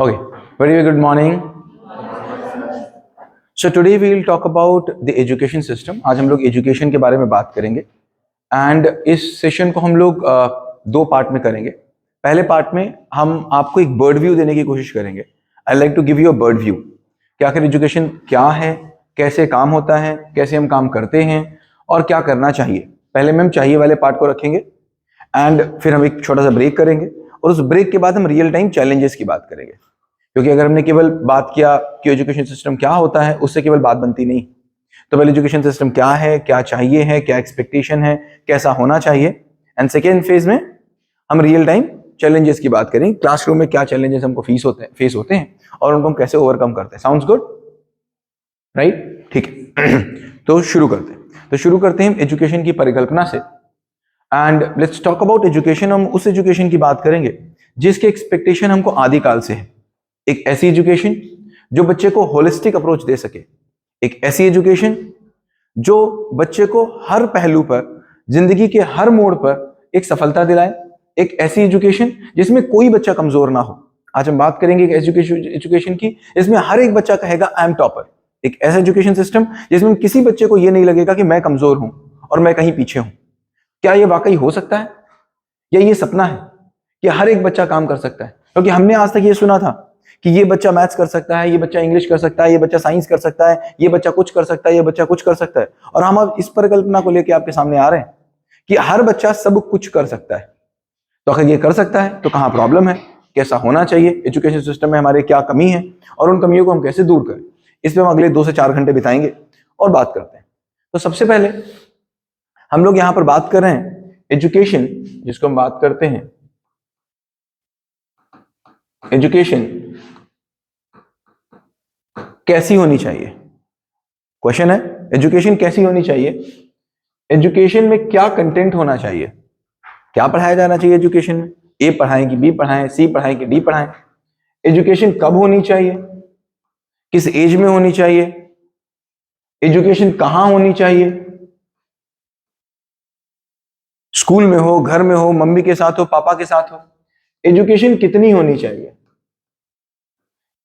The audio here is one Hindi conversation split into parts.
Okay, very good morning. So today we will talk about the education system. आज हम लोग एजुकेशन के बारे में बात करेंगे एंड इस सेशन को हम लोग दो पार्ट में करेंगे. पहले पार्ट में हम आपको एक बर्ड व्यू देने की कोशिश करेंगे. I like to give you a bird view कि आखिर एजुकेशन क्या है, कैसे काम होता है, कैसे हम काम करते हैं और क्या करना चाहिए. पहले में हम चाहिए वाले पार्ट को रखेंगे एंड फिर हम एक छोटा सा ब्रेक करेंगे और उस ब्रेक के बाद हम रियल टाइम चैलेंजेस की बात करेंगे. क्योंकि अगर हमने केवल बात किया कि एजुकेशन सिस्टम क्या होता है, उससे केवल बात बनती नहीं. तो पहले एजुकेशन सिस्टम क्या है, क्या चाहिए है, क्या एक्सपेक्टेशन है, कैसा होना चाहिए, एंड सेकेंड फेज में हम रियल टाइम चैलेंजेस की बात करेंगे. क्लासरूम में क्या चैलेंजेस हमको फेस होते हैं और उनको हम कैसे ओवरकम करते हैं. Sounds good, right? ठीक है. तो शुरू करते हैं एजुकेशन की परिकल्पना से. And let's talk about education. हम उस एजुकेशन की बात करेंगे जिसके एक्सपेक्टेशन हमको आदिकाल से है. एक ऐसी एजुकेशन जो बच्चे को होलिस्टिक अप्रोच दे सके, एक ऐसी एजुकेशन जो बच्चे को हर पहलू पर, जिंदगी के हर मोड़ पर एक सफलता दिलाए, एक ऐसी एजुकेशन जिसमें कोई बच्चा कमजोर ना हो. आज हम बात करेंगे एक एजुकेशन की जिसमें हर एक बच्चा कहेगा आई एम टॉपर. एक ऐसा एजुकेशन सिस्टम जिसमें किसी बच्चे को यह नहीं लगेगा कि मैं कमजोर हूं और मैं कहीं पीछे हूं. क्या यह वाकई हो सकता है या ये सपना है कि हर एक बच्चा काम कर सकता है? क्योंकि हमने आज तक ये सुना था कि ये बच्चा मैथ्स कर सकता है, ये बच्चा इंग्लिश कर सकता है, ये बच्चा साइंस कर सकता है, ये बच्चा कुछ कर सकता है, ये बच्चा कुछ कर सकता है. और हम अब इस परिकल्पना को लेकर आपके सामने आ रहे हैं कि हर बच्चा सब कुछ कर सकता है. तो अगर ये कर सकता है तो कहां प्रॉब्लम है, कैसा होना चाहिए, एजुकेशन सिस्टम में हमारे क्या कमी है और उन कमियों को हम कैसे दूर करें, इस पर हम अगले 2 से 4 घंटे बिताएंगे और बात करते हैं. तो सबसे पहले हम लोग यहां पर बात कर रहे हैं एजुकेशन, जिसको हम बात करते हैं एजुकेशन कैसी होनी चाहिए. क्वेश्चन है एजुकेशन कैसी होनी चाहिए. एजुकेशन में क्या कंटेंट होना चाहिए, क्या पढ़ाया जाना चाहिए एजुकेशन में. ए पढ़ाएं कि बी पढ़ाएं, सी पढ़ाएं कि डी पढ़ाएं. एजुकेशन कब होनी चाहिए, किस एज में होनी चाहिए, एजुकेशन कहां होनी चाहिए, स्कूल में हो, घर में हो, मम्मी के साथ हो, पापा के साथ हो. एजुकेशन कितनी होनी चाहिए.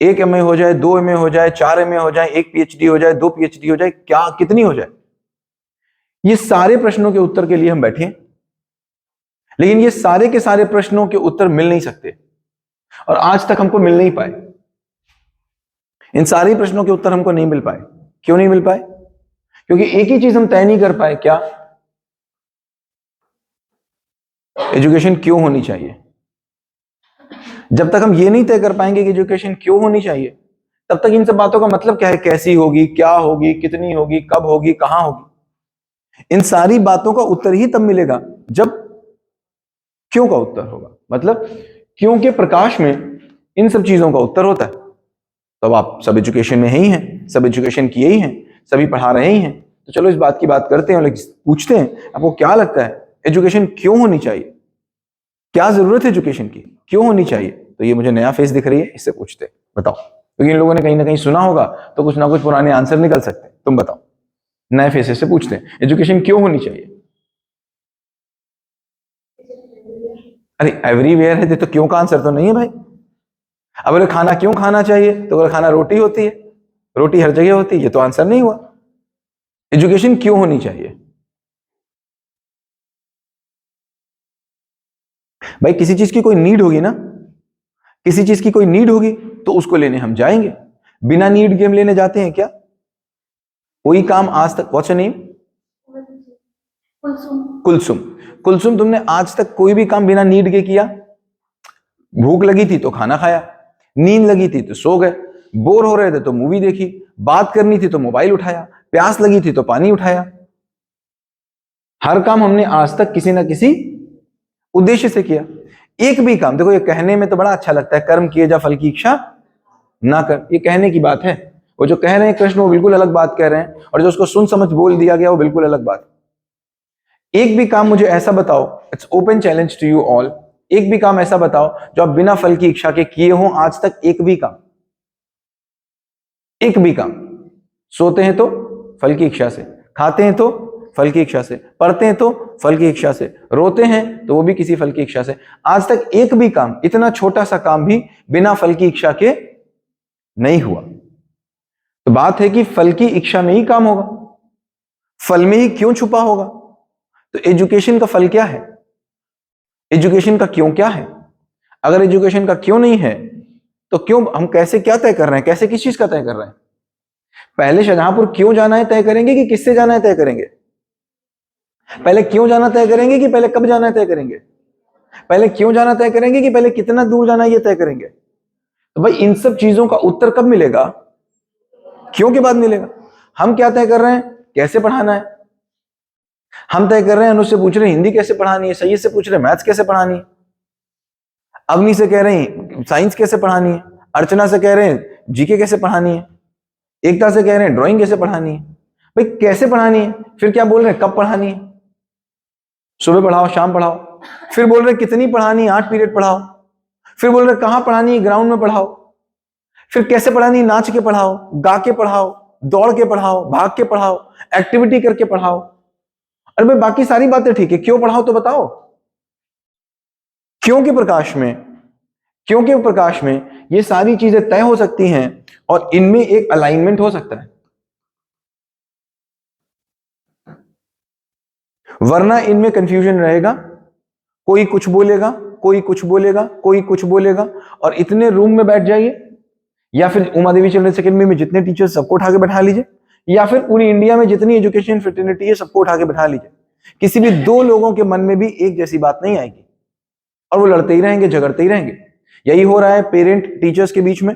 1 MA हो जाए, 2 MA हो जाए, 4 MA हो जाए, 1 PhD हो जाए, 2 PhD हो जाए, क्या कितनी हो जाए. ये सारे प्रश्नों के उत्तर के लिए हम बैठे हैं, लेकिन ये सारे के सारे प्रश्नों के उत्तर मिल नहीं सकते और आज तक हमको मिल नहीं पाए. इन सारे प्रश्नों के उत्तर हमको नहीं मिल पाए. क्यों नहीं मिल पाए? क्योंकि एक ही चीज हम तय नहीं कर पाए. क्या? एजुकेशन क्यों होनी चाहिए. जब तक हम ये नहीं तय कर पाएंगे कि एजुकेशन क्यों होनी चाहिए, तब तक इन सब बातों का मतलब क्या है, कैसी होगी, क्या होगी, कितनी होगी, कब होगी, कहां होगी, इन सारी बातों का उत्तर ही तब मिलेगा जब क्यों का उत्तर होगा. मतलब क्यों के प्रकाश में इन सब चीजों का उत्तर होता है. तो अब आप सब एजुकेशन में ही हैं, सब एजुकेशन किए ही हैं, सभी पढ़ा रहे ही हैं. तो चलो इस बात की बात करते हैं और पूछते हैं आपको क्या लगता है एजुकेशन क्यों होनी चाहिए, क्या जरूरत है एजुकेशन की, क्यों होनी चाहिए. तो ये मुझे नया फेस दिख रही है, इससे पूछते हैं. बताओ. क्योंकि इन लोगों ने कहीं ना कहीं सुना होगा तो कुछ ना कुछ पुराने आंसर निकल सकते हैं. तुम बताओ. नए फेसेस से पूछते हैं एजुकेशन क्यों होनी चाहिए. अरे एवरीवेयर है तो क्यों का आंसर तो नहीं है भाई. अब बोले खाना क्यों खाना चाहिए, तो बोले खाना रोटी होती है, रोटी हर जगह होती है, ये तो आंसर नहीं हुआ. एजुकेशन क्यों होनी चाहिए. भाई किसी चीज की कोई नीड होगी ना, किसी चीज की कोई नीड होगी तो उसको लेने हम जाएंगे. बिना नीड के हम लेने जाते हैं क्या? कोई काम आज तक. What's your name? Kulsum. Kulsum, तुमने आज तक कोई भी काम बिना नीड के किया? भूख लगी थी तो खाना खाया, नींद लगी थी तो सो गए, बोर हो रहे थे तो मूवी देखी, बात करनी थी तो मोबाइल उठाया, प्यास लगी थी तो पानी उठाया. हर काम हमने आज तक किसी ना किसी उद्देश्य से किया. एक भी काम, देखो ये कहने में तो बड़ा अच्छा लगता है, कर्म किए जा फल की इच्छा ना कर, ये कहने की बात है. वो जो कह रहे हैं कृष्ण वो बिल्कुल अलग बात कह रहे हैं और जो उसको सुन समझ बोल दिया गया वो बिल्कुल अलग बात. एक भी काम मुझे ऐसा बताओ, it's open challenge to you all, एक भी काम ऐसा बताओ जो आप बिना फल की इच्छा के किए हो आज तक. एक भी काम, एक भी काम. सोते हैं तो फल की इच्छा से, खाते हैं तो फल की इच्छा से, पढ़ते हैं तो फल की इच्छा से, रोते हैं तो वो भी किसी फल की इच्छा से। आज तक एक भी काम, इतना छोटा सा काम भी बिना फल की इच्छा के नहीं हुआ। तो बात है कि फल की इच्छा में ही काम होगा, फल में ही क्यों छुपा होगा। तो एजुकेशन का फल क्या है, एजुकेशन का क्यों क्या है। अगर एजुकेशन का क्यों नहीं है तो क्यों, हम कैसे क्या तय कर रहे हैं, कैसे किस चीज का तय कर रहे हैं। पहले शाहजहांपुर क्यों जाना है तय करेंगे कि किससे जाना है तय करेंगे। पहले क्यों जाना तय करेंगे कि पहले कब जाना है तय करेंगे। पहले क्यों जाना तय करेंगे कि पहले कितना दूर जाना है ये तय करेंगे। तो भाई इन सब चीजों का उत्तर कब मिलेगा, क्यों के बाद मिलेगा। हम क्या तय कर रहे हैं, कैसे पढ़ाना है। हम तय कर रहे हैं, अनुज से पूछ रहे हैं हिंदी कैसे पढ़ानी है, सैयद से पूछ रहे हैं मैथ्स कैसे पढ़ानी है, अवनी से कह रहे हैं साइंस कैसे पढ़ानी है, अर्चना से कह रहे हैं जीके कैसे पढ़ानी है, एकता से कह रहे हैं ड्राइंग कैसे पढ़ानी है। भाई कैसे पढ़ानी है, फिर क्या बोल रहे हैं कब पढ़ानी है, सुबह पढ़ाओ शाम पढ़ाओ, फिर बोल रहे कितनी पढ़ानी है 8 पीरियड पढ़ाओ, फिर बोल रहे कहां पढ़ानी है ग्राउंड में पढ़ाओ, फिर कैसे पढ़ानी है नाच के पढ़ाओ, गा के पढ़ाओ, दौड़ के पढ़ाओ, भाग के पढ़ाओ, एक्टिविटी करके पढ़ाओ। अरे भाई बाकी सारी बातें ठीक है, क्यों पढ़ाओ तो बताओ। क्यों के प्रकाश में, क्यों के प्रकाश में ये सारी चीजें तय हो सकती हैं और इनमें एक अलाइनमेंट हो सकता है, वरना इनमें कंफ्यूजन रहेगा। कोई कुछ बोलेगा, कोई कुछ बोलेगा, कोई कुछ बोलेगा, और इतने रूम में बैठ जाइए, या फिर उमा देवी चिल्ड्रन सेकेंडरी में जितने टीचर्स सबको उठा के बैठा लीजिए, या फिर पूरी इंडिया में जितनी एजुकेशन फ्रेटर्निटी है सबको उठा के बैठा लीजिए, किसी भी दो लोगों के मन में भी एक जैसी बात नहीं आएगी और वो लड़ते ही रहेंगे, झगड़ते ही रहेंगे। यही हो रहा है पेरेंट टीचर्स के बीच में,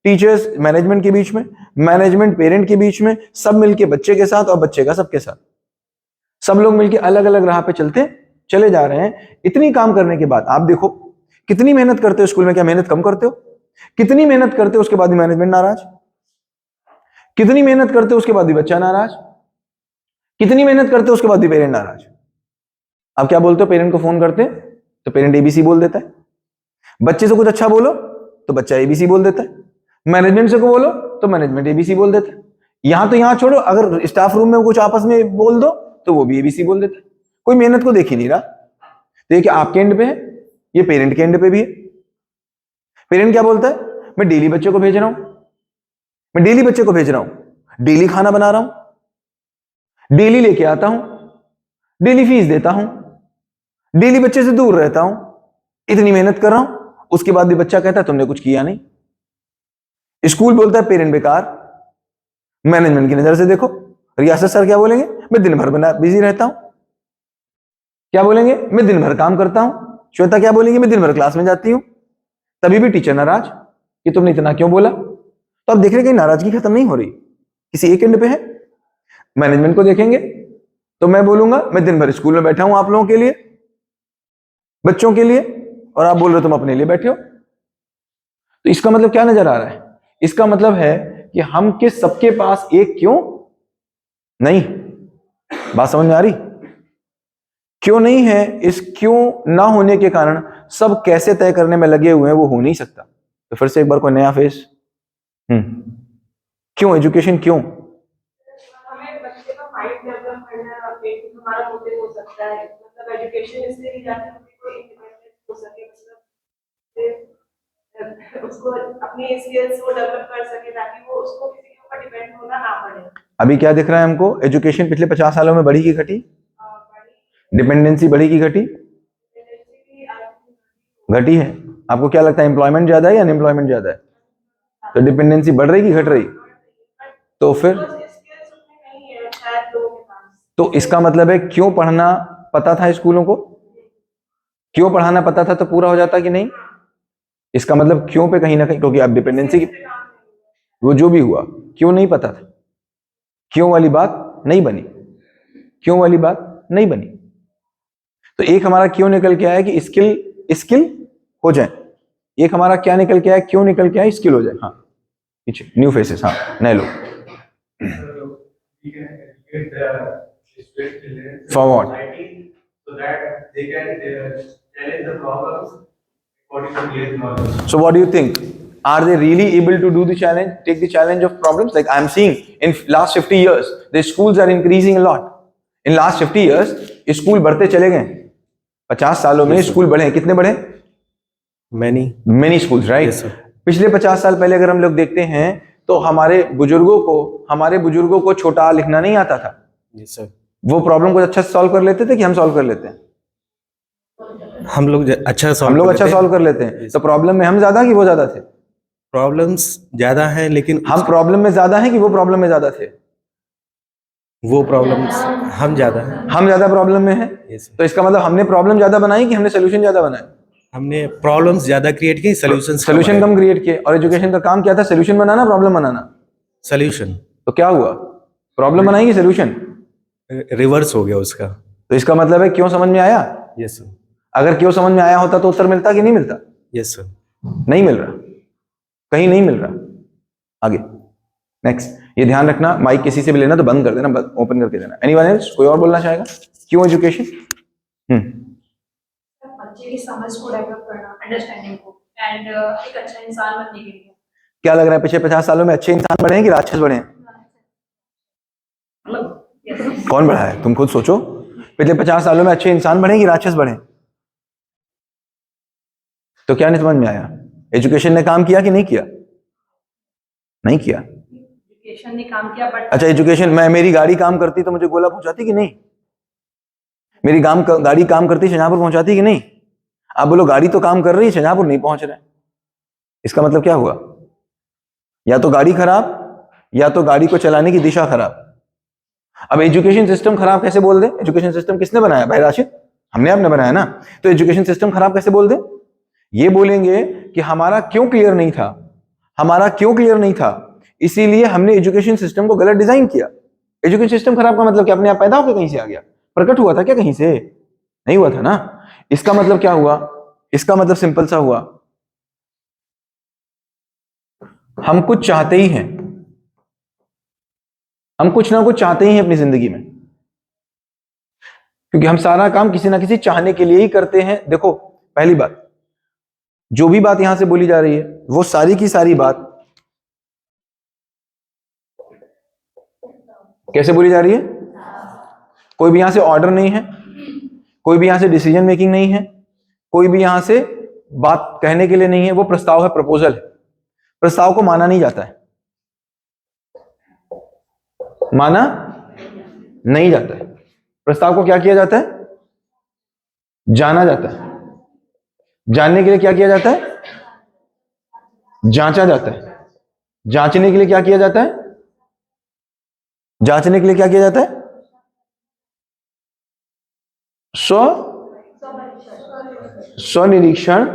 टीचर्स मैनेजमेंट के बीच में, मैनेजमेंट पेरेंट के बीच में, सब मिलके बच्चे के साथ और बच्चे का सबके साथ, सब लोग मिलके अलग अलग राह पे चले जा रहे हैं। इतनी काम करने के बाद आप देखो कितनी मेहनत करते हो स्कूल में, क्या मेहनत कम करते हो। कितनी मेहनत करते हो उसके बाद भी मैनेजमेंट नाराज, कितनी मेहनत करते हो उसके बाद भी बच्चा नाराज, कितनी मेहनत करते हो उसके बाद भी पेरेंट नाराज। अब क्या बोलते हो, पेरेंट को फोन करते तो पेरेंट एबीसी बोल देता है, बच्चे से कुछ अच्छा बोलो तो बच्चा एबीसी बोल देता है, मैनेजमेंट से को बोलो तो मैनेजमेंट एबीसी बोल देता है। यहां तो यहां छोड़ो, अगर स्टाफ रूम में कुछ आपस में बोल दो तो वो भी एबीसी बोल देता है। कोई मेहनत को देख ही नहीं रहा। तो ये क्या आपके एंड पे है, ये पेरेंट के एंड पे भी है। पेरेंट क्या बोलता है, मैं डेली बच्चे को भेज रहा हूं, मैं डेली बच्चे को भेज रहा हूं, डेली खाना बना रहा हूं, डेली लेके आता हूं, डेली फीस देता हूं, डेली बच्चे से दूर रहता हूं, इतनी मेहनत कर रहा हूं, उसके बाद भी बच्चा कहता है तुमने कुछ किया नहीं। स्कूल बोलता है पेरेंट बेकार। मैनेजमेंट की नजर से देखो, रियासत सर क्या बोलेंगे, मैं दिन भर बिजी रहता हूं, क्या बोलेंगे, मैं दिन भर काम करता हूं। श्वेता क्या बोलेंगे, मैं दिन भर क्लास में जाती हूं। तभी भी टीचर नाराज कि तुमने इतना क्यों बोला। तो अब देख रहे कि नाराजगी खत्म नहीं हो रही, किसी एक एंड पे है। मैनेजमेंट को देखेंगे तो मैं बोलूंगा मैं दिन भर स्कूल में बैठा हूं आप लोगों के लिए, बच्चों के लिए, और आप बोल रहे हो तुम अपने लिए बैठे हो। तो इसका मतलब क्या नजर आ रहा है, इसका मतलब है कि हम के सबके पास एक क्यों नहीं। बात समझ में आ रही, क्यों नहीं है, इस क्यों ना होने के कारण सब कैसे तय करने में लगे हुए हैं, वो हो नहीं सकता। तो फिर से एक बार कोई नया फेस, क्यों एजुकेशन, क्यों। हमें बच्चे का माइंड डेवलप करना एक हमारा मोटिव हो सकता है, मतलब एजुकेशन इसलिए भी जाती है कि कोई इंडिपेंडेंट हो सके, मतलब उसको अपनी स्किल्स को डेवलप कर सके ताकि वो उसको किसी के ऊपर डिपेंड होना ना पड़े। अभी क्या दिख रहा है हमको, एजुकेशन पिछले 50 सालों में बढ़ी की घटी, डिपेंडेंसी बढ़ी की घटी, घटी है। आपको क्या लगता है एम्प्लॉयमेंट ज्यादा है या अनएम्प्लॉयमेंट ज्यादा है, तो डिपेंडेंसी बढ़ रही कि घट रही। तो फिर तो इसका मतलब है क्यों पढ़ना पता था स्कूलों को, क्यों पढ़ाना पता था तो पूरा हो जाता कि नहीं। इसका मतलब क्यों पे कहीं ना कहीं, क्योंकि आप डिपेंडेंसी की, वो जो भी हुआ क्यों नहीं पता था, क्यों वाली बात नहीं बनी, क्यों वाली बात नहीं बनी। तो एक हमारा क्यों निकल के आया कि स्किल हो जाए, एक हमारा क्या निकल के आया, क्यों निकल के आया, स्किल हो जाए। हाँ पीछे न्यू फेसेस, हाँ नए लोग। For what? So that they can challenge the problems according to their knowledge. So what do you think? Are they really able to do the challenge, take the challenge of problems? Like I'm seeing in last 50 years, the schools are increasing a lot. In last 50 years school बढ़ते चले गए। 50 सालों में स्कूल बढ़े, कितने बढ़े? Many schools, right. पिछले 50 साल पहले अगर हम लोग देखते हैं तो हमारे बुजुर्गों को छोटा लिखना नहीं आता था। Yes sir. वो प्रॉब्लम को अच्छा सॉल्व कर लेते थे कि हम सॉल्व कर लेते हैं? हम लोग अच्छा सॉल्व कर लेते हैं। तो प्रॉब्लम में हम ज्यादा कि वो ज्यादा थे? प्रॉब्लम्स ज्यादा है, लेकिन हम प्रॉब्लम में ज्यादा हैं कि वो प्रॉब्लम में ज्यादा थे? वो प्रॉब्लम्स हम ज्यादा है। हम ज्यादा प्रॉब्लम में हैं। Yes, तो इसका मतलब हमने प्रॉब्लम ज्यादा बनाई कि हमने सोल्यूशन ज्यादा बनाए? हमने प्रॉब्लम्स ज्यादा क्रिएट की, सोल्यूशन कम क्रिएट किए। और एजुकेशन का काम क्या था? सोल्यूशन बनाना, प्रॉब्लम बनाना? सोल्यूशन। तो क्या हुआ? प्रॉब्लम बनाई कि सोल्यूशन? रिवर्स हो गया उसका। तो इसका मतलब है क्यों समझ में आया? Yes sir. अगर क्यों समझ में आया होता तो उत्तर मिलता कि नहीं मिलता? Yes sir. नहीं मिल रहा, कहीं नहीं मिल रहा। आगे नेक्स्ट, ये ध्यान रखना, माइक किसी से भी लेना तो बंद कर देना, ओपन करके देना। Anyone else? कोई और बोलना चाहेगा? क्यों एजुकेशन? बच्चे की समझ को डेवलप करना, अंडरस्टैंडिंग को, एंड एक अच्छा इंसान बनने के लिए। क्या लग रहा है पिछले 50 सालों में अच्छे इंसान बढ़े हैं कि राक्षस बढ़े हैं? कौन बढ़ा है? तुम खुद सोचो, पिछले 50 सालों में अच्छे इंसान बढ़े कि राक्षस बढ़े? तो क्या नहीं समझ में आया? एजुकेशन ने काम किया कि नहीं किया? नहीं किया। एजुकेशन ने काम किया, बट अच्छा, एजुकेशन, मेरी गाड़ी काम करती तो मुझे गोला पहुंचाती कि नहीं? मेरी गाड़ी काम करती शाहजहांपुर पहुंचाती कि नहीं? आप बोलो गाड़ी तो काम कर रही है, शाहजहांपुर नहीं पहुंच रहा है। इसका मतलब क्या हुआ? या तो गाड़ी खराब, या तो गाड़ी को चलाने की दिशा खराब। अब एजुकेशन सिस्टम खराब कैसे बोल दे? एजुकेशन सिस्टम किसने बनाया भाई राशिद? हमने आपने बनाया ना। तो एजुकेशन सिस्टम खराब कैसे बोल दे? ये बोलेंगे कि हमारा क्यों क्लियर नहीं था, इसीलिए हमने एजुकेशन सिस्टम को गलत डिजाइन किया। एजुकेशन सिस्टम खराब का मतलब क्या? अपने आप पैदा होकर कहीं से आ गया? प्रकट हुआ था क्या कहीं से? नहीं हुआ था ना। इसका मतलब क्या हुआ? इसका मतलब सिंपल सा हुआ, हम कुछ चाहते ही हैं, हम कुछ ना कुछ चाहते ही हैं अपनी जिंदगी में, क्योंकि हम सारा काम किसी ना किसी चाहने के लिए ही करते हैं। देखो, पहली बात, जो भी बात यहां से बोली जा रही है वो सारी की सारी बात कैसे बोली जा रही है? कोई भी यहां से ऑर्डर नहीं है, कोई भी यहां से डिसीजन मेकिंग नहीं है, कोई भी यहां से बात कहने के लिए नहीं है। वो प्रस्ताव है, प्रपोजल है। प्रस्ताव को माना नहीं जाता है, माना नहीं जाता है। प्रस्ताव को क्या किया जाता है? जाना जाता है। जानने के लिए क्या किया जाता है? जांचा जाता है। जांचने के लिए क्या किया जाता है? जांचने के लिए क्या किया जाता है? स्वनिरीक्षण,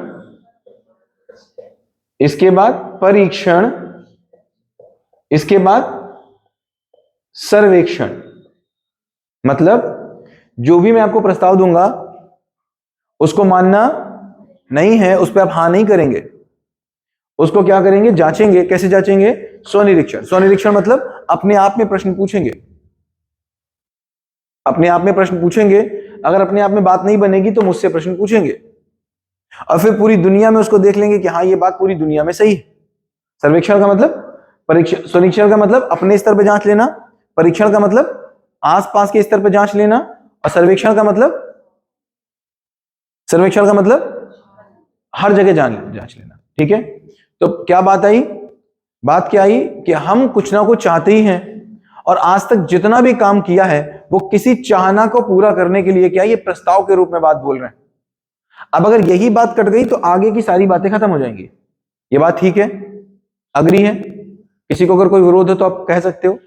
इसके बाद परीक्षण, इसके बाद सर्वेक्षण। मतलब जो भी मैं आपको प्रस्ताव दूंगा उसको मानना नहीं है, उस पर आप हाँ नहीं करेंगे, उसको क्या करेंगे? जांचेंगे। कैसे जांचेंगे? स्वनिरीक्षण। स्वनिरीक्षण मतलब अपने आप में प्रश्न पूछेंगे, अपने आप में प्रश्न पूछेंगे। अगर अपने आप में बात नहीं बनेगी तो मुझसे प्रश्न पूछेंगे, और फिर पूरी दुनिया में उसको देख लेंगे कि हाँ ये बात पूरी दुनिया में सही है। सर्वेक्षण का मतलब परीक्षण, स्वनिरीक्षण का मतलब अपने स्तर पर जांच लेना, परीक्षण का मतलब आसपास के स्तर पर जांच लेना, और सर्वेक्षण का मतलब हर जगह जांच लेना। ठीक है? तो क्या बात आई? बात क्या आई कि हम कुछ ना कुछ चाहते ही हैं, और आज तक जितना भी काम किया है वो किसी चाहना को पूरा करने के लिए, क्या ये प्रस्ताव के रूप में बात बोल रहे हैं। अब अगर यही बात कट गई तो आगे की सारी बातें खत्म हो जाएंगी। ये बात ठीक है? अग्री है? किसी को अगर कोई विरोध है तो आप कह सकते हो।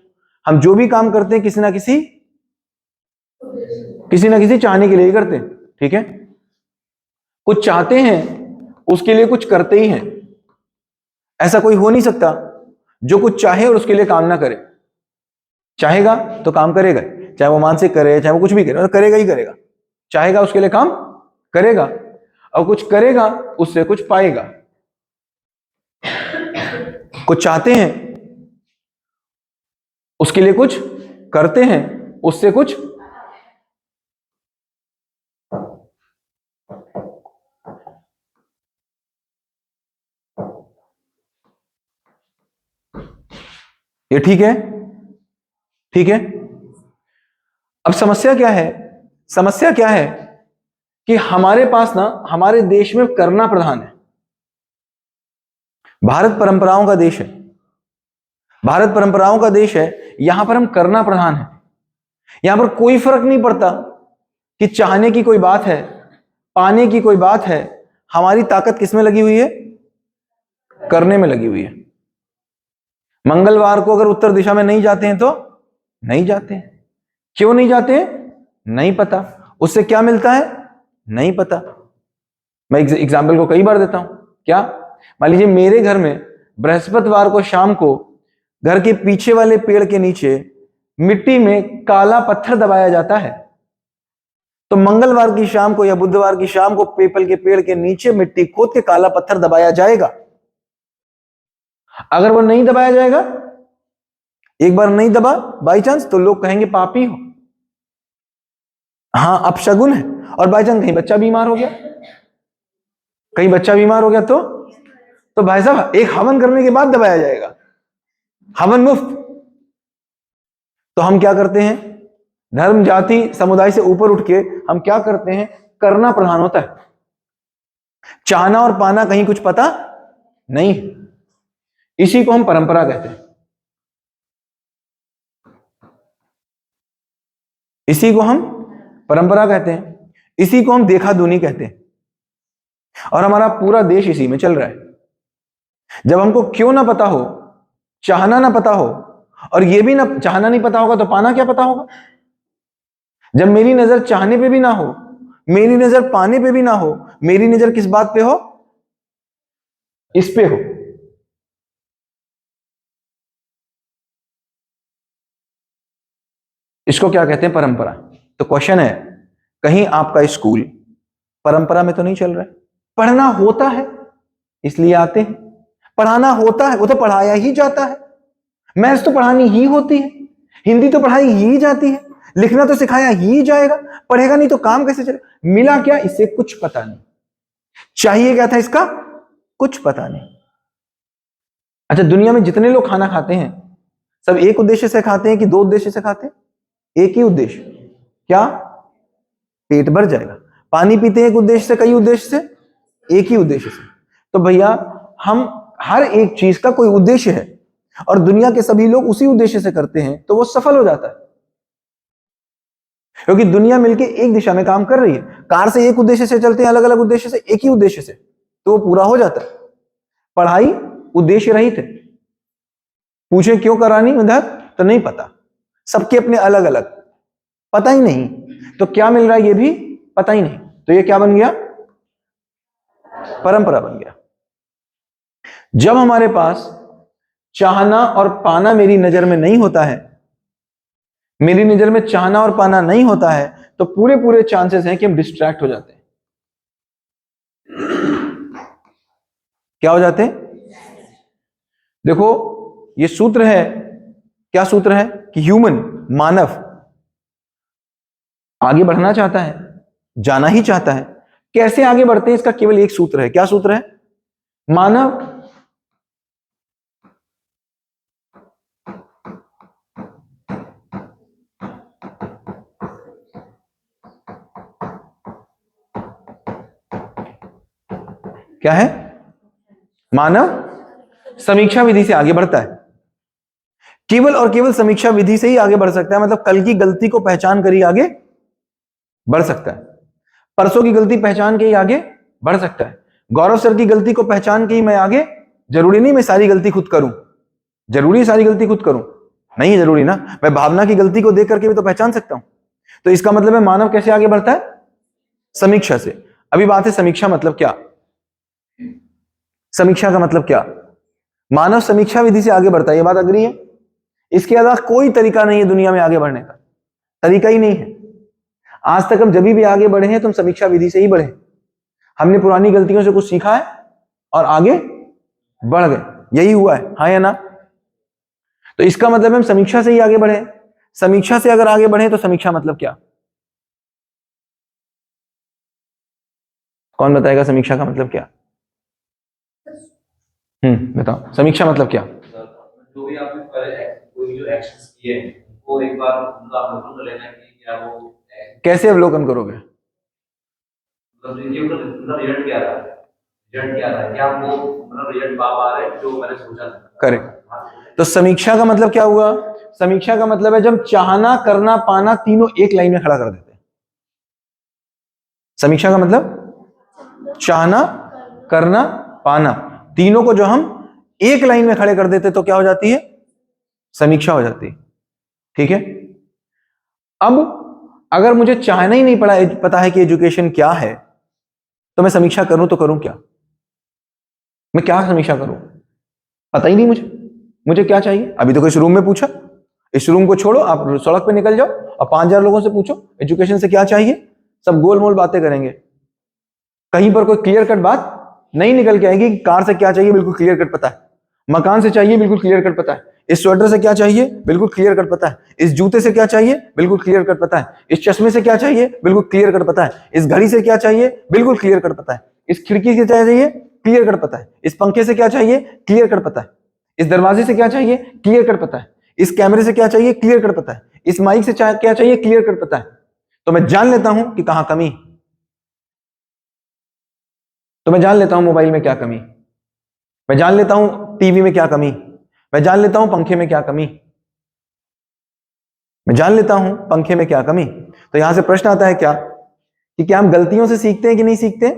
हम जो भी काम करते हैं किसी ना किसी चाहने के लिए ही करते हैं। ठीक है? कुछ चाहते हैं, उसके लिए कुछ करते ही हैं। ऐसा कोई हो नहीं सकता जो कुछ चाहे और उसके लिए काम ना करे। चाहेगा तो काम करेगा, चाहे वो मानसिक करे चाहे वो कुछ भी करे, तो करेगा ही करेगा। चाहेगा उसके लिए काम करेगा, और कुछ करेगा उससे कुछ पाएगा। कुछ चाहते हैं उसके लिए कुछ करते हैं, उससे कुछ ये ठीक है? ठीक है? अब समस्या क्या है? समस्या क्या है कि हमारे पास ना, हमारे देश में करना प्रधान है। भारत परंपराओं का देश है, भारत परंपराओं का देश है। यहां पर हम करना प्रधान है। यहां पर कोई फर्क नहीं पड़ता कि चाहने की कोई बात है, पाने की कोई बात है। हमारी ताकत किसमें लगी हुई है? करने में लगी हुई है। मंगलवार को अगर उत्तर दिशा में नहीं जाते हैं तो नहीं जाते हैं। क्यों नहीं जाते हैं? नहीं पता। उससे क्या मिलता है? नहीं पता। मैं एग्जाम्पल को कई बार देता हूं। क्या? मान लीजिए मेरे घर में बृहस्पतिवार को शाम को घर के पीछे वाले पेड़ के नीचे मिट्टी में काला पत्थर दबाया जाता है, तो मंगलवार की शाम को या बुधवार की शाम को पीपल के पेड़ के नीचे मिट्टी खोद के काला पत्थर दबाया जाएगा। अगर वो नहीं दबाया जाएगा, एक बार नहीं दबा बाई चांस, तो लोग कहेंगे पापी हो, हाँ अपशगुन है। और बाई चांस कहीं बच्चा बीमार हो गया, कहीं बच्चा बीमार हो गया तो भाई साहब एक हवन करने के बाद दबाया जाएगा, हवन मुफ्त। तो हम क्या करते हैं? धर्म जाति समुदाय से ऊपर उठ के हम क्या करते हैं? करना प्रधान होता है। चाहना और पाना कहीं कुछ पता नहीं है। इसी को हम परंपरा कहते हैं। इसी को हम परंपरा कहते हैं। इसी को हम देखा दुनी कहते हैं। और हमारा पूरा देश इसी में चल रहा है। जब हमको क्यों ना पता हो, चाहना ना पता हो, और ये भी ना, चाहना नहीं पता होगा तो पाना क्या पता होगा? जब मेरी नजर चाहने पे भी ना हो, मेरी नजर पाने पे भी ना हो, मेरी नजर किस बात पे हो? इस पे हो। इसको क्या कहते हैं? परंपरा। तो क्वेश्चन है, कहीं आपका स्कूल परंपरा में तो नहीं चल रहा है? पढ़ना होता है इसलिए आते हैं, पढ़ाना होता है, वो तो पढ़ाया ही जाता है। मैथ्स तो पढ़ानी ही होती है, हिंदी तो पढ़ाई ही जाती है, लिखना तो सिखाया ही जाएगा। पढ़ेगा नहीं तो काम कैसे चले? मिला क्या इससे? कुछ पता नहीं। चाहिए क्या था इसका? कुछ पता नहीं। अच्छा, दुनिया में जितने लोग खाना खाते हैं सब एक उद्देश्य से खाते हैं कि दो उद्देश्य से खाते हैं? एक ही उद्देश्य। क्या? पेट भर जाएगा। पानी पीते हैं एक उद्देश्य से, कई उद्देश्य से? एक ही उद्देश्य से। तो भैया हम हर एक चीज का कोई उद्देश्य है और दुनिया के सभी लोग उसी उद्देश्य से करते हैं तो वो सफल हो जाता है। क्योंकि दुनिया मिलके एक दिशा में काम कर रही है। कार से एक उद्देश्य से चलते हैं, अलग अलग उद्देश्य से, एक ही उद्देश्य से, तो वो पूरा हो जाता है। पढ़ाई उद्देश्य रहित है। पूछे क्यों करानी उधर, तो नहीं पता। सबके अपने अलग अलग, पता ही नहीं। तो क्या मिल रहा है ये भी पता ही नहीं। तो ये क्या बन गया? परंपरा बन गया। जब हमारे पास चाहना और पाना मेरी नजर में नहीं होता है, मेरी नजर में चाहना और पाना नहीं होता है, तो पूरे पूरे चांसेस हैं कि हम डिस्ट्रैक्ट हो जाते हैं। क्या हो जाते हैं? देखो ये सूत्र है। क्या सूत्र है? कि ह्यूमन, मानव आगे बढ़ना चाहता है, जाना ही चाहता है। कैसे आगे बढ़ते हैं इसका केवल एक सूत्र है। क्या सूत्र है? मानव क्या है? मानव समीक्षा विधि से आगे बढ़ता है। केवल और केवल समीक्षा विधि से ही आगे बढ़ सकता है। मतलब कल की गलती को पहचान कर ही आगे बढ़ सकता है, परसों की गलती पहचान के ही आगे बढ़ सकता है। गौरव सर की गलती को पहचान के ही मैं आगे, जरूरी नहीं मैं सारी गलती खुद करूं, जरूरी सारी गलती खुद करूं? नहीं है जरूरी ना। मैं भावना की गलती को देख करके भी तो पहचान सकता हूं। तो इसका मतलब है मानव कैसे आगे बढ़ता है? समीक्षा से। अभी बात है समीक्षा मतलब क्या? समीक्षा का मतलब क्या? मानव समीक्षा विधि से आगे बढ़ता है, ये बात अग्री है? इसके अलावा कोई तरीका नहीं है दुनिया में आगे बढ़ने का, तरीका ही नहीं है। आज तक हम जब भी आगे बढ़े हैं तो हम समीक्षा विधि से ही बढ़े। हमने पुरानी गलतियों से कुछ सीखा है और आगे बढ़ गए। यही हुआ है, हाँ या ना? तो इसका मतलब हम समीक्षा से ही आगे बढ़े। समीक्षा से अगर आगे बढ़े तो समीक्षा मतलब क्या? कौन बताएगा समीक्षा का मतलब क्या? बताओ समीक्षा मतलब क्या? जो भी आपने पहले कोई जो एक्शंस किए हैं वो एक बार उनका अवलोकन कर लेना कि क्या वो कैसे अवलोकन करोगे? मतलब रिजल्ट क्या रहा है, रिजल्ट क्या रहा है, क्या वो मतलब रिजल्ट पा रहे हैं जो मैंने सोचा था? करेक्ट। तो समीक्षा का मतलब क्या हुआ? समीक्षा का मतलब है जब चाहना, करना, पाना तीनों एक लाइन में खड़ा कर देते हैं। समीक्षा का मतलब चाहना, करना, पाना तीनों को जो हम एक लाइन में खड़े कर देते तो क्या हो जाती है? समीक्षा हो जाती है। ठीक है। अब अगर मुझे चाहना ही नहीं पता है कि एजुकेशन क्या है, तो मैं समीक्षा करूं तो करूं क्या? मैं क्या समीक्षा करूं? पता ही नहीं मुझे क्या चाहिए। अभी तो इस रूम में पूछा, इस रूम को छोड़ो, आप सड़क पे निकल जाओ और 5000 लोगों से पूछो एजुकेशन से क्या चाहिए, सब गोलमोल बातें करेंगे। कहीं पर कोई क्लियर कट बात नहीं निकल के आएगी कि कार से क्या चाहिए बिल्कुल क्लियर कट पता है, मकान से चाहिए बिल्कुल क्लियर कट पता है, इस स्वेटर से क्या चाहिए बिल्कुल क्लियर कट पता है, इस जूते से क्या चाहिए बिल्कुल क्लियर कट पता है, इस चश्मे से क्या चाहिए बिल्कुल क्लियर कट पता है, इस घड़ी से क्या चाहिए बिल्कुल क्लियर कट पता है, इस खिड़की से क्या चाहिए क्लियर कट पता है, इस पंखे से क्या चाहिए क्लियर कट पता है, इस दरवाजे से क्या चाहिए क्लियर कट पता है, इस कैमरे से क्या चाहिए क्लियर कट पता है, इस माइक से क्या चाहिए क्लियर कट पता है। तो मैं जान लेता हूं कि कहां कमी, तो मैं जान लेता हूं मोबाइल में क्या कमी, मैं जान लेता हूं टीवी में क्या कमी, मैं जान लेता हूं पंखे में क्या कमी, मैं जान लेता हूं पंखे में क्या कमी। तो यहां से प्रश्न आता है क्या कि क्या हम गलतियों से सीखते हैं कि नहीं सीखते?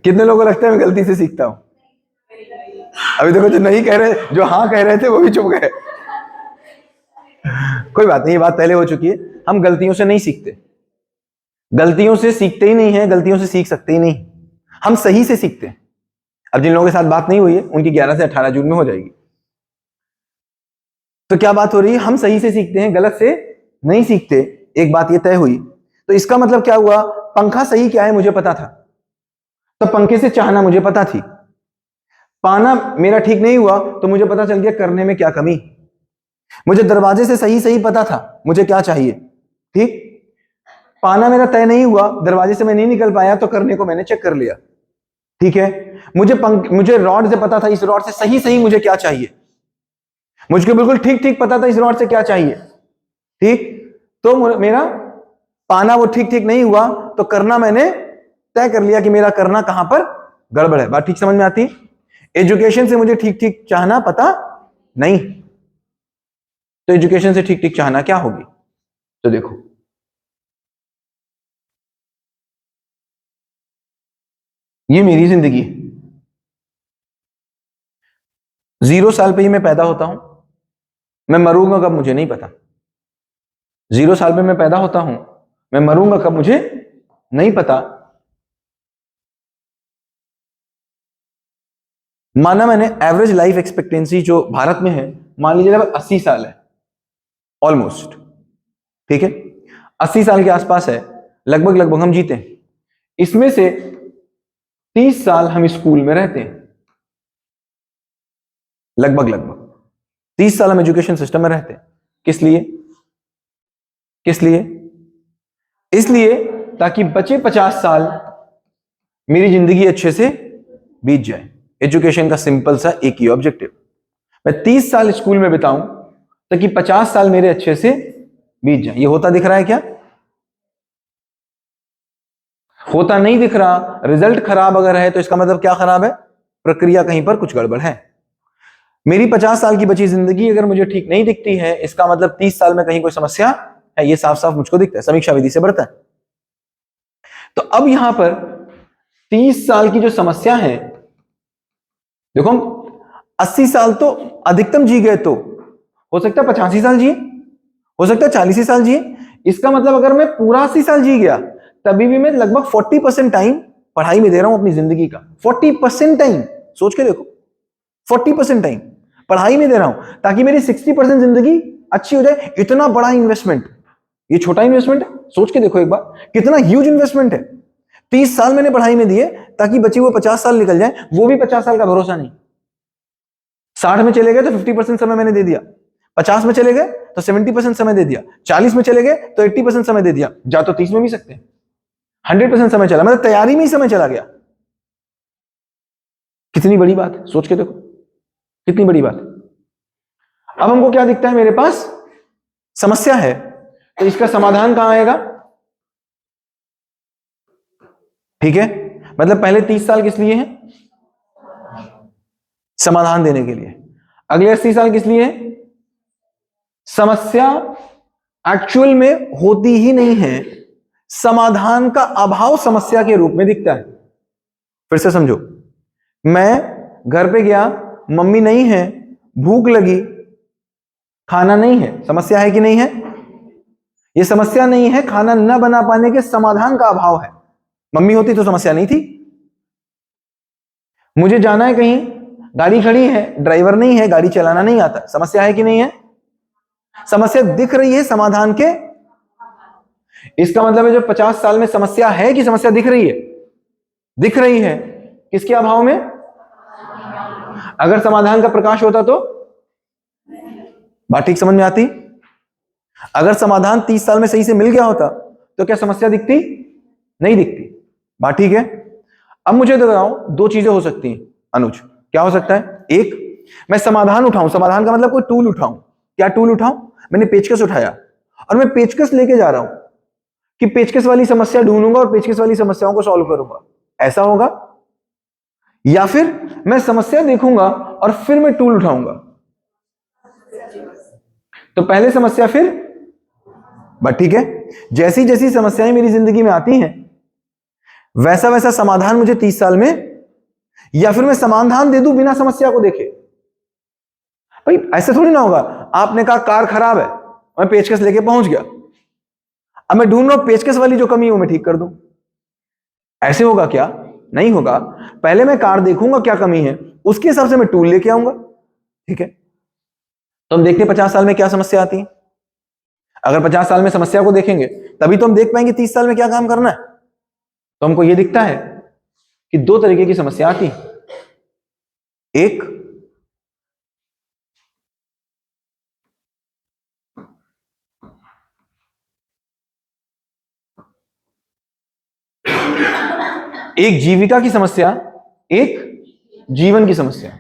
कितने लोगों को लगता है मैं गलती से सीखता हूं? अभी देखो जो नहीं कह रहे, जो हाँ कह रहे थे वो भी चुप गए। कोई बात नहीं, ये बात पहले हो चुकी है। हम गलतियों से नहीं सीखते, गलतियों से सीखते ही नहीं है, गलतियों से सीख सकते ही नहीं, हम सही से सीखते हैं। अब जिन लोगों के साथ बात नहीं हुई है उनकी 11 से 18 जून में हो जाएगी। तो क्या बात हो रही है? हम सही से सीखते हैं, गलत से नहीं सीखते। एक बात ये तय हुई। तो इसका मतलब क्या हुआ? पंखा सही क्या है मुझे पता था, तो पंखे से चाहना मुझे पता थी, पाना मेरा ठीक नहीं हुआ तो मुझे पता चल गया करने में क्या कमी। मुझे दरवाजे से सही सही पता था मुझे क्या चाहिए, ठीक, पाना मेरा तय नहीं हुआ, दरवाजे से मैं नहीं निकल पाया तो करने को मैंने चेक कर लिया, ठीक है। मुझे रॉड से पता था इस रॉड से सही सही मुझे क्या चाहिए, मुझको बिल्कुल ठीक ठीक पता था इस रॉड से क्या चाहिए, ठीक। तो मेरा पाना वो ठीक ठीक नहीं हुआ तो करना मैंने तय कर लिया कि मेरा करना कहां पर गड़बड़ है। बात ठीक समझ में आती? एजुकेशन से मुझे ठीक ठीक चाहना पता नहीं, तो एजुकेशन से ठीक ठीक चाहना क्या होगी? तो देखो ये मेरी जिंदगी, 0 साल पे ही मैं पैदा होता हूं, मैं मरूंगा कब मुझे नहीं पता। 0 साल पे मैं पैदा होता हूं, मैं मरूंगा कब मुझे नहीं पता। माना मैंने एवरेज लाइफ एक्सपेक्टेंसी जो भारत में है मान लीजिए लगभग 80 साल है, ऑलमोस्ट, ठीक है, 80 साल के आसपास है, लगभग लगभग हम जीते हैं। इसमें से 30 साल हम स्कूल में रहते हैं, लगभग लगभग 30 साल हम एजुकेशन सिस्टम में रहते हैं। किस लिए? किस लिए? इसलिए ताकि बचे 50 साल मेरी जिंदगी अच्छे से बीत जाए। एजुकेशन का सिंपल सा एक ही ऑब्जेक्टिव, मैं 30 साल स्कूल में बिताऊं ताकि 50 साल मेरे अच्छे से बीत जाए। ये होता दिख रहा है क्या? होता नहीं दिख रहा। रिजल्ट खराब अगर है तो इसका मतलब क्या खराब है? प्रक्रिया कहीं पर कुछ गड़बड़ है। मेरी 50 साल की बची जिंदगी अगर मुझे ठीक नहीं दिखती है, इसका मतलब 30 साल में कहीं कोई समस्या है, ये साफ साफ मुझको दिखता है, समीक्षा विधि से बढ़ता है। तो अब यहां पर 30 साल की जो समस्या है, देखो हम 80 साल तो अधिकतम जी गए, तो हो सकता है 85 साल जिए, हो सकता है 40 साल जिए। इसका मतलब अगर मैं पूरा 80 साल जी गया तभी भी मैं लगभग 40% टाइम पढ़ाई में दे रहा हूं अपनी जिंदगी का। 40% टाइम, सोच के देखो, 40% टाइम पढ़ाई में दे रहा हूं ताकि मेरी 60% जिंदगी अच्छी हो जाए। इतना बड़ा इन्वेस्टमेंट, ये छोटा इन्वेस्टमेंट है? सोच के देखो एक बार, कितना ह्यूज इन्वेस्टमेंट है। 30 साल मैंने पढ़ाई में दिए ताकि बचे हुए 50 साल निकल जाए, वो भी 50 साल का भरोसा नहीं। 60 में चले गए तो 50% समय मैंने दे दिया, 50 में चले गए तो 70% समय दे दिया, 40 में चले गए तो 80% समय दे दिया। जा तो 30 में भी सकते हैं, 100% समय चला, मतलब तैयारी में ही समय चला गया। कितनी बड़ी बात है, सोच के देखो कितनी बड़ी बात है। अब हमको क्या दिखता है, मेरे पास समस्या है, तो इसका समाधान कहां आएगा? ठीक है, मतलब पहले 30 साल किस लिए हैं? समाधान देने के लिए। अगले 80 साल किस लिए है? समस्या एक्चुअल में होती ही नहीं है, समाधान का अभाव समस्या के रूप में दिखता है। फिर से समझो, मैं घर पे गया, मम्मी नहीं है, भूख लगी, खाना नहीं है, समस्या है कि नहीं है? यह समस्या नहीं है, खाना न बना पाने के समाधान का अभाव है। मम्मी होती तो समस्या नहीं थी। मुझे जाना है कहीं, गाड़ी खड़ी है, ड्राइवर नहीं है, गाड़ी चलाना नहीं आता, समस्या है कि नहीं है? समस्या दिख रही है समाधान के। इसका मतलब है जो 50 साल में समस्या है कि समस्या दिख रही है? दिख रही है। किसके अभाव में? अगर समाधान का प्रकाश होता तो बात ठीक समझ में आती। अगर समाधान 30 साल में सही से मिल गया होता तो क्या समस्या दिखती? नहीं दिखती। बात ठीक है। अब मुझे बताओ, दो चीजें हो सकती हैं अनुज। क्या हो सकता है? एक, मैं समाधान उठाऊं, समाधान का मतलब कोई टूल उठाऊं। क्या टूल उठाऊं? मैंने पेचकस उठाया और मैं पेचकस लेके जा रहा हूं कि पेचकस वाली समस्या ढूंढूंगा और पेचकस वाली समस्याओं को सॉल्व करूंगा, ऐसा होगा? या फिर मैं समस्या देखूंगा और फिर मैं टूल उठाऊंगा? तो पहले समस्या फिर बट ठीक है। जैसी जैसी समस्याएं मेरी जिंदगी में आती हैं वैसा वैसा समाधान मुझे 30 साल में, या फिर मैं समाधान दे दूं बिना समस्या को देखे। भाई ऐसे थोड़ी ना होगा। आपने कहा कार खराब है, मैं पेचकस लेके पहुंच गया, अब मैं ढूंढ रहा हूं पेचकस वाली जो कमी है वो मैं ठीक कर दूं। ऐसे होगा क्या? नहीं होगा। पहले मैं कार देखूंगा क्या कमी है, उसके हिसाब से मैं टूल लेके आऊंगा। ठीक है, तो हम देखते हैं 50 साल में क्या समस्या आती है। अगर 50 साल में समस्या को देखेंगे तभी तो हम देख पाएंगे 30 साल में क्या काम करना है। तो हमको यह दिखता है कि दो तरीके की समस्या आती है। एक, एक जीविका की समस्या, एक जीवन की समस्या।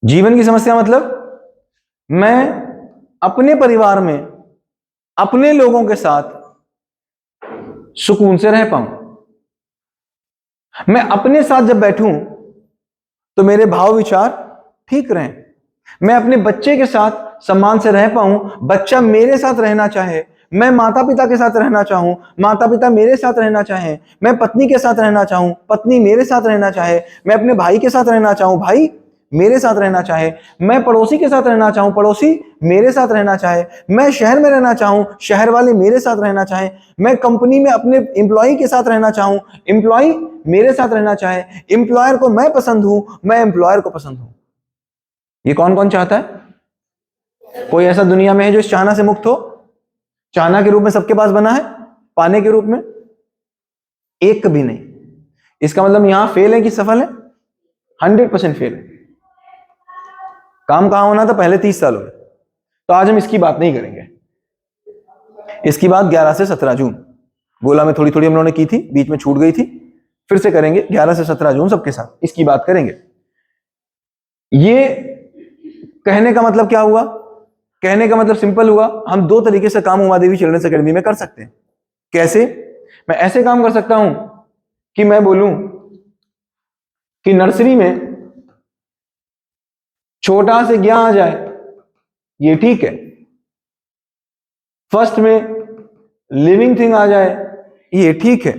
जीवन की समस्या मतलब मैं अपने परिवार में अपने लोगों के साथ सुकून से रह पाऊं। मैं अपने साथ जब बैठूं तो मेरे भाव विचार ठीक रहें। मैं अपने बच्चे के साथ सम्मान से रह पाऊं, बच्चा मेरे साथ रहना चाहे, मैं माता पिता के साथ रहना चाहूं, माता पिता मेरे साथ रहना चाहें, मैं पत्नी के साथ रहना चाहूं, पत्नी मेरे साथ रहना चाहे, मैं अपने भाई के साथ रहना चाहूं, भाई मेरे साथ रहना चाहे, मैं पड़ोसी के साथ रहना चाहूं, पड़ोसी मेरे साथ रहना चाहे, मैं शहर में रहना चाहूं, शहर वाले मेरे साथ रहना चाहे, मैं कंपनी में अपने एम्प्लॉय के साथ रहना चाहूं, एम्प्लॉय मेरे साथ रहना चाहे, एम्प्लॉयर को मैं पसंद हूं, मैं एम्प्लॉयर को पसंद हूं। ये कौन कौन चाहता है? कोई ऐसा दुनिया में है जो इस चाहना से मुक्त हो? चाहना के रूप में सबके पास बना है, पाने के रूप में एक कभी नहीं। इसका मतलब यहां फेल है कि सफल है? 100% फेल है। काम कहां होना था? पहले 30 सालों में। तो आज हम इसकी बात नहीं करेंगे। इसकी बात 11 से 17 जून गोला में थोड़ी थोड़ी हम लोगों ने की थी, बीच में छूट गई थी, फिर से करेंगे 11 से 17 जून सबके साथ इसकी बात करेंगे। ये कहने का मतलब क्या हुआ? कहने का मतलब सिंपल हुआ, हम दो तरीके से काम उमा देवी चिल्ड्रंस एकेडमी में कर सकते हैं। कैसे? मैं ऐसे काम कर सकता हूं कि मैं बोलूं कि नर्सरी में छोटा से ज्ञा आ जाए, ये ठीक है। फर्स्ट में लिविंग थिंग आ जाए, ये ठीक है।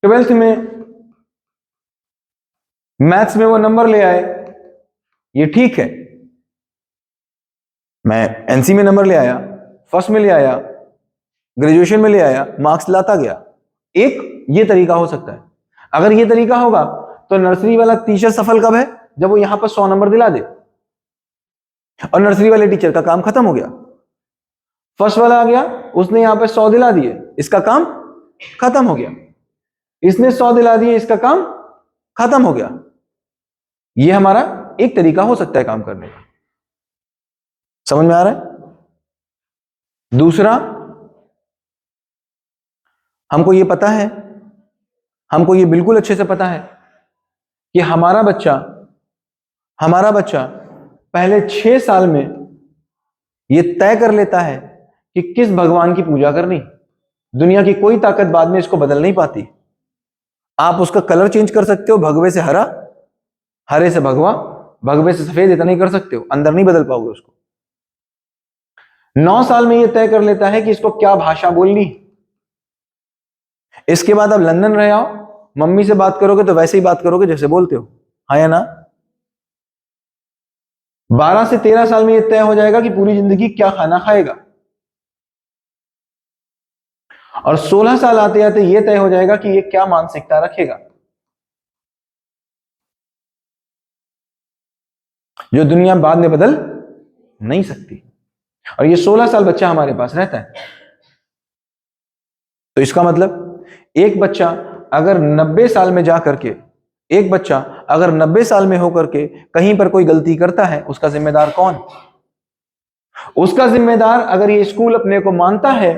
12th में मैथ्स में वो नंबर ले आए, ये ठीक है। मैं एनसी में नंबर ले आया, फर्स्ट में ले आया, ग्रेजुएशन में ले आया, मार्क्स लाता गया। एक ये तरीका हो सकता है। अगर ये तरीका होगा तो नर्सरी वाला टीचर सफल कब है? जब वो यहां पर 100 नंबर दिला दे और नर्सरी वाले टीचर का काम खत्म हो गया। फर्स्ट वाला आ गया, उसने यहां पे 100 दिला दिए, इसका काम खत्म हो गया। इसने 100 दिला दिए, इसका काम खत्म हो गया। यह हमारा एक तरीका हो सकता है काम करने का। समझ में आ रहा है? दूसरा, हमको ये पता है, हमको ये बिल्कुल अच्छे से पता है कि हमारा बच्चा पहले 6 साल में ये तय कर लेता है कि किस भगवान की पूजा करनी। दुनिया की कोई ताकत बाद में इसको बदल नहीं पाती। आप उसका कलर चेंज कर सकते हो, भगवे से हरा, हरे से भगवा, भगवे से सफेद, इतना नहीं कर सकते हो, अंदर नहीं बदल पाओगे उसको। 9 साल में ये तय कर लेता है कि इसको क्या भाषा बोलनी। इसके बाद आप लंदन रहे आओ, मम्मी से बात करोगे तो वैसे ही बात करोगे जैसे बोलते हो, हाँ या ना। 12 से 13 साल में यह तय हो जाएगा कि पूरी जिंदगी क्या खाना खाएगा, और 16 साल आते आते यह तय हो जाएगा कि ये क्या मानसिकता रखेगा, जो दुनिया बाद में बदल नहीं सकती। और ये 16 साल बच्चा हमारे पास रहता है। तो इसका मतलब एक बच्चा अगर 90 साल में जा करके, एक बच्चा अगर 90 साल में होकर के कहीं पर कोई गलती करता है, उसका जिम्मेदार कौन? उसका जिम्मेदार, अगर ये स्कूल अपने को मानता है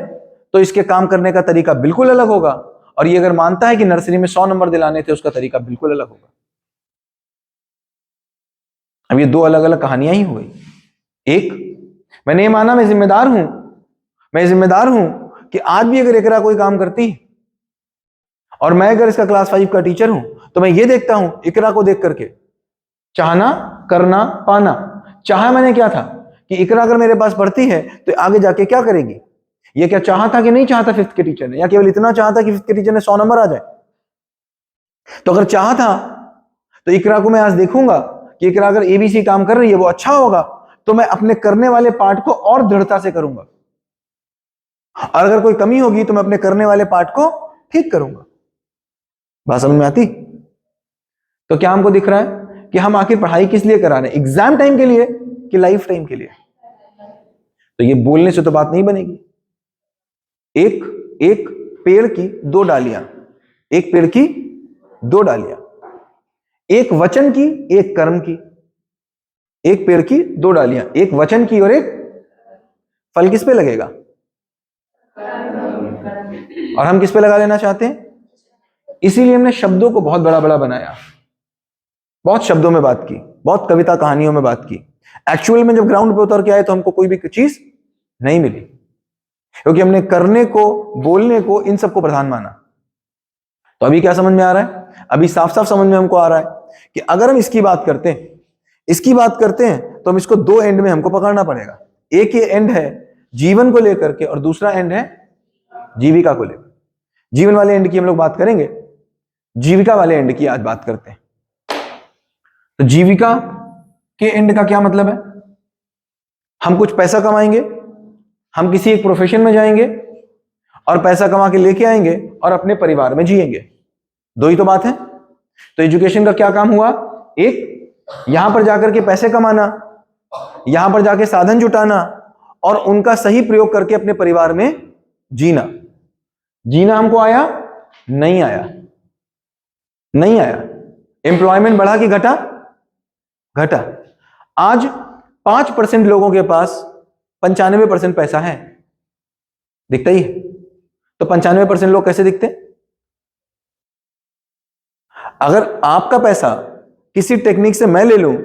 तो इसके काम करने का तरीका बिल्कुल अलग होगा, और ये अगर मानता है कि नर्सरी में 100 नंबर दिलाने थे, उसका तरीका बिल्कुल अलग होगा। अब ये 2 अलग अलग कहानियां ही हो गई। एक, मैंने ये माना मैं जिम्मेदार हूं कि आज भी अगर इकरा कोई काम करती है, और मैं अगर इसका क्लास 5 का टीचर हूं, तो मैं ये देखता हूं इकरा को देख करके, चाहना, करना, पाना। चाहा मैंने क्या था कि इकरा अगर मेरे पास पढ़ती है तो आगे जाके क्या करेगी। ये क्या चाहा था कि नहीं चाहा था 5th के टीचर ने, या केवल इतना चाहा था कि 5th के टीचर ने 100 नंबर आ जाए? तो अगर चाहा था तो इकरा को मैं आज देखूंगा कि इकरा अगर ABC काम कर रही है, वो अच्छा होगा, तो मैं अपने करने वाले पार्ट को और दृढ़ता से करूंगा, और अगर कोई कमी होगी तो मैं अपने करने वाले पार्ट को ठीक करूंगा। बात समझ में आती? तो क्या हमको दिख रहा है कि हम आखिर पढ़ाई किस लिए करा रहे हैं, एग्जाम टाइम के लिए कि लाइफ टाइम के लिए? तो ये बोलने से तो बात नहीं बनेगी। एक पेड़ की 2 डालियां, एक पेड़ की 2 डालियां, एक वचन की, एक कर्म की। एक पेड़ की 2 डालियां, एक वचन की और एक फल किस पे लगेगा? और हम किस पे लगा लेना चाहते हैं? इसीलिए हमने शब्दों को बहुत बड़ा बड़ा बनाया, बहुत शब्दों में बात की, बहुत कविता कहानियों में बात की। एक्चुअल में जब ग्राउंड पे उतर के आए तो हमको कोई भी चीज नहीं मिली, क्योंकि हमने करने को, बोलने को, इन सबको प्रधान माना। तो अभी क्या समझ में आ रहा है? अभी साफ साफ समझ में हमको आ रहा है कि अगर हम इसकी बात करते हैं तो हम इसको 2 एंड में हमको पकड़ना पड़ेगा। एक ये एंड है जीवन को लेकर के, और दूसरा एंड है जीविका को लेकर। जीवन वाले एंड की हम लोग बात करेंगे, जीविका वाले एंड की आज बात करते हैं। तो जीविका के एंड का क्या मतलब है? हम कुछ पैसा कमाएंगे, हम किसी एक प्रोफेशन में जाएंगे और पैसा कमा के लेके आएंगे और अपने परिवार में जिएंगे। 2 ही तो बात है। तो एजुकेशन का क्या काम हुआ? एक, यहां पर जाकर के पैसे कमाना, यहां पर जाके साधन जुटाना, और उनका सही प्रयोग करके अपने परिवार में जीना। जीना हमको आया? नहीं आया। एम्प्लॉयमेंट बढ़ा कि घटा? घटा। आज 5% लोगों के पास 95% पैसा है, दिखता ही है। तो 95% लोग कैसे दिखते? अगर आपका पैसा किसी टेक्निक से मैं ले लूं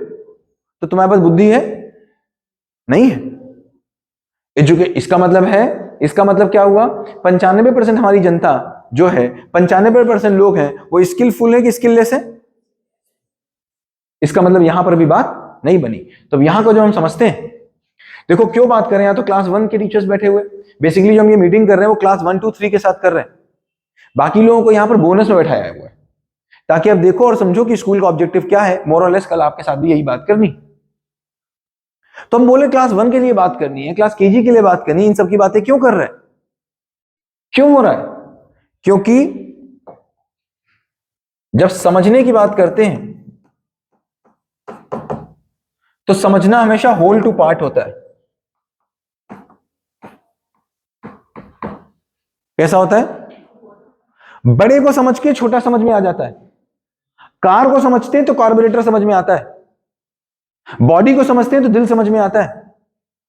तो तुम्हारे पास बुद्धि है? नहीं है। इसका मतलब क्या हुआ? 95% हमारी जनता जो है, 95% लोग हैं, वो स्किलफुल है कि स्किललेस है? इसका मतलब यहां पर भी बात नहीं बनी। तो यहां को जो हम समझते हैं, देखो क्यों बात कर रहे हैं, तो क्लास 1 के टीचर्स बैठे हुए, बेसिकली जो हम ये मीटिंग कर रहे हैं वो क्लास 1, 2, 3 के साथ कर रहे हैं। बाकी लोगों को यहां पर बोनस में बैठाया हुआ है, ताकि आप देखो और समझो कि स्कूल का ऑब्जेक्टिव क्या है। मोर और लेस कल आपके साथ भी यही बात करनी। तो हम बोले क्लास 1 के लिए बात करनी है, क्लास KG के लिए बात करनी है। इन सब की बातें क्यों कर रहे हैं? क्यों हो रहा है? क्योंकि जब समझने की बात करते हैं तो समझना हमेशा होल टू पार्ट होता है। कैसा होता है? बड़े को समझ के छोटा समझ में आ जाता है। कार को समझते हैं तो कार्बोरेटर समझ में आता है। बॉडी को समझते हैं तो दिल समझ में आता है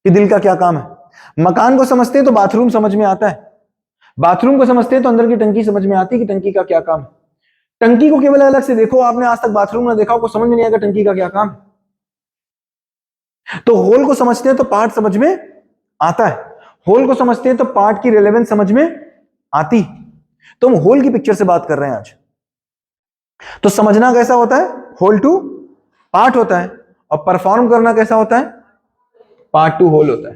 कि दिल का क्या काम है। मकान को समझते हैं तो बाथरूम समझ में आता है। बाथरूम को समझते हैं तो अंदर की टंकी समझ में आती है कि टंकी का क्या काम है। टंकी को केवल अलग से देखो, आपने आज तक बाथरूम ना देखा, आपको समझ में नहीं आएगा टंकी का क्या काम है। तो होल को समझते हैं तो पार्ट समझ में आता है, होल को समझते हैं तो पार्ट की रिलेवेंस समझ में आती। तो हम होल की पिक्चर से बात कर रहे हैं आज। तो समझना कैसा होता है, होल टू पार्ट होता है, और परफॉर्म करना कैसा होता है, पार्ट टू होल होता है।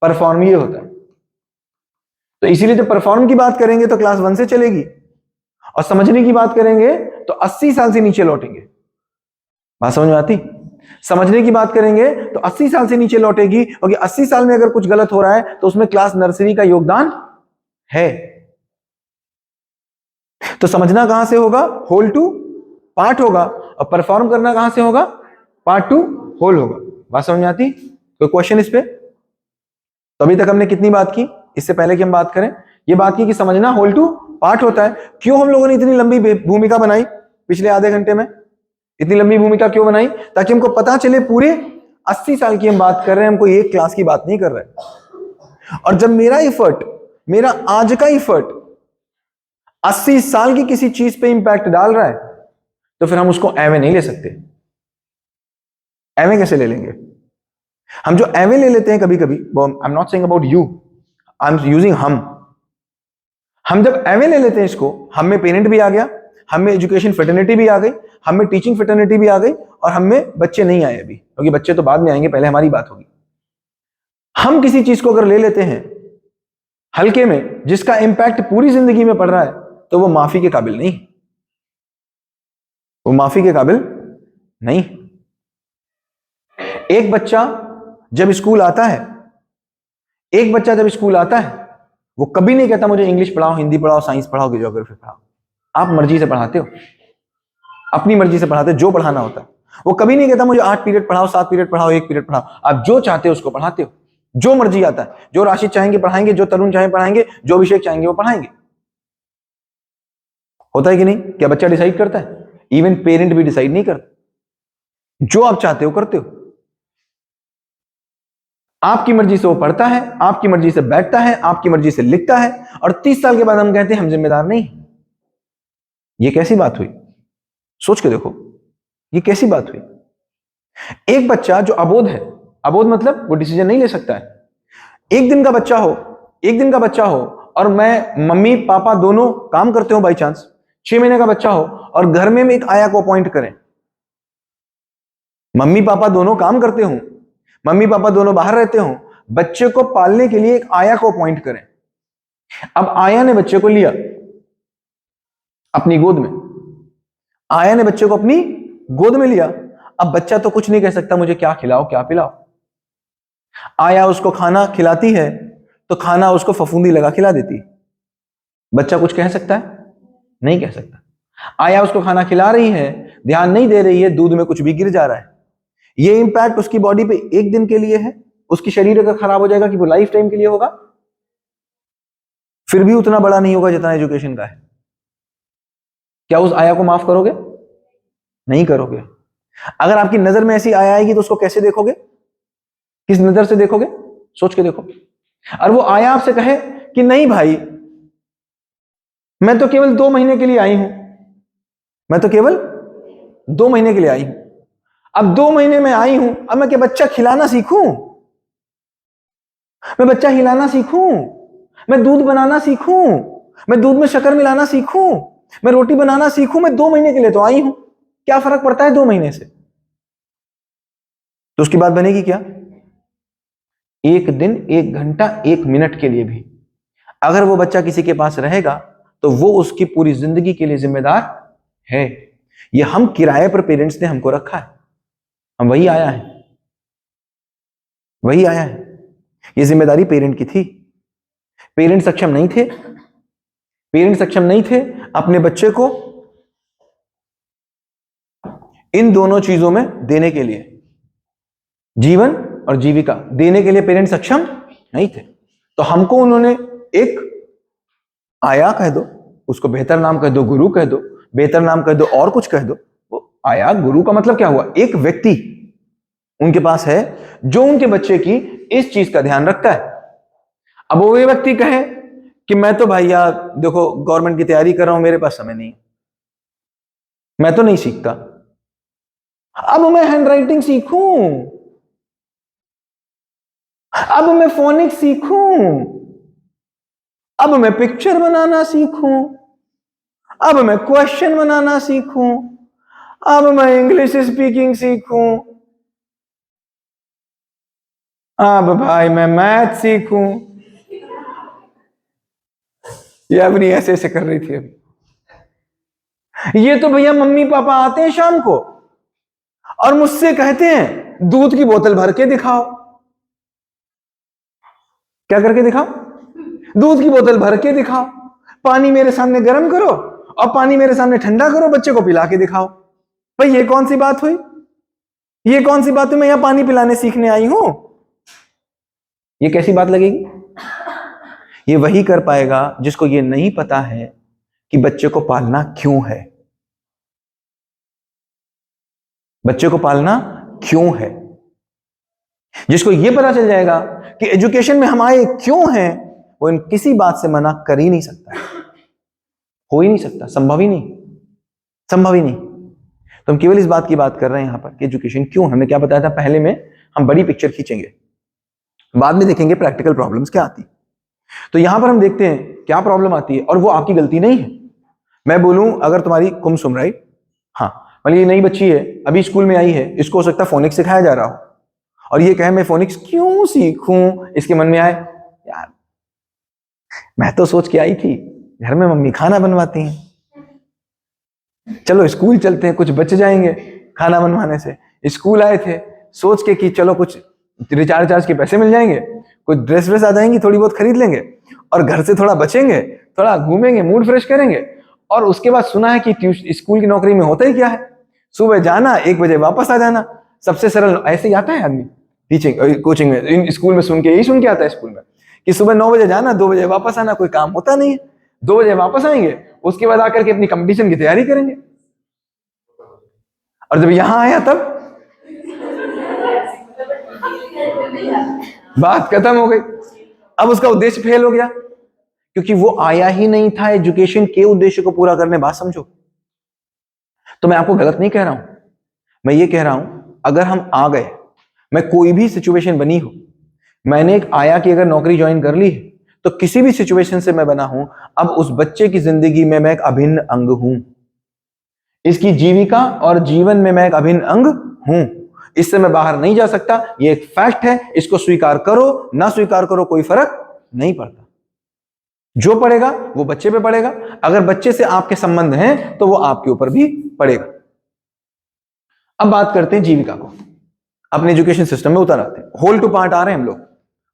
परफॉर्म ये होता है। तो इसीलिए जब परफॉर्म की बात करेंगे तो क्लास 1 से चलेगी, और समझने की बात करेंगे तो 80 साल से नीचे लौटेंगे। बात समझ में आती? समझने की बात करेंगे तो 80 साल से नीचे लौटेगी, क्योंकि 80 साल में अगर कुछ गलत हो रहा है तो उसमें क्लास नर्सरी का योगदान है। तो समझना कहां से होगा, होल टू पार्ट होगा, और परफॉर्म करना कहां से होगा, पार्ट टू होल होगा। बात समझ में आती? कोई क्वेश्चन इस पे? तो अभी तक हमने कितनी बात की, इससे पहले कि हम बात करें, ये बात की कि समझना होल टू पार्ट होता है। क्यों हम लोगों ने इतनी लंबी भूमिका बनाई पिछले आधे घंटे में, इतनी लंबी भूमिका क्यों बनाई? ताकि हमको पता चले पूरे 80 साल की हम बात कर रहे हैं, हमको एक क्लास की बात नहीं कर रहे। और जब मेरा एफर्ट, मेरा आज का एफर्ट 80 साल की किसी चीज पे इंपैक्ट डाल रहा है, तो फिर हम उसको एवे नहीं ले सकते। एवे कैसे ले लेंगे? हम जो एवे ले लेते हैं कभी कभी, I am not saying about you, I am using हम जब एवे ले लेते हैं इसको, हम में पेरेंट भी आ गया, हम में एजुकेशन फ्रेटर्निटी भी आ गई, हम में टीचिंग फ्रेटर्निटी भी आ गई, और हम में बच्चे नहीं आए अभी, क्योंकि बच्चे तो बाद में आएंगे, पहले हमारी बात होगी। हम किसी चीज को अगर ले लेते हैं हल्के में, जिसका इंपैक्ट पूरी जिंदगी में पड़ रहा है, तो वो माफी के काबिल नहीं, वो माफी के काबिल नहीं। एक बच्चा जब स्कूल आता है, एक बच्चा जब स्कूल आता है, वो कभी नहीं कहता मुझे इंग्लिश पढ़ाओ, हिंदी पढ़ाओ, साइंस पढ़ाओ, ज्योग्राफी पढ़ाओ। आप मर्जी से पढ़ाते हो, अपनी मर्जी से पढ़ाते हो, जो पढ़ाना होता है। वो कभी नहीं कहता मुझे 8 पीरियड पढ़ाओ, 7 पीरियड पढ़ाओ, 1 पीरियड पढ़ाओ। आप जो चाहते हो उसको पढ़ाते हो, जो मर्जी आता है, जो राशिद चाहेंगे पढ़ाएंगे, जो तरुण चाहे पढ़ाएंगे, जो अभिषेक चाहेंगे वो पढ़ाएंगे। होता है कि नहीं? क्या बच्चा डिसाइड करता है? इवन पेरेंट भी डिसाइड नहीं करता, जो आप चाहते हो करते हो। आपकी मर्जी से वो पढ़ता है, आपकी मर्जी से बैठता है, आपकी मर्जी से लिखता है, और 30 साल के बाद हम कहते हैं हम जिम्मेदार नहीं। ये कैसी बात हुई? सोच के देखो, ये कैसी बात हुई? एक बच्चा जो अबोध है, अबोध मतलब वो डिसीजन नहीं ले सकता है। एक दिन का बच्चा हो, एक दिन का बच्चा हो, और मैं मम्मी पापा दोनों काम करते हो बाई चांस, 6 महीने का बच्चा हो, और घर में एक आया को अपॉइंट करें, मम्मी पापा दोनों काम करते हो, मम्मी पापा दोनों बाहर रहते हो, बच्चे को पालने के लिए एक आया को अपॉइंट करें। अब आया ने बच्चे को लिया अपनी गोद में, आया ने बच्चे को अपनी गोद में लिया। अब बच्चा तो कुछ नहीं कह सकता मुझे क्या खिलाओ क्या पिलाओ। आया उसको खाना खिलाती है तो खाना उसको फफूंदी लगा खिला देती। बच्चा कुछ कह सकता है? नहीं कह सकता। आया उसको खाना खिला रही है, ध्यान नहीं दे रही है, दूध में कुछ भी गिर जा रहा है। ये इंपैक्ट उसकी बॉडी पे एक दिन के लिए है, उसकी शरीर अगर खराब हो जाएगा कि वो लाइफ टाइम के लिए होगा, फिर भी उतना बड़ा नहीं होगा जितना एजुकेशन का है। क्या उस आया को माफ करोगे? नहीं करोगे। अगर आपकी नजर में ऐसी आया आएगी तो उसको कैसे देखोगे? किस नजर से देखोगे? सोच के देखो। और वो आया आपसे कहे कि नहीं भाई, मैं तो केवल 2 महीने के लिए आई हूं, मैं तो केवल 2 महीने के लिए आई हूं। अब 2 महीने में आई हूं, अब मैं क्या बच्चा खिलाना सीखूं? मैं बच्चा हिलाना सीखूं? मैं दूध बनाना सीखूं? मैं दूध में शक्कर मिलाना सीखूं? मैं रोटी बनाना सीखूं? मैं 2 महीने के लिए तो आई हूं, क्या फर्क पड़ता है 2 महीने से? तो उसकी बात बनेगी क्या? एक दिन, 1 घंटा, 1 मिनट के लिए भी अगर वो बच्चा किसी के पास रहेगा तो वो उसकी पूरी जिंदगी के लिए जिम्मेदार है। ये हम किराए पर पेरेंट्स ने हमको रखा है, हम वही आया है, वही आया है। ये जिम्मेदारी पेरेंट की थी। पेरेंट सक्षम नहीं थे, पेरेंट सक्षम नहीं थे अपने बच्चे को इन दोनों चीजों में देने के लिए, जीवन और जीविका देने के लिए पेरेंट सक्षम नहीं थे। तो हमको उन्होंने एक आया कह दो, उसको बेहतर नाम कह दो, गुरु कह दो, बेहतर नाम कह दो, और कुछ कह दो। वो आया, गुरु का मतलब क्या हुआ? एक व्यक्ति उनके पास है जो उनके बच्चे की इस चीज का ध्यान रखता है। अब वो व्यक्ति कहे कि मैं तो भैया देखो गवर्नमेंट की तैयारी कर रहा हूं, मेरे पास समय नहीं, मैं तो नहीं सीखता। अब मैं हैंडराइटिंग सीखूं, अब मैं फोनिक्स सीखूं, अब मैं पिक्चर बनाना सीखूं, अब मैं क्वेश्चन बनाना सीखूं, अब मैं इंग्लिश स्पीकिंग सीखूं, अब भाई मैं मैथ सीखूं। ये अपनी ऐसे ऐसे कर रही थी अभी। ये तो भैया मम्मी पापा आते हैं शाम को और मुझसे कहते हैं दूध की बोतल भर के दिखाओ। क्या करके दिखाओ? दूध की बोतल भर के दिखाओ, पानी मेरे सामने गर्म करो और पानी मेरे सामने ठंडा करो, बच्चे को पिला के दिखाओ। भाई ये कौन सी बात हुई? ये कौन सी बात हुई? मैं यहां पानी पिलाने सीखने आई हूं, ये कैसी बात लगेगी? ये वही कर पाएगा जिसको ये नहीं पता है कि बच्चे को पालना क्यों है, बच्चे को पालना क्यों है। जिसको ये पता चल जाएगा कि एजुकेशन में हम आए क्यों हैं, वो इन किसी बात से मना कर ही नहीं सकता, हो ही नहीं सकता, संभव ही नहीं, संभव ही नहीं। तो हम केवल इस बात की बात कर रहे हैं यहां पर कि एजुकेशन क्यों। हमने क्या बताया था पहले में, हम बड़ी पिक्चर खींचेंगे, बाद में देखेंगे प्रैक्टिकल प्रॉब्लम्स क्या आती। तो यहां पर हम देखते हैं क्या प्रॉब्लम आती है, और वो आपकी गलती नहीं है। मैं बोलूं अगर तुम्हारी कुमसुम, राइट, हाँ, मान लीजिए नई बच्ची है, अभी स्कूल में आई है, इसको हो सकता है फोनिक्स सिखाया जा रहा हो, और ये कहे मैं फोनिक्स क्यों सीखूं, इसके मन में आए यार मैं तो सोच के आई थी घर में मम्मी खाना बनवाती हैं, चलो स्कूल चलते हैं, कुछ बच जाएंगे खाना बनवाने से। स्कूल आए थे सोच के कि चलो कुछ रिचार्ज के पैसे मिल जाएंगे, कुछ ड्रेस आ जाएंगी, थोड़ी बहुत खरीद लेंगे, और घर से थोड़ा बचेंगे, थोड़ा घूमेंगे, मूड फ्रेश करेंगे। और उसके बाद सुना है कि स्कूल की नौकरी में होता ही क्या है, सुबह जाना 1 बजे वापस आ जाना। सबसे सरल ऐसे ही आता है आदमी टीचिंग कोचिंग में, इन स्कूल में सुन के आता है स्कूल में कि सुबह 9 बजे जाना, 2 बजे वापस आना, कोई काम होता नहीं है। 2 बजे वापस आएंगे, उसके बाद आकर के अपनी कंपटीशन की तैयारी करेंगे। और जब यहां आया तब बात खत्म हो गई, अब उसका उद्देश्य फेल हो गया, क्योंकि वो आया ही नहीं था एजुकेशन के उद्देश्य को पूरा करने। बात समझो। तो मैं आपको गलत नहीं कह रहा हूं, मैं ये कह रहा हूं अगर हम आ गए, मैं कोई भी सिचुएशन बनी हो, मैंने एक आया की अगर नौकरी ज्वाइन कर ली है, तो किसी भी सिचुएशन से मैं बना हूं, अब उस बच्चे की जिंदगी में मैं एक अभिन्न अंग हूं, इसकी जीविका और जीवन में मैं एक अभिन्न अंग हूं, इससे मैं बाहर नहीं जा सकता। ये एक फैक्ट है, इसको स्वीकार करो ना स्वीकार करो कोई फर्क नहीं पड़ता। जो पड़ेगा वो बच्चे पे पड़ेगा, अगर बच्चे से आपके संबंध हैं तो वो आपके ऊपर भी पड़ेगा। अब बात करते हैं जीविका को अपने एजुकेशन सिस्टम में उतार आते हैं। होल टू पार्ट आ रहे हैं हम लोग।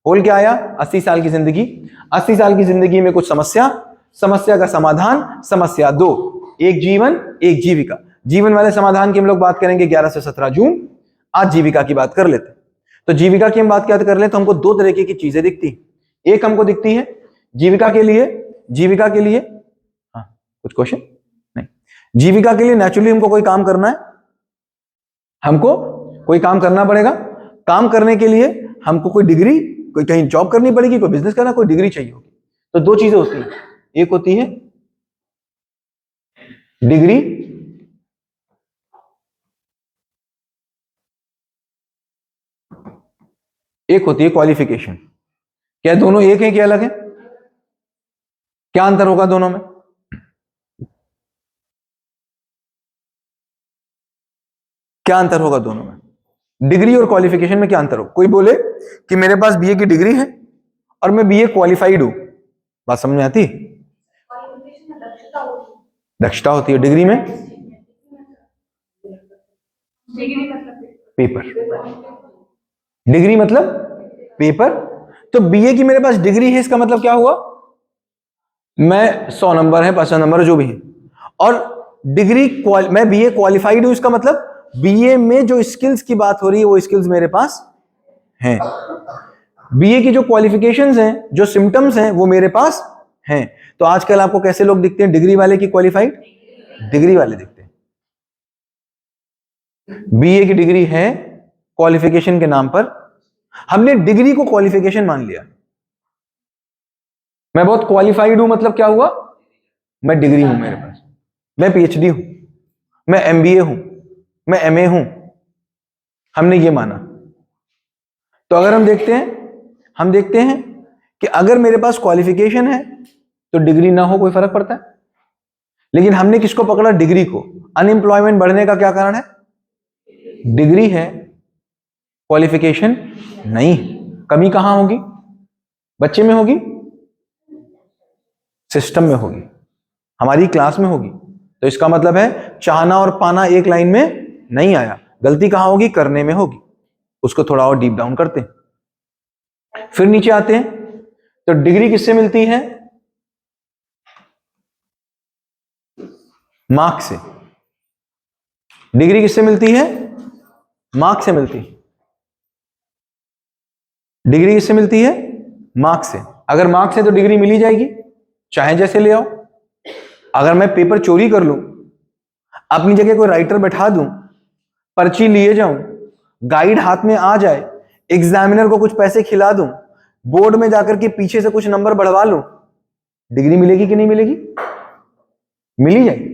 होल क्या आया? 80 साल की जिंदगी। 80 साल की जिंदगी में कुछ समस्या, समस्या का समाधान, समस्या 2, एक जीवन एक जीविका। जीवन वाले समाधान की हम लोग बात करेंगे 11 से 17 जून। आज जीविका की बात कर लेते हैं। तो जीविका की हम बात क्या कर लें, तो हमको 2 तरीके की चीजें दिखती हैं। एक हमको दिखती है जीविका के लिए, हाँ कुछ क्वेश्चन नहीं, जीविका के लिए नेचुरली हमको कोई काम करना है, हमको कोई काम करना पड़ेगा। काम करने के लिए हमको कोई डिग्री, कोई कहीं जॉब करनी पड़ेगी, कोई बिजनेस करना, कोई डिग्री चाहिए होगी। तो 2 चीजें होती हैं, एक होती है डिग्री, एक होती है क्वालिफिकेशन। क्या दोनों एक है क्या अलग है? क्या अंतर होगा दोनों में? क्या अंतर होगा दोनों में? डिग्री और क्वालिफिकेशन में क्या अंतर हो? कोई बोले कि मेरे पास बीए की डिग्री है और मैं बीए क्वालिफाइड हूं, बात समझ में आती? दक्षता होती है, डिग्री में पेपर, डिग्री मतलब पेपर। तो बीए की मेरे पास डिग्री है, इसका मतलब क्या हुआ, मैं 100 नंबर है, 50 नंबर जो भी है, और डिग्री मैं बीए क्वालिफाइड हूं, इसका मतलब बीए में जो स्किल्स की बात हो रही है वो स्किल्स मेरे पास हैं। बीए की जो क्वालिफिकेशंस हैं, जो सिम्टम्स हैं, वो मेरे पास हैं। तो आजकल आपको कैसे लोग दिखते हैं? डिग्री वाले की क्वालिफाइड, डिग्री वाले दिखते हैं। बीए की डिग्री है क्वालिफिकेशन के नाम पर, हमने डिग्री को क्वालिफिकेशन मान लिया। मैं बहुत क्वालिफाइड हूं मतलब क्या हुआ, मैं डिग्री हूं मेरे पास, मैं पीएचडी हूं, मैं एमबीए हूं, मैं एमए हूं, हमने ये माना। तो अगर हम देखते हैं कि अगर मेरे पास क्वालिफिकेशन है तो डिग्री ना हो कोई फर्क पड़ता है, लेकिन हमने किसको पकड़ा, डिग्री को। अनएम्प्लॉयमेंट बढ़ने का क्या कारण है, डिग्री है, क्वालिफिकेशन नहीं। कमी कहां होगी, बच्चे में होगी, सिस्टम में होगी, हमारी क्लास में होगी। तो इसका मतलब है चाहना और पाना एक लाइन में नहीं आया, गलती कहां होगी, करने में होगी। उसको थोड़ा और डीप डाउन करते हैं, फिर नीचे आते हैं। तो डिग्री किससे मिलती है, मार्क्स से। डिग्री किससे मिलती है, मार्क्स से मिलती है। डिग्री किससे मिलती है, मार्क्स से। अगर मार्क्स है तो डिग्री मिल ही जाएगी, चाहे जैसे ले आओ। अगर मैं पेपर चोरी कर लूं, अपनी जगह कोई राइटर बैठा दूं, पर्ची लिए जाऊं, गाइड हाथ में आ जाए, एग्जामिनर को कुछ पैसे खिला दूं, बोर्ड में जाकर के पीछे से कुछ नंबर बढ़वा लूं, डिग्री मिलेगी कि नहीं मिलेगी, मिल ही जाएगी।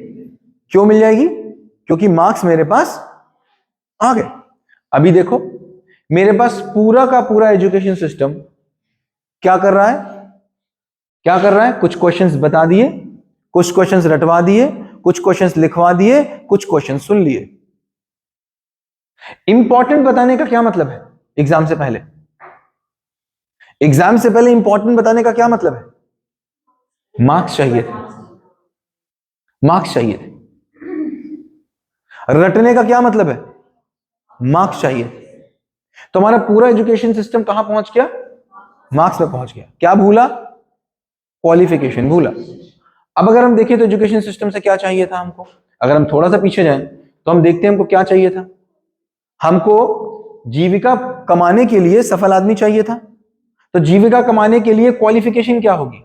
क्यों मिल जाएगी, क्योंकि मार्क्स मेरे पास आ गए। अभी देखो मेरे पास पूरा का पूरा एजुकेशन सिस्टम क्या कर रहा है, कुछ क्वेश्चंस बता दिए, कुछ क्वेश्चंस रटवा दिए, कुछ क्वेश्चंस लिखवा दिए, कुछ क्वेश्चंस सुन लिए। इंपॉर्टेंट बताने का क्या मतलब है, एग्जाम से पहले इंपॉर्टेंट बताने का क्या मतलब है, मार्क्स चाहिए थे, मार्क्स चाहिए थे। रटने का क्या मतलब है, मार्क्स चाहिए। तो हमारा पूरा एजुकेशन सिस्टम कहां पहुंच गया, मार्क्स में पहुंच गया। क्या भूला, क्वालिफिकेशन भूला। अब अगर हम देखें तो एजुकेशन सिस्टम से क्या चाहिए था हमको, अगर हम थोड़ा सा पीछे जाएं तो हम देखते हैं हमको क्या चाहिए था। हमको जीविका कमाने के लिए सफल आदमी चाहिए था। तो जीविका कमाने के लिए क्वालिफिकेशन क्या होगी,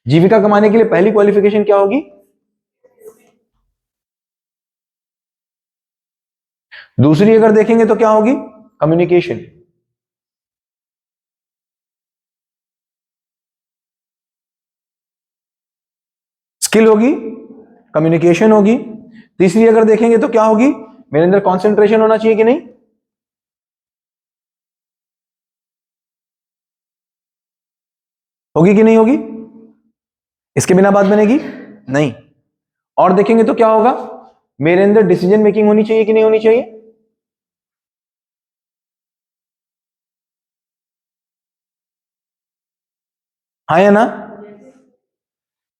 जीविका कमाने के लिए पहली क्वालिफिकेशन क्या होगी, दूसरी अगर देखेंगे तो क्या होगी, कम्युनिकेशन। स्किल होगी, कम्युनिकेशन होगी। तीसरी अगर देखेंगे तो क्या होगी, मेरे अंदर कंसंट्रेशन होना चाहिए कि नहीं, होगी कि नहीं होगी, इसके बिना बात बनेगी नहीं। और देखेंगे तो क्या होगा, मेरे अंदर डिसीजन मेकिंग होनी चाहिए कि नहीं होनी चाहिए, हाँ या ना,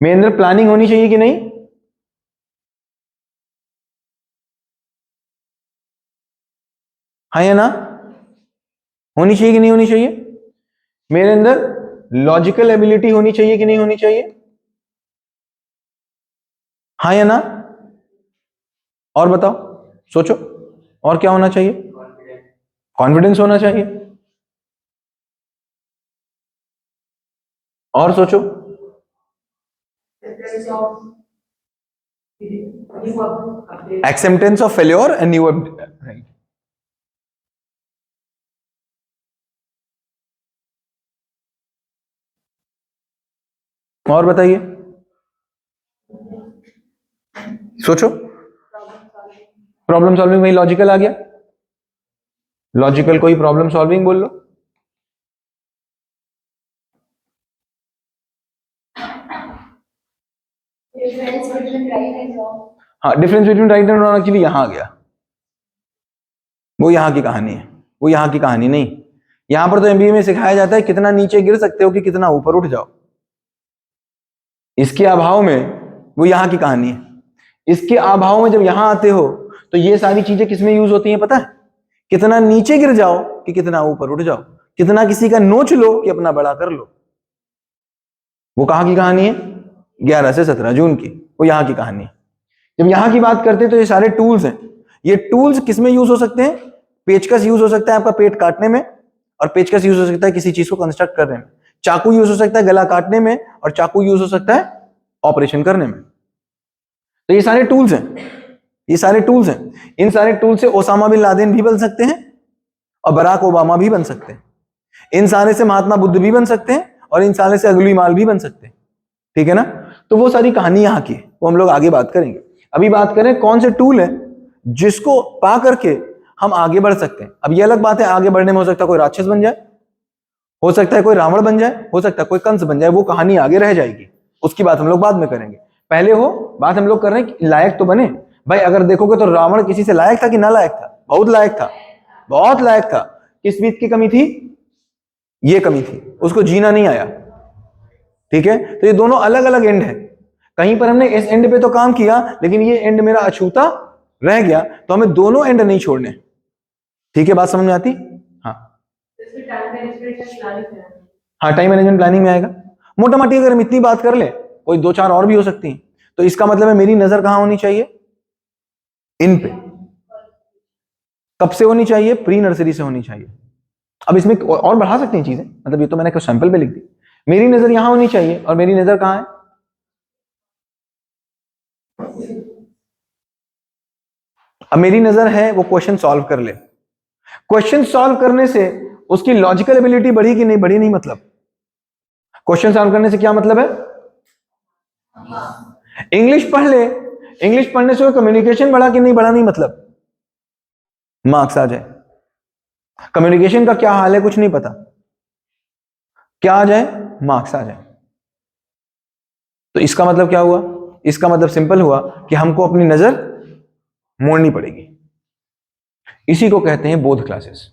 मेरे अंदर प्लानिंग होनी चाहिए कि नहीं, हाँ या ना, होनी चाहिए कि नहीं होनी चाहिए। मेरे अंदर लॉजिकल एबिलिटी होनी चाहिए कि नहीं होनी चाहिए, हाँ या ना। और बताओ, सोचो, और क्या होना चाहिए, कॉन्फिडेंस होना चाहिए। और सोचो, acceptance of failure and new, right. और बताइए, सोचो, प्रॉब्लम सॉल्विंग, वही लॉजिकल आ गया, लॉजिकल कोई प्रॉब्लम सॉल्विंग बोल लो। हाँ, difference between right and wrong actually यहां आ गया, वो यहां की कहानी है, वो यहां की कहानी नहीं। यहां पर तो एमबीए में सिखाया जाता है कितना नीचे गिर सकते हो कि कितना ऊपर उठ जाओ, इसके अभाव में वो यहां की कहानी है। इसके अभाव में जब यहां आते हो तो ये सारी चीजें किसमें यूज होती हैं पता है, कितना नीचे गिर जाओ कि कितना ऊपर उठ जाओ, कितना किसी का नोच लो कि अपना बड़ा कर लो। वो कहां की कहानी है, 11 से 17 जून की, वो यहां की कहानी है। जब यहां की बात करते हैं तो ये सारे टूल्स हैं, ये टूल्स किसमें यूज हो सकते हैं, पेचकस यूज हो सकता है आपका पेट काटने में, और पेचकस यूज हो सकता है किसी चीज को कंस्ट्रक्ट करने में। चाकू यूज हो सकता है गला काटने में, और चाकू यूज हो सकता है ऑपरेशन करने में। तो ये सारे टूल्स हैं, ये सारे टूल्स हैं। इन सारे टूल से ओसामा बिन लादेन भी बन सकते हैं और बराक ओबामा भी बन सकते हैं। इन सारे से महात्मा बुद्ध भी बन सकते हैं और इन साले से अगली माल भी बन सकते हैं, ठीक है ना। तो वो सारी कहानी यहाँ की है, वो हम लोग आगे बात करेंगे। अभी बात करें कौन से टूल है जिसको पा करके हम आगे बढ़ सकते हैं। अब ये अलग बात है, आगे बढ़ने में हो सकता है कोई राक्षस बन जाए, हो सकता है कोई रावण बन जाए, हो सकता है कोई कंस बन जाए, वो कहानी आगे रह जाएगी, उसकी बात हम लोग बाद में करेंगे। पहले हो बात हम लोग कर रहे हैं कि लायक तो बने। भाई अगर देखोगे तो रावण किसी से लायक था कि ना लायक था? बहुत लायक था, बहुत लायक था। किस चीज की कमी थी? ये कमी थी, उसको जीना नहीं आया, ठीक है। तो ये दोनों अलग अलग एंड है। कहीं पर हमने इस एंड पे तो काम किया, लेकिन ये एंड मेरा अछूता रह गया, तो हमें दोनों एंड नहीं छोड़ने, ठीक है। बात समझ में आती? हाँ हाँ, टाइम मैनेजमेंट प्लानिंग में आएगा। मोटा मोटी अगर हम इतनी बात कर ले, कोई दो चार और भी हो सकती हैं, तो इसका मतलब है मेरी नजर कहां होनी चाहिए? इन पे। कब से होनी चाहिए? प्री नर्सरी से होनी चाहिए। अब इसमें और बढ़ा सकते हैं चीजें, मतलब ये तो मैंने कुछ सैंपल पे लिख दी। मेरी नजर यहां होनी चाहिए, और मेरी नजर कहां है? अब मेरी नजर है वो क्वेश्चन सॉल्व कर ले। क्वेश्चन सॉल्व करने से उसकी लॉजिकल एबिलिटी बढ़ी कि नहीं बढ़ी? नहीं। मतलब क्वेश्चन सॉल्व करने से क्या मतलब है? इंग्लिश पढ़ ले, इंग्लिश पढ़ने से कम्युनिकेशन बढ़ा कि नहीं बढ़ा? नहीं। मतलब मार्क्स आ जाए। कम्युनिकेशन का क्या हाल है कुछ नहीं पता, क्या आ जाए? मार्क्स आ जाए। तो इसका मतलब क्या हुआ? इसका मतलब सिंपल हुआ कि हमको अपनी नजर मोड़नी पड़ेगी। इसी को कहते हैं बोध क्लासेस।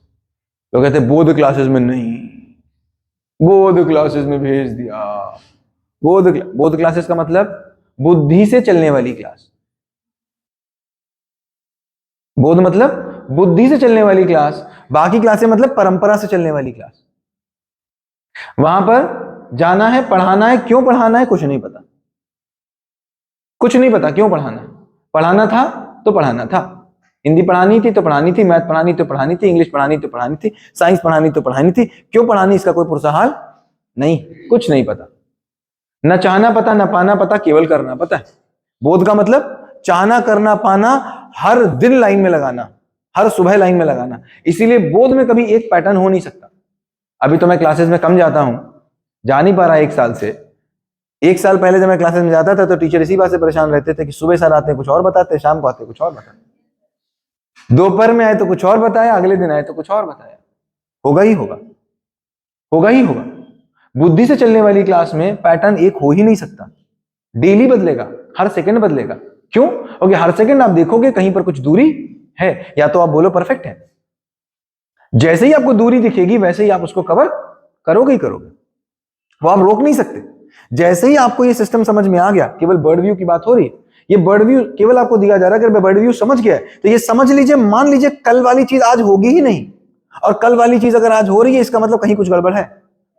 लोग कहते हैं बोध क्लासेस में नहीं, बोध क्लासेस में भेज दिया। बोध क्लासेस का मतलब बुद्धि से चलने वाली क्लास। बोध मतलब बुद्धि से चलने वाली क्लास, बाकी क्लासें मतलब परंपरा से चलने वाली क्लास। वहां पर जाना है, पढ़ाना है, क्यों पढ़ाना है कुछ नहीं पता, कुछ नहीं पता क्यों पढ़ाना है। पढ़ाना था तो पढ़ाना था, हिंदी पढ़ानी थी तो पढ़ानी थी, मैथ पढ़ानी तो पढ़ानी थी, इंग्लिश पढ़ानी तो पढ़ानी थी, साइंस पढ़ानी तो पढ़ानी थी। क्यों पढ़ानी इसका कोई पुरसहाल नहीं, कुछ नहीं पता। न चाहना पता, न पाना पता, केवल करना पता है। बोध का मतलब चाहना, करना, पाना, हर दिन लाइन में लगाना, हर सुबह लाइन में लगाना। इसीलिए बोध में कभी एक पैटर्न हो नहीं सकता। अभी तो मैं क्लासेस में कम जाता हूं, जा नहीं पा रहा एक साल से। एक साल पहले जब मैं क्लासेस में जाता था तो टीचर इसी बात से परेशान रहते थे कि सुबह सर आते कुछ और बताते, शाम को आते कुछ और बताते, दोपहर में आए तो कुछ और बताया, अगले दिन आए तो कुछ और बताया। होगा ही होगा, होगा ही होगा। बुद्धि से चलने वाली क्लास में पैटर्न एक हो ही नहीं सकता, डेली बदलेगा, हर सेकंड बदलेगा। क्यों? क्योंकि हर सेकंड आप देखोगे कहीं पर कुछ दूरी है, या तो आप बोलो परफेक्ट है। जैसे ही आपको दूरी दिखेगी वैसे ही आप उसको कवर करोगे ही करोगे, वो आप रोक नहीं सकते। जैसे ही आपको ये सिस्टम समझ में आ गया, केवल बर्ड व्यू की बात हो रही है, ये बर्ड व्यू केवल आपको दिया जा रहा है। अगर बर्ड व्यू समझ गया तो ये समझ लीजिए, मान लीजिए कल वाली चीज आज होगी ही नहीं, और कल वाली चीज अगर आज हो रही है इसका मतलब कहीं कुछ गड़बड़ है।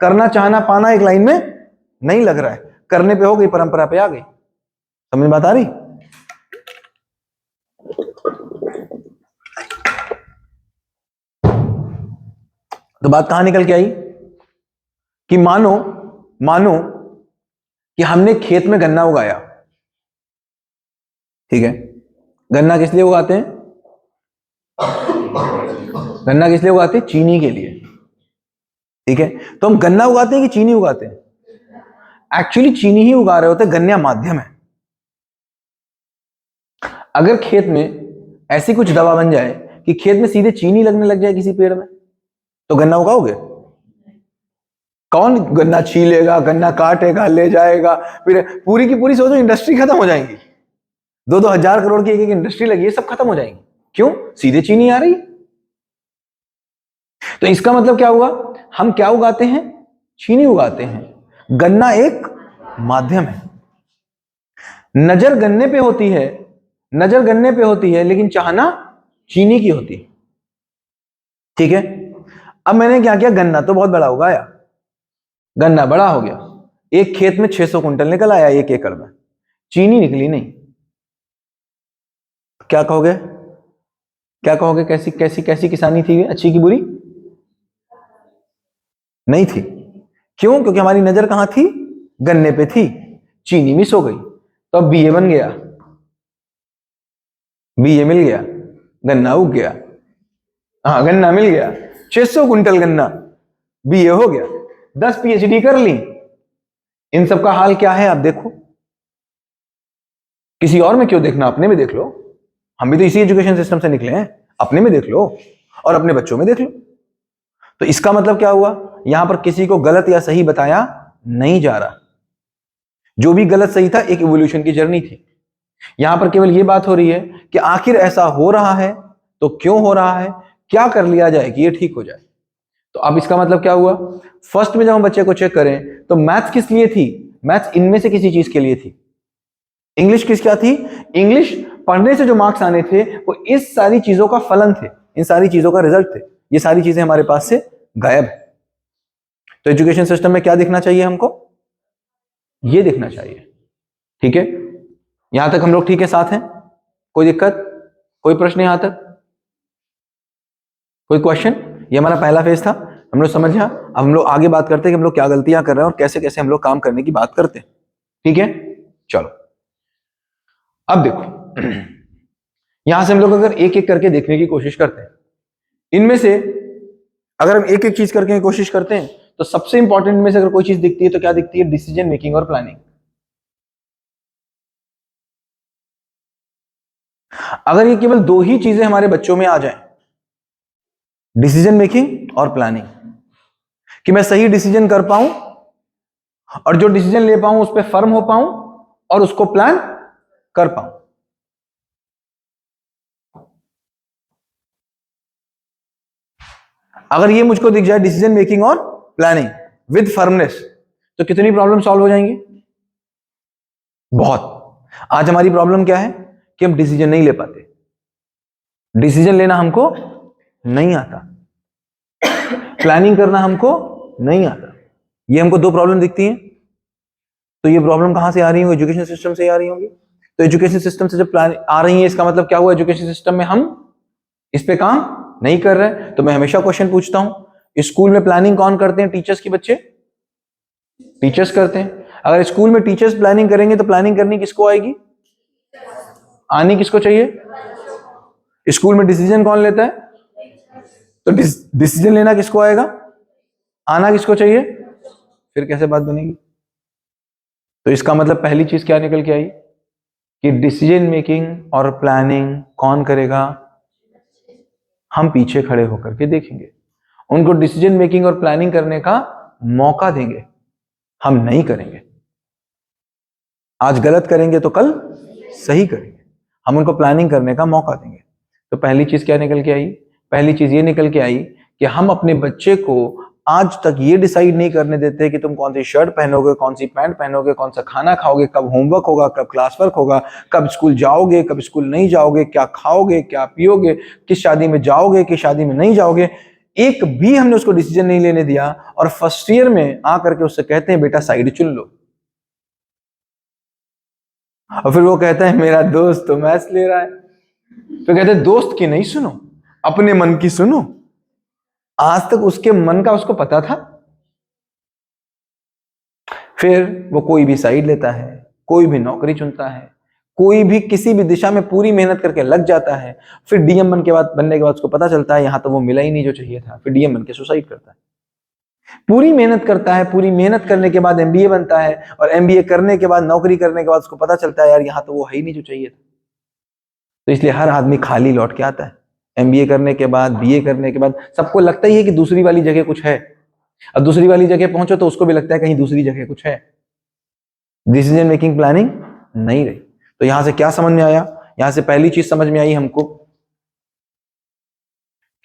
करना, चाहना, पाना एक लाइन में नहीं लग रहा है, करने पे हो गई, परंपरा पे आ गई। समझ में बात आ रही? तो बात कहां निकल के आई कि मानो कि हमने खेत में गन्ना उगाया, ठीक है। गन्ना किस लिए उगाते हैं? गन्ना किस लिए उगाते हैं? चीनी के लिए, ठीक है। तो हम गन्ना उगाते हैं कि चीनी उगाते हैं? एक्चुअली चीनी ही उगा रहे होते हैं, गन्ना माध्यम है। अगर खेत में ऐसी कुछ दवा बन जाए कि खेत में सीधे चीनी लगने लग जाए किसी पेड़ में, तो गन्ना उगाओगे? कौन गन्ना छीलेगा, गन्ना काटेगा, ले जाएगा, फिर पूरी की पूरी सोचो इंडस्ट्री खत्म हो जाएंगी। 2-2 हजार करोड़ की एक इंडस्ट्री लगी है, सब खत्म हो जाएंगी। क्यों? सीधे चीनी आ रही। तो इसका मतलब क्या हुआ? हम क्या उगाते हैं? चीनी उगाते हैं। गन्ना एक माध्यम है। नजर गन्ने पे होती है, नजर गन्ने पे होती है, लेकिन चाहना चीनी की होती है, ठीक है। अब मैंने क्या किया? गन्ना तो बहुत बड़ा उगाया, गन्ना बड़ा हो गया, एक खेत में 600 कुंटल निकल आया, 1 एकड़ में चीनी निकली नहीं। क्या कहोगे? क्या कहोगे? कैसी कैसी कैसी किसानी थी? अच्छी की बुरी? नहीं थी। क्यों? क्योंकि हमारी नजर कहां थी? गन्ने पे थी। चीनी मिस हो गई, तो अब बीए बन गया, बीए मिल गया, गन्ना उग गया। हाँ, गन्ना मिल गया, 600 कुंटल गन्ना, बीए हो गया, 10 पीएचडी कर ली, इन सब का हाल क्या है आप देखो, किसी और में क्यों देखना, अपने में देख लो। हम भी तो इसी एजुकेशन सिस्टम से निकले हैं, अपने में देख लो और अपने बच्चों में देख लो। तो इसका मतलब क्या हुआ, यहां पर किसी को गलत या सही बताया नहीं जा रहा। जो भी गलत सही था एक इवोल्यूशन की जर्नी थी। यहां पर केवल यह बात हो रही है कि आखिर ऐसा हो रहा है तो क्यों हो रहा है, क्या कर लिया जाए कि ये ठीक हो जाए। तो अब इसका मतलब क्या हुआ, फर्स्ट में जब हम बच्चे को चेक करें तो मैथ्स किस लिए थी, मैथ्स इनमें से किसी चीज के लिए थी। इंग्लिश किस क्या थी, इंग्लिश पढ़ने से जो मार्क्स आने थे वो इस सारी चीजों का फलन थे, इन सारी चीजों का रिजल्ट थे। ये सारी चीजें हमारे पास से गायब है। तो एजुकेशन सिस्टम में क्या दिखना चाहिए हमको, ये दिखना चाहिए। ठीक है, यहां तक हम लोग ठीक है, साथ हैं, कोई दिक्कत, कोई प्रश्न यहां तक, कोई क्वेश्चन। ये हमारा पहला फेज था, हम लोग समझ गया। अब हम लोग आगे बात करते हैं कि हम लोग क्या गलतियां कर रहे हैं और कैसे कैसे हम लोग काम करने की बात करते हैं। ठीक है, चलो अब देखो, यहां से हम लोग अगर एक एक करके देखने की कोशिश करते हैं, इनमें से अगर हम एक एक चीज करके कोशिश करते हैं तो सबसे इंपॉर्टेंट में से अगर कोई चीज दिखती है तो क्या दिखती है, डिसीजन मेकिंग और प्लानिंग। अगर ये केवल दो ही चीजें हमारे बच्चों में आ जाए, डिसीजन मेकिंग और प्लानिंग, कि मैं सही डिसीजन कर पाऊं और जो डिसीजन ले पाऊं उस पर फर्म हो पाऊं और उसको प्लान कर पाऊं। अगर ये मुझको दिख जाए, डिसीजन मेकिंग और प्लानिंग विद फर्मनेस, तो कितनी प्रॉब्लम सॉल्व हो जाएंगी, बहुत। आज हमारी प्रॉब्लम क्या है कि हम डिसीजन नहीं ले पाते, डिसीजन लेना हमको नहीं आता, प्लानिंग करना हमको नहीं आता। ये हमको दो प्रॉब्लम दिखती हैं। तो ये प्रॉब्लम कहां से आ रही होगी, एजुकेशन सिस्टम से आ रही होंगी। तो एजुकेशन सिस्टम से जब प्लान आ रही है, इसका मतलब क्या हुआ, एजुकेशन सिस्टम में हम इस पे काम नहीं कर रहे। तो मैं हमेशा क्वेश्चन पूछता हूं, स्कूल में प्लानिंग कौन करते हैं, टीचर्स की बच्चे, टीचर्स करते हैं। अगर स्कूल में टीचर्स प्लानिंग करेंगे तो प्लानिंग करनी किसको आएगी, आनी किसको चाहिए। स्कूल में डिसीजन कौन लेता है, तो डिसीजन लेना किसको आएगा, आना किसको चाहिए। फिर कैसे बात बनेगी। तो इसका मतलब पहली चीज क्या निकल के आई कि डिसीजन मेकिंग और प्लानिंग कौन करेगा, हम पीछे खड़े होकर के देखेंगे, उनको डिसीजन मेकिंग और प्लानिंग करने का मौका देंगे, हम नहीं करेंगे। आज गलत करेंगे तो कल सही करेंगे, हम उनको प्लानिंग करने का मौका देंगे। तो पहली चीज क्या निकल के आई, पहली चीज ये निकल के आई कि हम अपने बच्चे को आज तक ये डिसाइड नहीं करने देते कि तुम कौन सी शर्ट पहनोगे, कौन सी पैंट पहनोगे, कौन सा खाना खाओगे, कब होमवर्क होगा, कब क्लास वर्क होगा, कब स्कूल जाओगे, कब स्कूल नहीं जाओगे, क्या खाओगे, क्या पियोगे, किस शादी में जाओगे, किस शादी में नहीं जाओगे। एक भी हमने उसको डिसीजन नहीं लेने दिया और फर्स्ट ईयर में आकर के उससे कहते हैं बेटा साइड चुन लो। और फिर वो कहता है मेरा दोस्त तो मैथ्स ले रहा है। फिर कहते हैं दोस्त की नहीं सुनो, अपने मन की सुनो। आज तक उसके मन का उसको पता था। फिर वो कोई भी साइड लेता है, कोई भी नौकरी चुनता है, कोई भी किसी भी दिशा में पूरी मेहनत करके लग जाता है। फिर डीएम बनने के बाद उसको पता चलता है यहां तो वो मिला ही नहीं जो चाहिए था। फिर डीएम बन के सुसाइड करता है। पूरी मेहनत करता है, पूरी मेहनत करने के बाद एमबीए बनता है और एमबीए करने के बाद नौकरी करने के बाद उसको पता चलता है यार यहां तो वो है ही नहीं जो चाहिए था। तो इसलिए हर आदमी खाली लौट के आता है। एमबीए करने के बाद, बीए करने के बाद सबको लगता ही है कि दूसरी वाली जगह कुछ है। अब दूसरी वाली जगह पहुंचो तो उसको भी लगता है कहीं दूसरी जगह कुछ है। डिसीजन मेकिंग प्लानिंग नहीं रही। तो यहां से क्या समझ में आया, यहां से पहली चीज समझ में आई हमको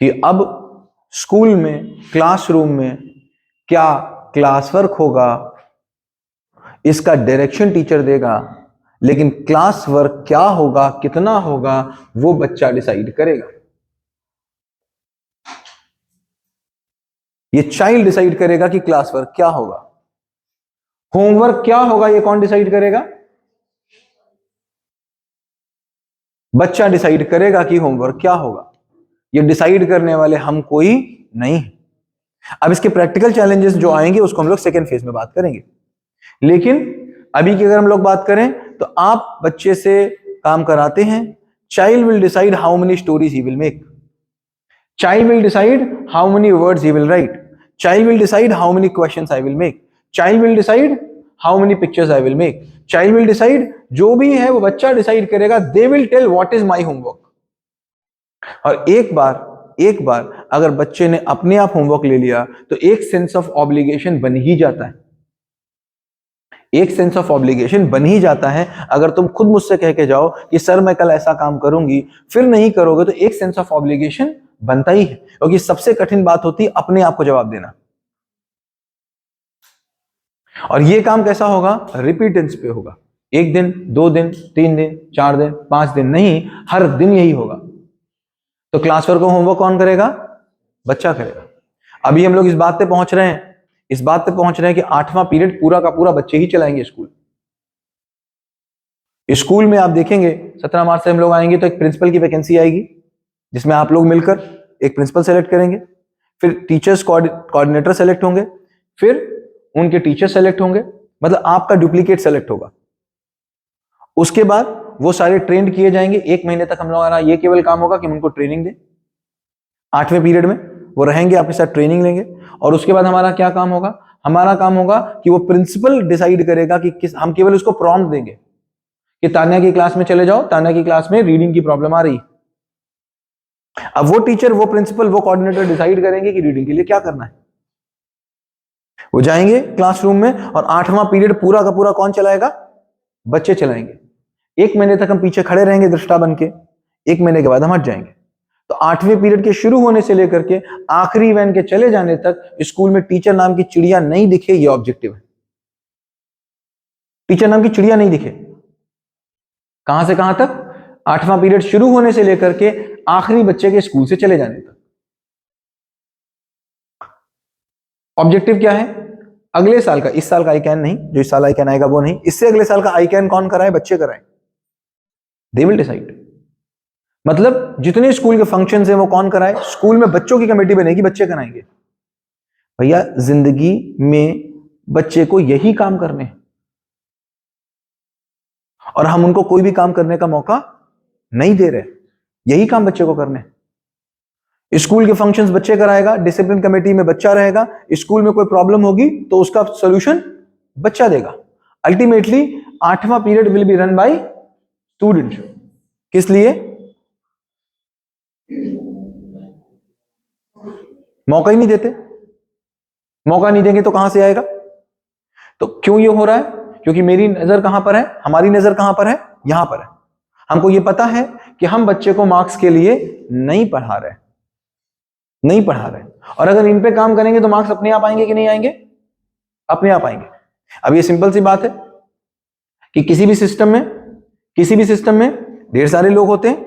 कि अब स्कूल में, क्लासरूम में क्या क्लास वर्क होगा इसका डायरेक्शन टीचर देगा, लेकिन क्लास वर्क क्या होगा, कितना होगा, वो बच्चा डिसाइड करेगा। ये चाइल्ड डिसाइड करेगा कि क्लास वर्क क्या होगा। होमवर्क क्या होगा ये कौन डिसाइड करेगा, बच्चा डिसाइड करेगा कि होमवर्क क्या होगा। ये डिसाइड करने वाले हम कोई नहीं। अब इसके प्रैक्टिकल चैलेंजेस जो आएंगे उसको हम लोग सेकेंड फेज में बात करेंगे। लेकिन अभी की अगर हम लोग बात करें तो आप बच्चे से काम कराते हैं, child will decide how many stories he will make, child will decide how many words he will write, child will decide how many questions I will make, child will decide how many pictures I will make. Child will decide, जो भी है वो बच्चा डिसाइड करेगा, they will tell what is my homework. और एक बार अगर बच्चे ने अपने आप होमवर्क ले लिया तो एक सेंस ऑफ ऑब्लिगेशन बन ही जाता है, एक सेंस ऑफ ऑब्लिगेशन बन ही जाता है। अगर तुम खुद मुझसे कह के जाओ कि सर मैं कल ऐसा काम करूंगी, फिर नहीं करोगे, तो एक सेंस ऑफ ऑब्लिगेशन बनता ही है, क्योंकि सबसे कठिन बात होती है अपने आप को जवाब देना। और ये काम कैसा होगा? रिपीटेंस पे होगा। एक दिन, 2 दिन, 3 दिन, 4 दिन, 5 दिन नहीं, हर दिन यही होगा। तो क्लास वर्क को होमवर्क कौन करेगा? बच्चा करेगा। अभी हम लोग इस बात पे पहुंच रहे हैं कि 8वां पीरियड पूरा का पूरा बच्चे ही चलाएंगे स्कूल। स्कूल में आप देखेंगे 17 मार्च से हम लोग आएंगे तो एक प्रिंसिपल की वैकेंसी आएगी, जिसमें आप लोग मिलकर एक प्रिंसिपल सेलेक्ट करेंगे, फिर टीचर्स कोऑर्डिनेटर सेलेक्ट होंगे, फिर उनके टीचर सेलेक्ट होंगे, मतलब आपका डुप्लीकेट सेलेक्ट होगा। उसके बाद वो सारे ट्रेंड किए जाएंगे। 1 महीने तक हम लोग ये केवल काम होगा कि हम उनको ट्रेनिंग दें। 8वें पीरियड में वो रहेंगे, आपके साथ ट्रेनिंग लेंगे। और उसके बाद हमारा क्या काम होगा? हमारा काम होगा कि वो प्रिंसिपल डिसाइड करेगा कि हम केवल उसको प्रॉम्प्ट देंगे कि तान्या की क्लास में चले जाओ, तान्या की क्लास में रीडिंग की प्रॉब्लम आ रही। अब वो टीचर, वो प्रिंसिपल, वो कोऑर्डिनेटर डिसाइड करेंगे कि रीडिंग के लिए क्या करना है। वो जाएंगे क्लासरूम में और 8वां पीरियड पूरा का पूरा कौन चलाएगा? बच्चे चलाएंगे। 1 महीने तक हम पीछे खड़े रहेंगे दृष्टा बन के, 1 महीने के बाद हम हट जाएंगे। तो 8वें पीरियड के शुरू होने से लेकर के आखिरी इवेंट के चले जाने तक स्कूल में टीचर नाम की चिड़िया नहीं दिखे, ये ऑब्जेक्टिव है। टीचर नाम की चिड़िया नहीं दिखे। कहां से कहां तक? 8वां पीरियड शुरू होने से लेकर के आखिरी बच्चे के स्कूल से चले जाने तक। ऑब्जेक्टिव क्या है? अगले साल का, इस साल का आई कैन नहीं, जो इस साल आई कैन आएगा वो नहीं, इससे अगले साल का आई कैन कौन कराए? बच्चे कराए। They will decide. मतलब जितने स्कूल के फंक्शंस हैं वो कौन कराए? स्कूल में बच्चों की कमेटी बनेगी, बच्चे कराएंगे। भैया जिंदगी में बच्चे को यही काम करने हैं और हम उनको कोई भी काम करने का मौका नहीं दे रहे। यही काम बच्चे को करने हैं। स्कूल के फंक्शंस बच्चे कराएगा, डिसिप्लिन कमेटी में बच्चा रहेगा, स्कूल में कोई प्रॉब्लम होगी तो उसका सॉल्यूशन बच्चा देगा। अल्टीमेटली 8वां period will be run by student. किस लिए? मौका ही नहीं देते। मौका नहीं देंगे तो कहां से आएगा? तो क्यों ये हो रहा है? क्योंकि मेरी नजर कहां पर है, हमारी नजर कहां पर है? यहां पर है। हमको ये पता है कि हम बच्चे को मार्क्स के लिए नहीं पढ़ा रहे, नहीं पढ़ा रहे। और अगर इन पे काम करेंगे तो मार्क्स अपने आप आएंगे कि नहीं आएंगे? अपने आप आएंगे। अब ये सिंपल सी बात है कि किसी भी सिस्टम में ढेर सारे लोग होते हैं,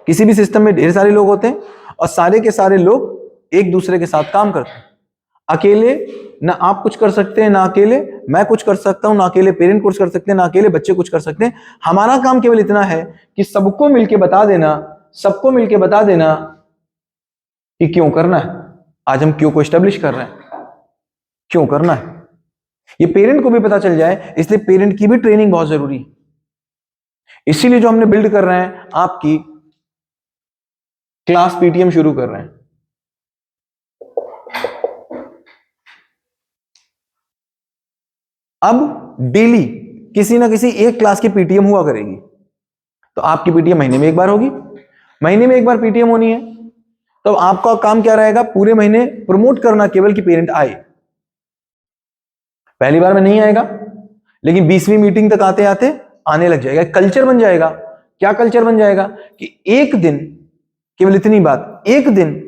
किसी भी सिस्टम में ढेर सारे लोग होते हैं और सारे के सारे लोग एक दूसरे के साथ काम करते हैं। अकेले ना आप कुछ कर सकते हैं, ना अकेले मैं कुछ कर सकता हूं, ना अकेले पेरेंट कुछ कर सकते हैं, ना अकेले बच्चे कुछ कर सकते हैं। हमारा काम केवल इतना है कि सबको मिलके बता देना कि क्यों करना है। आज हम क्यों को एस्टेब्लिश कर रहे हैं, क्यों करना है, ये पेरेंट को भी पता चल जाए। इसलिए पेरेंट की भी ट्रेनिंग बहुत जरूरी है। इसीलिए जो हमने बिल्ड कर रहे हैं, आपकी क्लास पीटीएम शुरू कर रहे हैं। अब डेली किसी ना किसी एक क्लास की पीटीएम हुआ करेगी। तो आपकी पीटीएम महीने में एक बार होगी, महीने में एक बार पीटीएम होनी है। तो आपका काम क्या रहेगा? पूरे महीने प्रमोट करना केवल कि पेरेंट आए। पहली बार में नहीं आएगा, लेकिन 20वीं मीटिंग तक आते आते आने लग जाएगा। कल्चर बन जाएगा। क्या कल्चर बन जाएगा? कि एक दिन, केवल इतनी बात, एक दिन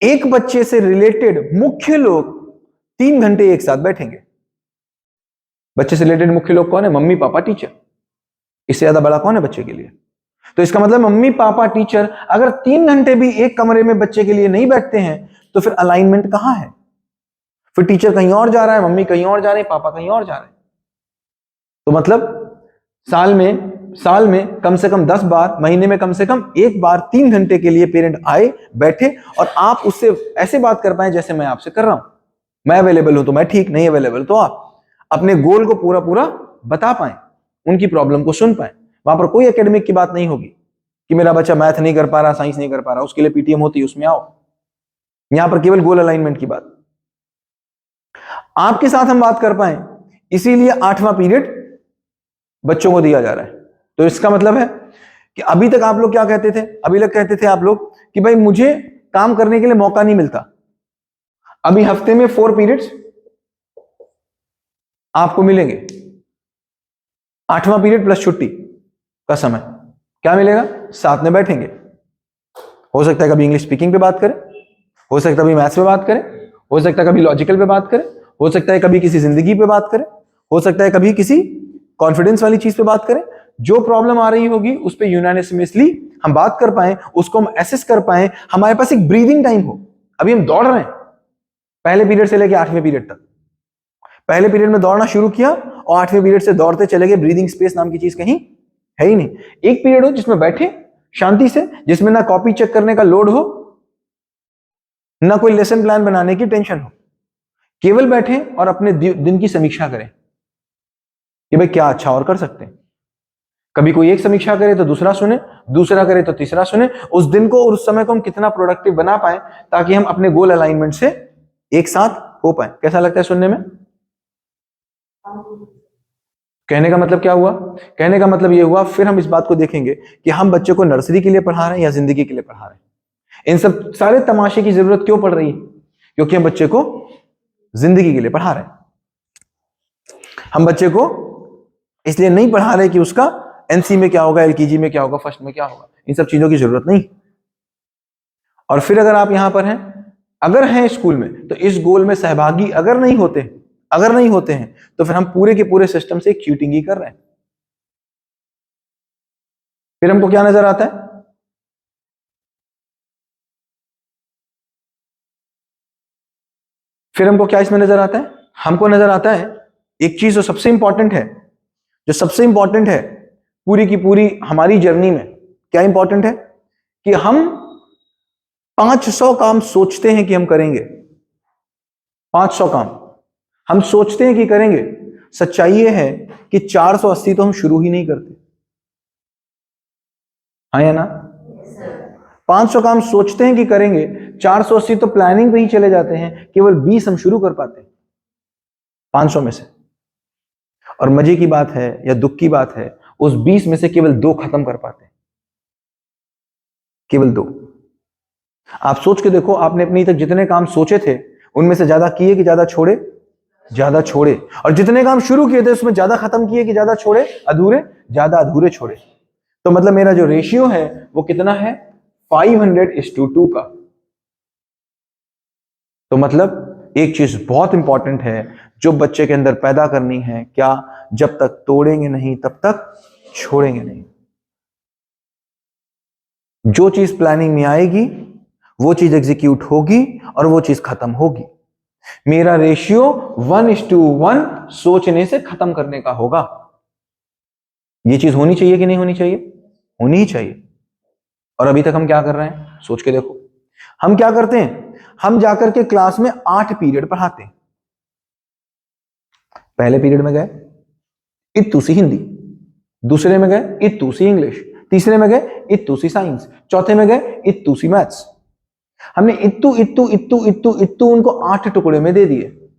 एक बच्चे से रिलेटेड मुख्य लोग 3 घंटे एक साथ बैठेंगे। बच्चे से रिलेटेड मुख्य लोग कौन है? Mummy papa teacher. इससे ज्यादा बड़ा कौन है बच्चे के लिए? तो इसका मतलब मम्मी पापा टीचर अगर 3 घंटे भी एक कमरे में बच्चे के लिए नहीं बैठते हैं तो फिर अलाइनमेंट कहां है? फिर टीचर कहीं और जा रहा है, मम्मी कहीं और जा रहे हैं, पापा कहीं और जा रहे हैं। तो मतलब साल में कम से कम 10 बार, महीने में कम से कम 1 बार 3 घंटे के लिए पेरेंट आए, बैठे और आप उससे ऐसे बात कर पाए जैसे मैं आपसे कर रहा हूं। मैं अवेलेबल हूं तो मैं ठीक, नहीं अवेलेबल तो आप अपने गोल को पूरा पूरा बता पाए, उनकी प्रॉब्लम को सुन पाए। वहां पर कोई एकेडमिक की बात नहीं होगी कि मेरा बच्चा मैथ नहीं कर पा रहा, साइंस नहीं कर पा रहा, उसके लिए पीटीएम होती है, उसमें आओ। यहां पर केवल गोल अलाइनमेंट की बात। आपके साथ हम बात कर पाए, इसीलिए 8वां पीरियड बच्चों को दिया जा रहा है। तो इसका मतलब है कि अभी तक आप लोग क्या कहते थे, अभी तक कहते थे आप लोग कि भाई मुझे काम करने के लिए मौका नहीं मिलता। अभी हफ्ते में 4 पीरियड्स आपको मिलेंगे, 8वां पीरियड प्लस छुट्टी का समय क्या मिलेगा, साथ में बैठेंगे। हो सकता है कभी इंग्लिश स्पीकिंग पे बात करें, हो सकता है कभी मैथ्स पे बात करें, हो सकता है कभी लॉजिकल पे बात करें, हो सकता है कभी किसी जिंदगी पे बात करें, हो सकता है कभी किसी कॉन्फिडेंस वाली चीज पे बात करें। जो प्रॉब्लम आ रही होगी उस पे यूनानिमसली हम बात कर पाए, उसको हम एसेस कर पाए, हमारे पास एक ब्रीदिंग टाइम हो। अभी हम दौड़ रहे हैं पहले पीरियड से लेकर 8वें पीरियड तक। पहले पीरियड में दौड़ना शुरू किया और 8वें पीरियड से दौड़ते चले गए, ब्रीदिंग स्पेस नाम की चीज कहीं है ही नहीं। एक पीरियड हो जिसमें बैठे शांति से, जिसमें ना कॉपी चेक करने का लोड हो, ना कोई लेसन प्लान बनाने की टेंशन हो, केवल बैठे और अपने दिन की समीक्षा करें कि भाई क्या अच्छा और कर सकते हैं। कभी कोई एक समीक्षा करे तो दूसरा सुने, दूसरा करे तो तीसरा सुने। उस दिन को और उस समय को हम कितना प्रोडक्टिव बना पाए ताकि हम अपने गोल अलाइनमेंट से एक साथ हो पाए। कैसा लगता है सुनने में? कहने का मतलब क्या हुआ? कहने का मतलब ये हुआ, फिर हम इस बात को देखेंगे कि हम बच्चे को नर्सरी के लिए पढ़ा रहे हैं या जिंदगी के लिए पढ़ा रहे हैं। इन सब सारे तमाशे की जरूरत क्यों पड़ रही है? क्योंकि हम बच्चे को जिंदगी के लिए पढ़ा रहे हैं। हम बच्चे को इसलिए नहीं पढ़ा रहे कि उसका एनसी में क्या होगा, एलकेजी में क्या होगा, फर्स्ट में क्या होगा। इन सब चीजों की जरूरत नहीं। और फिर अगर आप यहां पर हैं, अगर हैं स्कूल में, तो इस गोल में सहभागी अगर नहीं होते हैं तो फिर हम पूरे के पूरे सिस्टम से चीटिंग ही कर रहे हैं। फिर हमको क्या नजर आता है? फिर हमको क्या इसमें नजर आता है? हमको नजर आता है एक चीज जो सबसे इंपॉर्टेंट है, पूरी की पूरी हमारी जर्नी में। क्या इंपॉर्टेंट है? कि हम 500 काम सोचते हैं कि हम करेंगे, 500 काम हम सोचते हैं कि करेंगे। सच्चाई यह है कि 480 तो हम शुरू ही नहीं करते। हाँ या ना? 500 काम सोचते हैं कि करेंगे, 480 तो प्लानिंग पे ही चले जाते हैं। केवल 20 हम शुरू कर पाते हैं 500 में से। और मजे की बात है या दुख की बात है, उस 20 में से केवल 2 खत्म कर पाते हैं, केवल 2। आप सोच के देखो, आपने अपनी तक जितने काम सोचे थे उनमें से ज्यादा किए कि ज्यादा छोड़े? ज्यादा छोड़े। और जितने काम शुरू किए थे उसमें ज्यादा खत्म किए कि ज्यादा छोड़े? अधूरे? ज्यादा अधूरे छोड़े। तो मतलब मेरा जो रेशियो है वो कितना है? 500:2 का। तो मतलब एक चीज बहुत इंपॉर्टेंट है जो बच्चे के अंदर पैदा करनी है, क्या? जब तक तोड़ेंगे नहीं तब तक छोड़ेंगे नहीं। जो चीज प्लानिंग में आएगी वो चीज एग्जीक्यूट होगी और वो चीज खत्म होगी। मेरा रेशियो 1:1 सोचने से खत्म करने का होगा। ये चीज होनी चाहिए कि नहीं होनी चाहिए? होनी ही चाहिए। और अभी तक हम क्या कर रहे हैं? सोच के देखो, हम क्या करते हैं? हम जाकर के क्लास में 8 पीरियड पढ़ाते हैं। पहले पीरियड में गए इत्तू सी हिंदी, दूसरे में गए इत्तू सी इंग्लिश, तीसरे में गए इत्तू सी साइंस, चौथे में गए इत्तू सी मैथ्स। हमने इत्तू इत्तू इत्तू इत्तू इत्तू उनको 8 टुकड़े में दे दिए।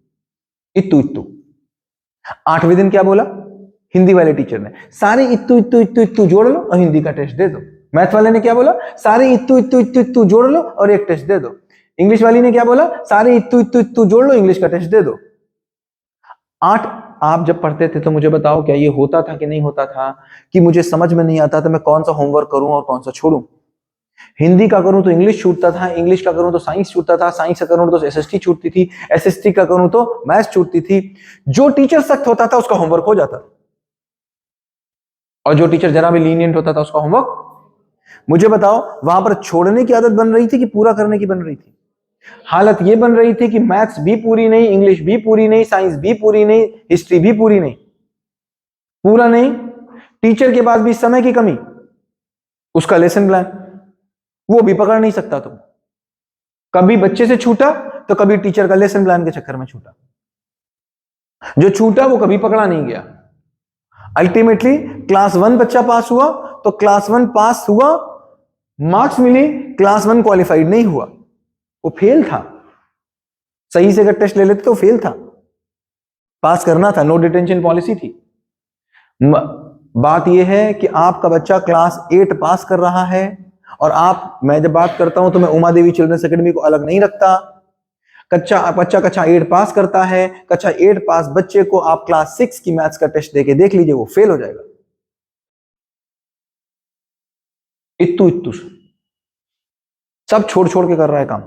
इत्तू इत्तू 8वें दिन क्या बोला हिंदी वाले टीचर ने? सारे इत्तू इत्तू इत्तू इत्तू जोड़ लो और हिंदी का टेस्ट दे दो। मैथ वाले ने क्या बोला? सारे इत्तू इत्तू इत्तू इत्तू जोड़ लो और एक टेस्ट दे दो। इंग्लिश वाली ने क्या बोला? सारे इत्तू इत्तू इत्तू जोड़ लो, इंग्लिश का टेस्ट दे दो। 8 आप जब पढ़ते थे तो मुझे बताओ, क्या ये होता था कि नहीं होता था कि मुझे समझ में नहीं आता था मैं कौन सा होमवर्क करूं और कौन सा छोड़ूं? हिंदी का करूं तो इंग्लिश छूटता था, इंग्लिश का करूं तो साइंस छूटता था, साइंस का करूं तो एसएसटी छूटती थी, एसएसटी का करूं तो मैथ्स छूटती थी। जो टीचर सख्त होता था उसका होमवर्क हो जाता और जो टीचर जरा भी लीनियंट होता था उसका होमवर्क। मुझे बताओ वहां पर छोड़ने की आदत बन रही थी कि पूरा करने की बन रही थी? हालत यह बन रही थी कि मैथ्स भी पूरी नहीं, इंग्लिश भी पूरी नहीं, साइंस भी पूरी नहीं, हिस्ट्री भी पूरी नहीं, पूरा नहीं। टीचर के पास भी समय की कमी, उसका लेसन प्लान वो भी पकड़ नहीं सकता तुम। कभी बच्चे से छूटा तो कभी टीचर का लेसन प्लान के चक्कर में छूटा। जो छूटा वो कभी पकड़ा नहीं गया। अल्टीमेटली क्लास 1 बच्चा पास हुआ तो क्लास 1 पास हुआ, मार्क्स मिली, क्लास 1 क्वालिफाइड नहीं हुआ, वो फेल था। सही से अगर टेस्ट ले लेते तो फेल था। पास करना था, नो डिटेंशन पॉलिसी थी। बात यह है कि आपका बच्चा क्लास 8 पास कर रहा है, और मैं जब बात करता हूं तो मैं उमा देवी चिल्ड्रंस एकेडमी को अलग नहीं रखता। बच्चा कक्षा 8 पास करता है, कक्षा 8 पास बच्चे को आप क्लास 6 की मैथ्स का टेस्ट देके देख लीजिए, वो फेल हो जाएगा। इत्तू इत्तू सब छोड़ छोड़ के कर रहा है काम।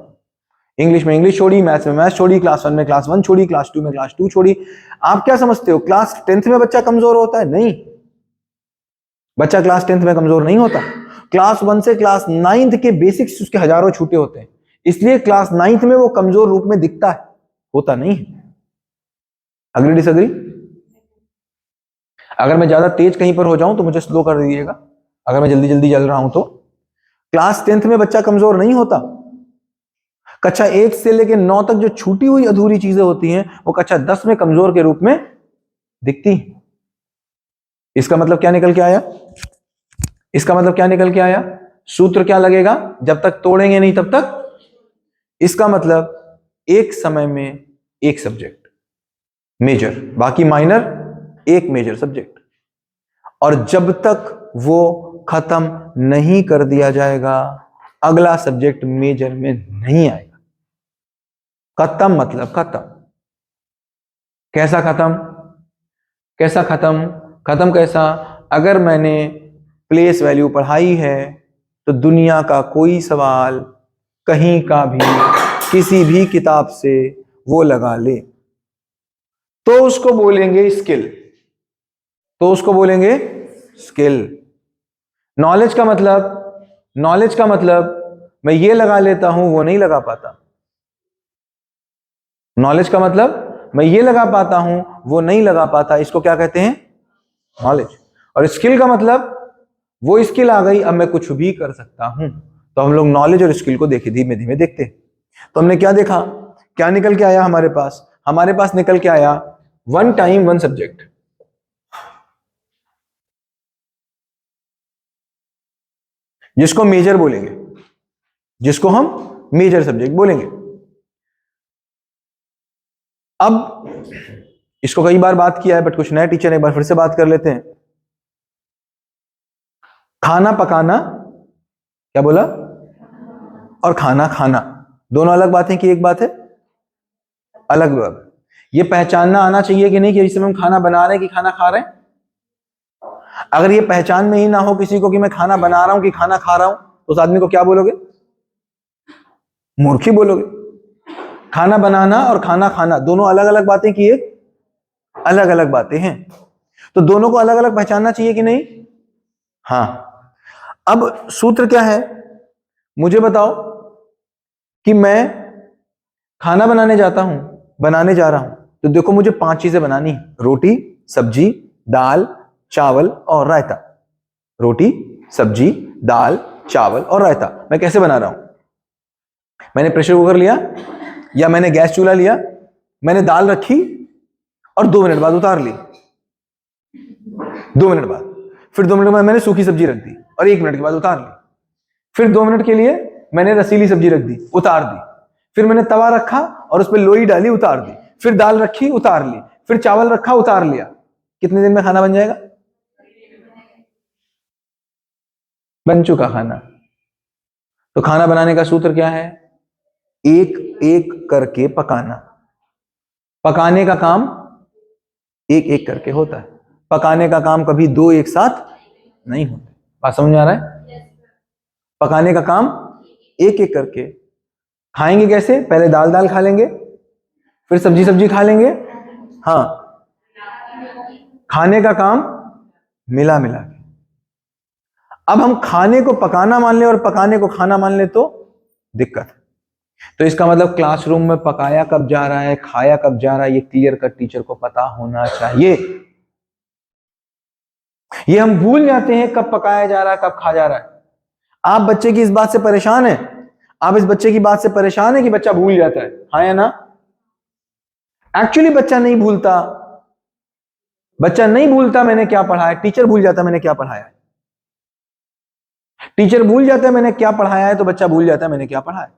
इंग्लिश में इंग्लिश छोड़ी, मैथ्स में मैथ्स छोड़ी, क्लास 1 में क्लास 1 छोड़ी, क्लास 2 में क्लास 2 छोड़ी। आप क्या समझते हो क्लास 10th में बच्चा कमजोर होता है? नहीं, बच्चा क्लास 10th में कमजोर नहीं होता। क्लास 1 से क्लास 9th के बेसिक्स उसके हजारों छूटे होते हैं, इसलिए क्लास 9th में वो कमजोर रूप में दिखता है, होता नहीं है। Agree disagree? अगर मैं ज्यादा तेज कहीं पर हो जाऊं तो मुझे स्लो कर दीजिएगा, अगर मैं जल्दी जल्दी चल रहा हूं तो। क्लास 10th में बच्चा कमजोर नहीं होता। कक्षा 8 से लेकर 9 तक जो छूटी हुई अधूरी चीजें होती हैं वो कक्षा 10 में कमजोर के रूप में दिखती हैं। इसका मतलब क्या निकल के आया? इसका मतलब क्या निकल के आया? सूत्र क्या लगेगा? जब तक तोड़ेंगे नहीं तब तक। इसका मतलब एक समय में एक सब्जेक्ट मेजर, बाकी माइनर, एक मेजर सब्जेक्ट, और जब तक वो खत्म नहीं कर दिया जाएगा अगला सब्जेक्ट मेजर में नहीं आएगा। खत्म मतलब खत्म। कैसा खत्म? कैसा खत्म? खत्म कैसा? अगर मैंने प्लेस वैल्यू पढ़ाई है तो दुनिया का कोई सवाल कहीं का भी किसी भी किताब से वो लगा ले तो उसको बोलेंगे स्किल, तो उसको बोलेंगे स्किल। नॉलेज का मतलब मैं ये लगा लेता हूं वो नहीं लगा पाता। नॉलेज का मतलब मैं ये लगा पाता हूं वो नहीं लगा पाता, इसको क्या कहते हैं? नॉलेज। और स्किल का मतलब वो स्किल आ गई, अब मैं कुछ भी कर सकता हूं। तो हम लोग नॉलेज और स्किल को देखे धीमे धीमे देखते हैं। तो हमने क्या देखा, क्या निकल के आया हमारे पास? हमारे पास निकल के आया 1 टाइम 1 सब्जेक्ट। जिसको मेजर बोलेंगे, जिसको हम मेजर सब्जेक्ट बोलेंगे। अब इसको कई बार बात किया है बट कुछ नए टीचर एक बार फिर से बात कर लेते हैं। खाना पकाना, क्या बोला? और खाना खाना दोनों अलग बातें कि एक बात है? अलग बात। ये पहचानना आना चाहिए कि नहीं कि इस समय हम खाना बना रहे हैं कि खाना खा रहे हैं। अगर ये पहचान में ही ना हो किसी को कि मैं खाना बना रहा हूं कि खाना खा रहा हूं तो उस आदमी को क्या बोलोगे? मूर्ख ही बोलोगे। खाना बनाना और खाना खाना दोनों अलग अलग बातें की एक अलग अलग बातें हैं, तो दोनों को अलग अलग पहचानना चाहिए कि नहीं? हाँ। अब सूत्र क्या है मुझे बताओ कि मैं खाना बनाने जा रहा हूं तो देखो मुझे 5 चीजें बनानी है, रोटी, सब्जी, दाल, चावल और रायता। रोटी, सब्जी, दाल, चावल और रायता। मैं कैसे बना रहा हूं? मैंने प्रेशर कुकर लिया या मैंने गैस चूल्हा लिया, मैंने दाल रखी और 2 मिनट बाद उतार ली। 2 मिनट बाद, फिर 2 मिनट बाद मैंने सूखी सब्जी रख दी और 1 मिनट के बाद उतार ली। फिर 2 मिनट के लिए मैंने रसीली सब्जी रख दी, उतार दी। फिर मैंने तवा रखा और उस पर लोई डाली, उतार दी। फिर दाल रखी, उतार ली। फिर चावल रखा, उतार लिया। कितने दिन में खाना बन जाएगा? बन चुका खाना। तो खाना बनाने का सूत्र क्या है? एक एक करके पकाना। पकाने का काम एक एक करके होता है, पकाने का काम कभी 2 एक साथ नहीं होते। बात समझ में आ रहा है? पकाने का काम एक एक करके। खाएंगे कैसे? पहले दाल दाल खा लेंगे, फिर सब्जी सब्जी खा लेंगे। हाँ, खाने का काम मिला मिला के। अब हम खाने को पकाना मान ले और पकाने को खाना मान ले तो दिक्कत है। तो इसका मतलब क्लासरूम में पकाया कब जा रहा है, खाया कब जा रहा है, ये क्लियर कट टीचर को पता होना चाहिए। ये हम भूल जाते हैं कब पकाया जा रहा है कब खा जा रहा है। आप बच्चे की इस बात से परेशान है, आप इस बच्चे की बात से परेशान है कि बच्चा भूल जाता है, हाँ या ना? एक्चुअली बच्चा नहीं भूलता। बच्चा नहीं भूलता मैंने क्या पढ़ा है, टीचर भूल जाता मैंने क्या पढ़ाया है। टीचर भूल जाता है मैंने क्या पढ़ाया है तो बच्चा भूल जाता है मैंने क्या पढ़ा है।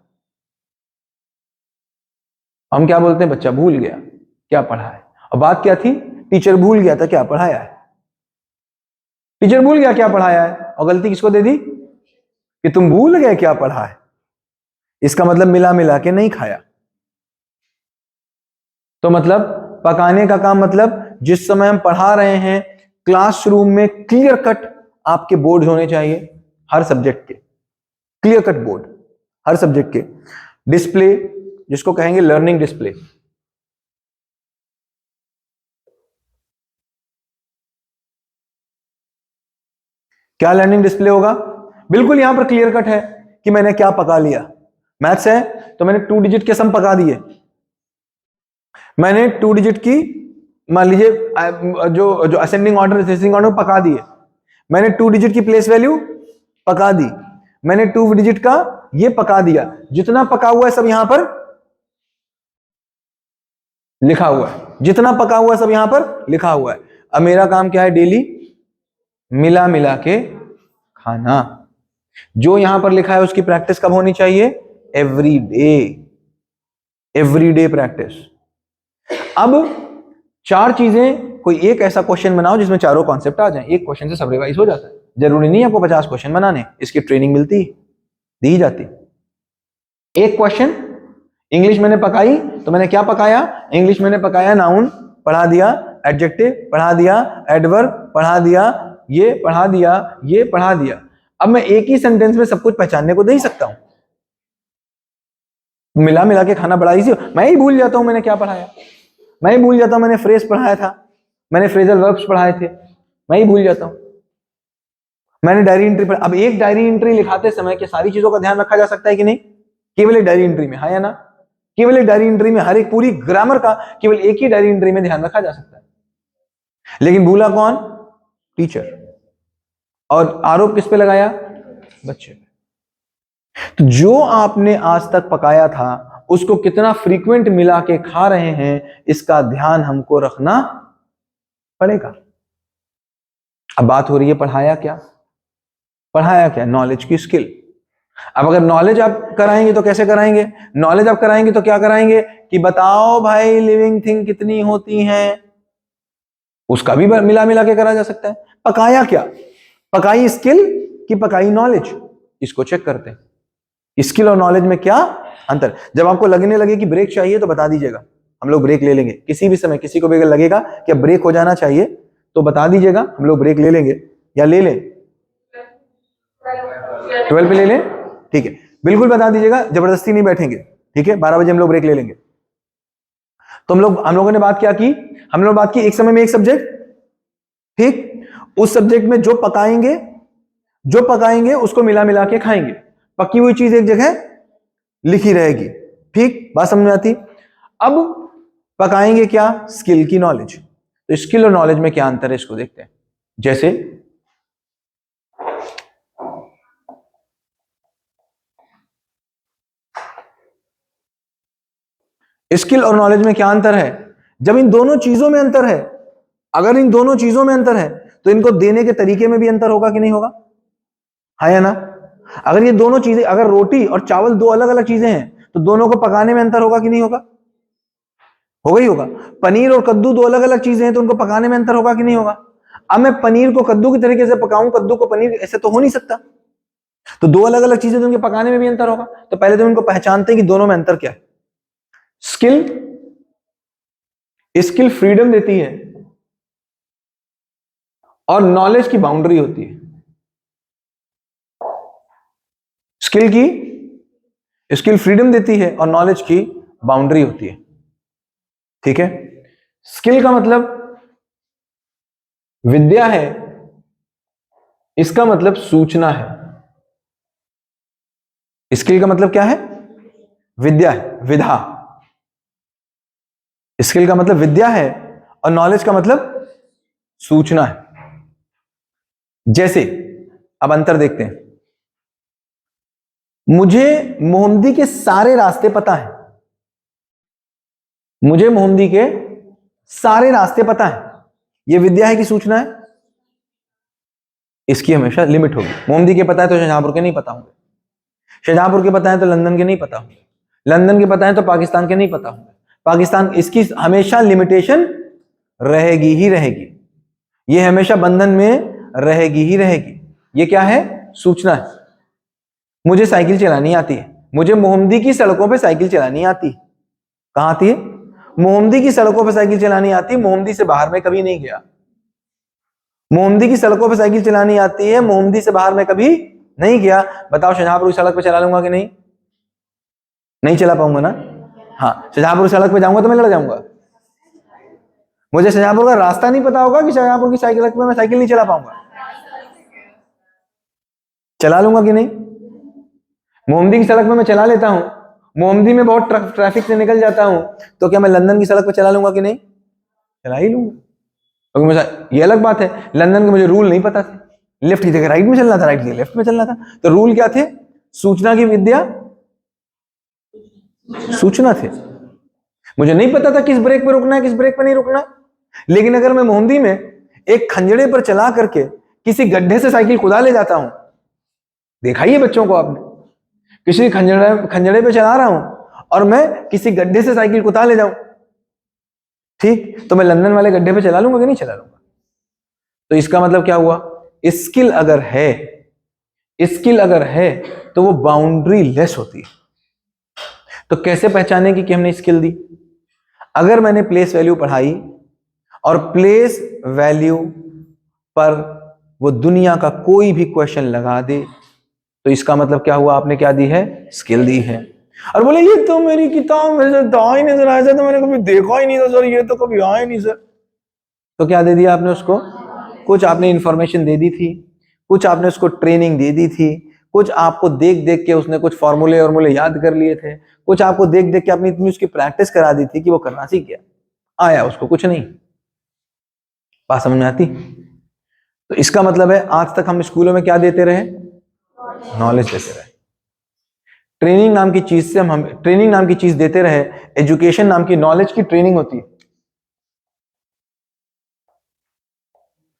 हम क्या बोलते हैं? बच्चा भूल गया क्या पढ़ा है। अब बात क्या थी, टीचर भूल गया था क्या पढ़ाया है, टीचर भूल गया क्या पढ़ाया है, और गलती किसको दे दी कि तुम भूल गए क्या पढ़ा है। इसका मतलब मिला मिला के नहीं खाया। तो मतलब पकाने का काम, मतलब जिस समय हम पढ़ा रहे हैं क्लासरूम में क्लियर कट आपके बोर्ड होने चाहिए हर सब्जेक्ट के, क्लियर कट बोर्ड हर सब्जेक्ट के, डिस्प्ले जिसको कहेंगे लर्निंग डिस्प्ले। क्या लर्निंग डिस्प्ले होगा, बिल्कुल यहां पर क्लियर कट है कि मैंने क्या पका लिया। मैथ्स है तो मैंने 2 डिजिट के सम पका दिए, मैंने 2 डिजिट की मान लीजिए जो असेंडिंग ऑर्डर डिसेंडिंग ऑर्डर पका दिए, मैंने 2 डिजिट की प्लेस वैल्यू पका दी, मैंने 2 डिजिट का ये पका दिया, जितना पका हुआ है सब यहां पर लिखा हुआ है, जितना पका हुआ है सब यहां पर लिखा हुआ है। अब मेरा काम क्या है, डेली मिला मिला के खाना। जो यहां पर लिखा है उसकी प्रैक्टिस कब होनी चाहिए, एवरी डे प्रैक्टिस। अब 4 चीजें, कोई एक ऐसा क्वेश्चन बनाओ जिसमें चारों कॉन्सेप्ट आ जाएं, एक क्वेश्चन से सब रिवाइज हो जाता है। जरूरी नहीं आपको 50 क्वेश्चन बनाने, इसकी ट्रेनिंग मिलती दी जाती। एक क्वेश्चन इंग्लिश मैंने पकाई, तो मैंने क्या पकाया, इंग्लिश मैंने पकाया नाउन पढ़ा दिया, एडजेक्टिव पढ़ा दिया, एडवर्ब पढ़ा दिया, ये पढ़ा दिया, ये पढ़ा दिया। अब मैं एक ही सेंटेंस में सब कुछ पहचानने को दे ही सकता हूं। मिला मिला के खाना बड़ा इजी, मैं ही भूल जाता हूं मैंने क्या पढ़ाया, मैं ही भूल जाता हूं मैंने फ्रेज पढ़ाया था, मैंने फ्रेजल वर्ब्स पढ़ाए थे, मैं ही भूल जाता हूं। मैंने डायरी एंट्री पर, अब एक डायरी एंट्री लिखाते समय क्या सारी चीजों का ध्यान रखा जा सकता है कि नहीं, केवल एक डायरी एंट्री में, हाँ या ना, केवल एक डायरी एंट्री में हर एक पूरी ग्रामर का केवल एक ही डायरी एंट्री में ध्यान रखा जा सकता है। लेकिन भूला कौन, टीचर, और आरोप किस पे लगाया, बच्चे पे। तो जो आपने आज तक पकाया था उसको कितना फ्रीक्वेंट मिला के खा रहे हैं, इसका ध्यान हमको रखना पड़ेगा। अब बात हो रही है पढ़ाया क्या, पढ़ाया क्या, नॉलेज की स्किल। अब अगर नॉलेज आप कराएंगे तो कैसे कराएंगे, नॉलेज आप कराएंगे तो क्या कराएंगे कि बताओ भाई लिविंग थिंग कितनी होती हैं, उसका भी मिला मिला के करा जा सकता है। पकाया क्या, पकाई स्किल कि पकाई नॉलेज, इसको चेक करते हैं स्किल और नॉलेज में क्या अंतर। जब आपको लगने लगे कि ब्रेक चाहिए तो बता दीजिएगा, हम लोग ब्रेक ले लेंगे किसी भी समय। किसी को भी अगर लगेगा कि अब ब्रेक हो जाना चाहिए तो बता दीजिएगा, हम लोग ब्रेक ले लेंगे, या ले लें 12 पे ले लें, ठीक है, बिल्कुल बता दीजिएगा, जबरदस्ती नहीं बैठेंगे, ठीक है। 12 बजे हम लोग ब्रेक ले लेंगे। तो हम लोगों ने बात क्या की, हम लोग बात की एक समय में एक सब्जेक्ट, ठीक, उस सब्जेक्ट में जो पकाएंगे उसको मिला मिला के खाएंगे, पकी हुई चीज एक जगह लिखी रहेगी, ठीक, बात समझ में आती। अब पकाएंगे क्या, स्किल की नॉलेज। तो स्किल और नॉलेज में क्या अंतर है इसको देखते हैं। जैसे स्किल और नॉलेज में क्या अंतर है, जब इन दोनों चीजों में अंतर है, अगर इन दोनों चीजों में अंतर है तो इनको देने के तरीके में भी अंतर होगा कि नहीं होगा, है या ना। अगर ये दोनों चीजें, अगर रोटी और चावल दो अलग अलग चीजें हैं तो दोनों को पकाने में अंतर होगा कि नहीं होगा, होगा ही होगा। पनीर और कद्दू दो अलग अलग चीजें हैं तो उनको पकाने में अंतर होगा कि नहीं होगा। अब मैं पनीर को कद्दू की तरीके से पकाऊं, कद्दू को पनीर, ऐसे तो हो नहीं सकता। तो दो अलग अलग चीजें तो उनके पकाने में भी अंतर होगा। तो पहले तो इनको पहचानते हैं कि दोनों में अंतर क्या है। स्किल फ्रीडम देती है और नॉलेज की बाउंड्री होती है। स्किल फ्रीडम देती है और नॉलेज की बाउंड्री होती है, ठीक है। स्किल का मतलब विद्या है, इसका मतलब सूचना है। स्किल का मतलब क्या है, विद्या है, विधा। स्किल का मतलब विद्या है और नॉलेज का मतलब सूचना है। जैसे अब अंतर देखते हैं, मुझे मोहम्मदी के सारे रास्ते पता है, मुझे मोहम्मदी के सारे रास्ते पता है, यह विद्या है कि सूचना है। इसकी हमेशा लिमिट होगी। मोहम्मदी के पता है तो शाहजहांपुर के नहीं पता होंगे, शाहजहांपुर के पता है तो लंदन के नहीं पता होंगे, लंदन के पता है तो पाकिस्तान के नहीं पता होंगे, पाकिस्तान, इसकी हमेशा लिमिटेशन रहेगी ही रहेगी, ये हमेशा बंधन में रहेगी ही रहेगी। ये क्या है? सूचना है। मुझे साइकिल चलानी आती है, मुझे मोहम्मदी की सड़कों पे साइकिल चलानी आती है। कहां आती है? मोहम्मदी की सड़कों पे साइकिल चलानी आती है, मोहम्मदी से बाहर में कभी नहीं गया। मोहम्मदी की सड़कों पे साइकिल चलानी आती है, मोहम्मदी से बाहर में कभी नहीं गया। बताओ शाहजहांपुर की सड़क पे चला लूंगा कि नहीं? नहीं चला पाऊंगा ना। हाँ, शाहजहांपुर की सड़क पे जाऊंगा तो मैं लड़ जाऊंगा। मुझे शाहजहांपुर का रास्ता नहीं पता होगा कि शाहजहांपुर की साइकिल पे मैं साइकिल नहीं चला पाऊंगा। चला लूंगा कि नहीं? मोहम्मदी की सड़क पे मैं चला लेता हूं, मोहम्मदी में बहुत ट्रैफिक से निकल जाता हूं, तो क्या मैं लंदन की सड़क पे चला लूंगा कि नहीं? चला ही लूंगा। क्योंकि मुझे ये अलग बात है, लंदन के मुझे रूल नहीं पता थे, लेफ्ट की जगह राइट में चलना था, राइट की जगह लेफ्ट में चलना था। तो रूल क्या थे? सूचना की विद्या, सूचना थे। मुझे नहीं पता था किस ब्रेक पे रुकना है, किस ब्रेक पे नहीं रुकना। लेकिन अगर मैं मोहम्मदी में एक खंजड़े पर चला करके किसी गड्ढे से साइकिल खुदा ले जाता हूं, देखा ही है बच्चों को आपने, किसी खंजड़े पे चला रहा हूं और मैं किसी गड्ढे से साइकिल कुदा ले जाऊं, ठीक, तो मैं लंदन वाले गड्ढे पे चला लूंगा कि नहीं चला लूंगा? तो इसका मतलब क्या हुआ? स्किल अगर है, स्किल अगर है तो वो बाउंड्री लेस होती है। तो कैसे पहचानेंगे कि हमने स्किल दी? अगर मैंने प्लेस वैल्यू पढ़ाई और प्लेस वैल्यू पर वो दुनिया का कोई भी क्वेश्चन लगा दे, तो इसका मतलब क्या हुआ? आपने क्या दी है? स्किल दी है। और बोले ये तो मेरी किताब में से था ही नहीं सर, ऐसा तो मैंने कभी देखा ही नहीं था सर, ये तो कभी आया ही नहीं सर। तो क्या दे दिया आपने उसको? कुछ आपने इंफॉर्मेशन दे दी थी, कुछ आपने उसको ट्रेनिंग दे दी थी, कुछ आपको देख देख के उसने कुछ फॉर्मूले याद कर लिए थे, कुछ आपको देख देख के आपने इतनी उसकी प्रैक्टिस करा दी थी कि वो करना सीख गया। आया उसको कुछ नहीं। बात समझ में आती? तो इसका मतलब है आज तक हम स्कूलों में क्या देते रहे? नॉलेज देते रहे। ट्रेनिंग नाम की चीज से हम ट्रेनिंग नाम की चीज देते रहे। एजुकेशन नाम की नॉलेज की ट्रेनिंग होती है,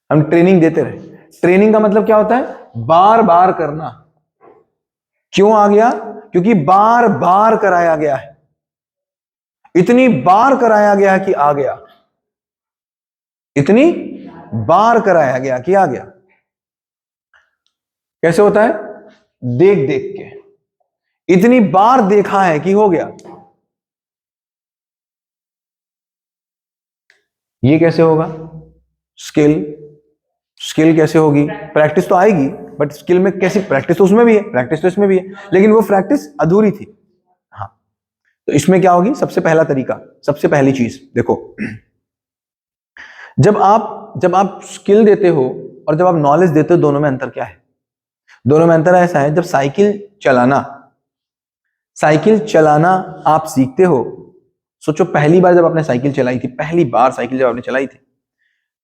हम ट्रेनिंग देते रहे। ट्रेनिंग का मतलब क्या होता है? बार बार करना। क्यों आ गया? क्योंकि बार बार कराया गया है, इतनी बार कराया गया कि आ गया, इतनी बार कराया गया कि आ गया। कैसे होता है? देख देख के, इतनी बार देखा है कि हो गया। ये कैसे होगा? स्किल। स्किल कैसे होगी? प्रैक्टिस तो आएगी, बट स्किल में कैसी प्रैक्टिस? तो उसमें भी है, प्रैक्टिस तो इसमें भी है, लेकिन वो प्रैक्टिस अधूरी थी। हाँ, तो इसमें क्या होगी? सबसे पहला तरीका, सबसे पहली चीज देखो, जब आप स्किल देते हो और जब आप नॉलेज देते हो, दोनों में अंतर क्या है? दोनों में अंतर ऐसा है, जब साइकिल चलाना आप सीखते हो, सोचो पहली बार जब आपने साइकिल चलाई थी, पहली बार साइकिल जब आपने चलाई थी,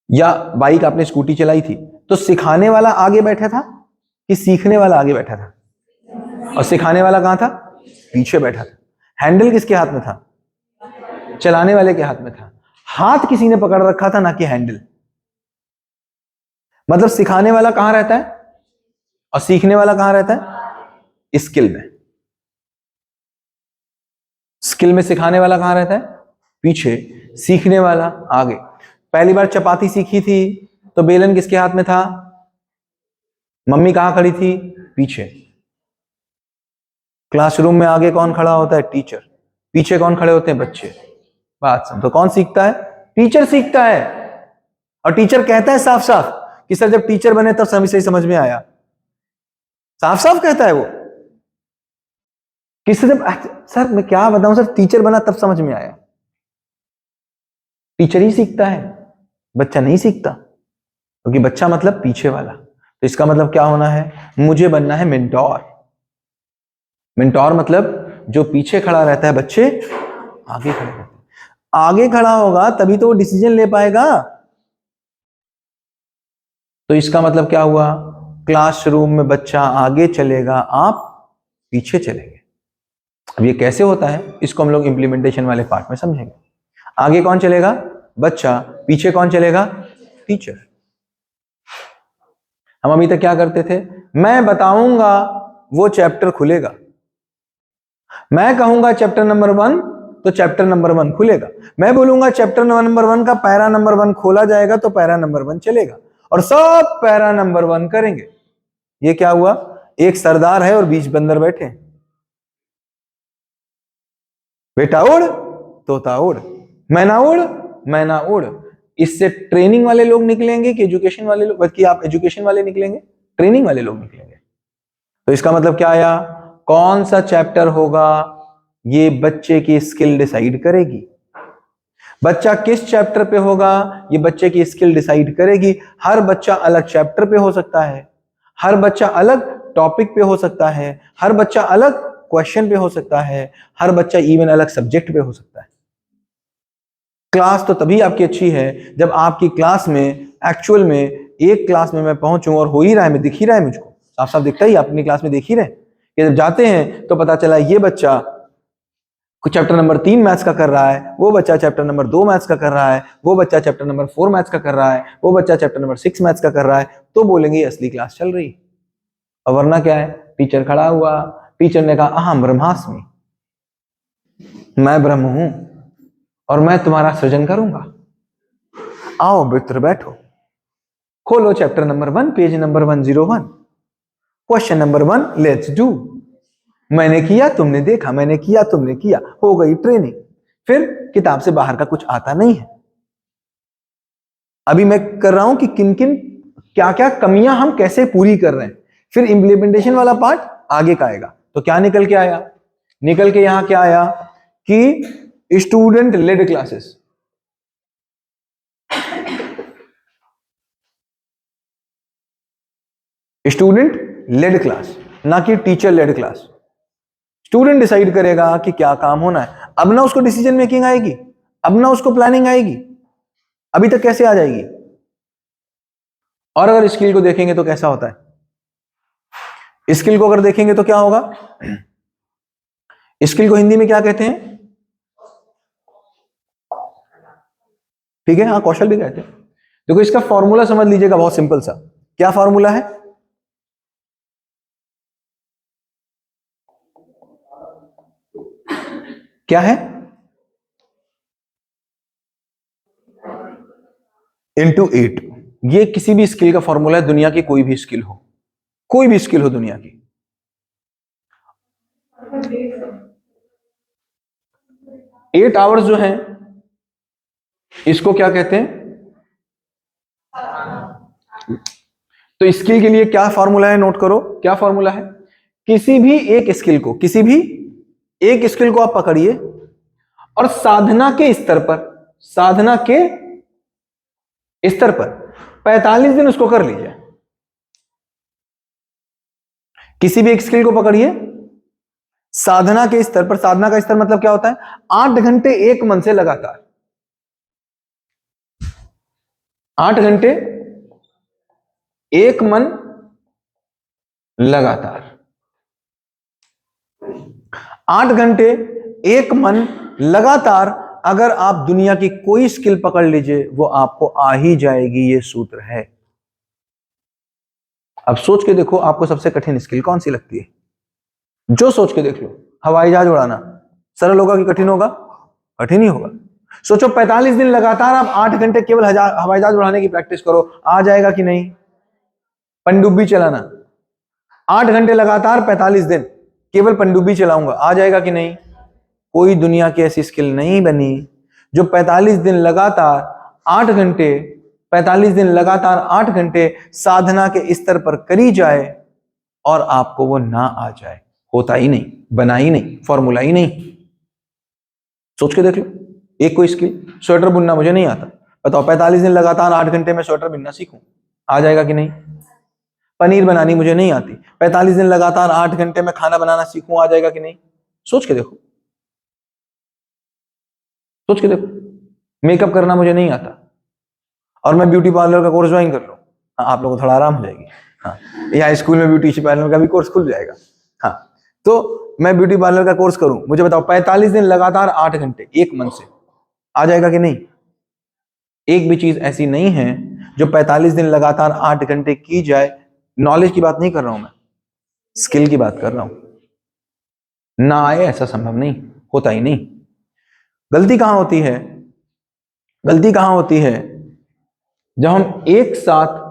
या बाइक आपने स्कूटी चलाई थी, तो सिखाने वाला आगे बैठा था कि सीखने वाला आगे बैठा था? और सिखाने वाला कहां था? पीछे बैठा था। हैंडल किसके हाथ में था? चलाने वाले के हाथ में था। हाथ किसी ने पकड़ रखा था, ना कि हैंडल। मतलब सिखाने वाला कहां रहता है और सीखने वाला कहां रहता है? स्किल में। स्किल में सिखाने वाला कहां रहता है? पीछे, सीखने वाला आगे। पहली बार चपाती सीखी थी तो बेलन किसके हाथ में था? मम्मी कहां खड़ी थी? पीछे। क्लासरूम में आगे कौन खड़ा होता है? टीचर। पीछे कौन खड़े होते हैं? बच्चे। बात समझ। तो कौन सीखता है? टीचर सीखता है। और टीचर कहता है साफ साफ कि सर जब टीचर बने तब सही समझ में आया। साफ साफ कहता है वो। किससे? जब सर मैं क्या बताऊं सर, टीचर बना तब समझ में आया। टीचर ही सीखता है, बच्चा नहीं सीखता, क्योंकि बच्चा मतलब पीछे वाला। तो इसका मतलब क्या होना है? मुझे बनना है मेंटोर। मेंटोर मतलब जो पीछे खड़ा रहता है, बच्चे आगे खड़े रहते हैं। आगे खड़ा होगा तभी तो वो डिसीजन ले पाएगा। तो इसका मतलब क्या हुआ? क्लासरूम में बच्चा आगे चलेगा, आप पीछे चलेंगे। अब ये कैसे होता है, इसको हम लोग इंप्लीमेंटेशन वाले पार्ट में समझेंगे। आगे कौन चलेगा? बच्चा। पीछे कौन चलेगा? टीचर। हम अभी तक क्या करते थे? मैं बताऊंगा वो चैप्टर खुलेगा, मैं कहूंगा चैप्टर नंबर 1, तो चैप्टर नंबर 1 खुलेगा। मैं बोलूंगा चैप्टर नंबर 1 का पैरा नंबर 1 खोला जाएगा तो पैरा नंबर 1 चलेगा और सब पैरा नंबर 1 करेंगे। ये क्या हुआ? एक सरदार है और 20 बंदर बैठे हैं। बेटा उड़, तोता उड़, मैना उड़, मैना उड़। इससे ट्रेनिंग वाले लोग निकलेंगे कि एजुकेशन वाले लोग, बल्कि आप एजुकेशन वाले निकलेंगे, ट्रेनिंग वाले लोग निकलेंगे। तो इसका मतलब क्या आया? कौन सा चैप्टर होगा ये बच्चे की स्किल डिसाइड करेगी। बच्चा किस चैप्टर पे होगा ये बच्चे की स्किल डिसाइड करेगी। हर बच्चा अलग चैप्टर पे हो सकता है, हर बच्चा अलग टॉपिक पे हो सकता है, हर बच्चा अलग क्वेश्चन पे हो सकता है, हर बच्चा इवन अलग सब्जेक्ट पे हो सकता है। क्लास तो तभी आपकी अच्छी है जब आपकी क्लास में एक्चुअल में, एक क्लास में मैं पहुंचूं और हो ही रहा है, मैं दिख ही रहा है, मुझको साफ साफ दिखता ही, आप अपनी क्लास में देख ही रहे कि जब जाते हैं तो पता चला ये बच्चा कुछ चैप्टर नंबर 3 मैथ्स का कर रहा है, वो बच्चा चैप्टर नंबर 2 मैथ्स का कर रहा है, वो बच्चा चैप्टर नंबर 4 मैथ्स का कर रहा है, वो बच्चा चैप्टर नंबर 6 मैथ्स का कर रहा है, तो बोलेंगे ये असली क्लास चल रही। और वरना क्या है? टीचर खड़ा हुआ, टीचर ने कहा अहम ब्रह्मास्मि, मैं ब्रह्म हूं और मैं तुम्हारा सृजन करूंगा, आओ मित्र बैठो, खोलो chapter number 1 page number 101, question number 1 let's do. मैंने किया तुमने देखा, मैंने किया तुमने किया, हो गई ट्रेनिंग। फिर किताब से बाहर का कुछ आता नहीं है। अभी मैं कर रहा हूं कि किन किन क्या क्या कमियां हम कैसे पूरी कर रहे हैं, फिर इंप्लीमेंटेशन वाला पार्ट आगे का आएगा। तो क्या निकल के आया? निकल के यहां क्या आया कि student led classes, student led class, ना कि teacher led class. Student decide करेगा कि क्या काम होना है। अब ना उसको डिसीजन मेकिंग आएगी, अब ना उसको प्लानिंग आएगी, अभी तक कैसे आ जाएगी? और अगर स्किल को देखेंगे तो कैसा होता है? स्किल को अगर देखेंगे तो क्या होगा? स्किल को हिंदी में क्या कहते हैं? ठीक है, हाँ, कौशल भी कहते हैं। देखो इसका फॉर्मूला समझ लीजिएगा, बहुत सिंपल सा। क्या फॉर्मूला है? क्या है? इंटू 8। ये किसी भी स्किल का फॉर्मूला है, दुनिया की कोई भी स्किल हो, कोई भी स्किल हो दुनिया की। 8 आवर्स जो हैं इसको क्या कहते हैं? तो स्किल के लिए क्या फॉर्मूला है? नोट करो, क्या फॉर्मूला है? किसी भी एक स्किल को, किसी भी एक स्किल को आप पकड़िए और साधना के स्तर पर, साधना के स्तर पर 45 दिन उसको कर लीजिए। किसी भी एक स्किल को पकड़िए साधना के स्तर पर, साधना का स्तर मतलब क्या होता है? 8 घंटे एक मन से लगातार, 8 घंटे एक मन लगातार, 8 घंटे एक मन लगातार। अगर आप दुनिया की कोई स्किल पकड़ लीजिए वो आपको आ ही जाएगी, ये सूत्र है। अब सोच के देखो आपको सबसे कठिन स्किल कौन सी लगती है? जो सोच के देख लो। हवाई जहाज उड़ाना सरल होगा कि कठिन होगा? कठिन ही होगा। सोचो 45 दिन लगातार आप 8 घंटे केवल हवाई जहाज उड़ाने की प्रैक्टिस करो, आ जाएगा कि नहीं? पनडुब्बी चलाना 8 घंटे लगातार 45 दिन केवल पनडुब्बी चलाऊंगा, आ जाएगा कि नहीं? कोई दुनिया की ऐसी स्किल नहीं बनी जो 45 दिन लगातार 8 घंटे, 45 दिन लगातार 8 घंटे साधना के स्तर पर करी जाए और आपको वो ना आ जाए। होता ही नहीं, बना ही नहीं, फॉर्मूला ही नहीं। सोच के देख लो, एक कोई स्किल, स्वेटर बुनना मुझे नहीं आता, बताओ 45 दिन लगातार 8 घंटे में स्वेटर बुनना सीखूं, आ जाएगा कि नहीं? पनीर बनानी मुझे नहीं आती, 45 दिन लगातार 8 घंटे में खाना बनाना सीखूं, आ जाएगा कि नहीं? सोच के देखो, सोच के देखो। मेकअप करना मुझे नहीं आता और मैं ब्यूटी पार्लर का कोर्स ज्वाइन कर लूं, हाँ, आप लोगों को थोड़ा आराम हो जाएगी। हाँ, या स्कूल में ब्यूटी पार्लर का भी कोर्स खुल जाएगा। हाँ, तो मैं ब्यूटी पार्लर का कोर्स करूं, मुझे बताओ 45 दिन लगातार 8 घंटे एक मन से, आ जाएगा कि नहीं? एक भी चीज ऐसी नहीं है जो 45 दिन लगातार 8 घंटे की जाए। नॉलेज की बात नहीं कर रहा हूं मैं, स्किल की बात कर रहा हूं। ना आए ऐसा संभव नहीं, होता ही नहीं। गलती कहां होती है? गलती कहां होती है? जब हम एक साथ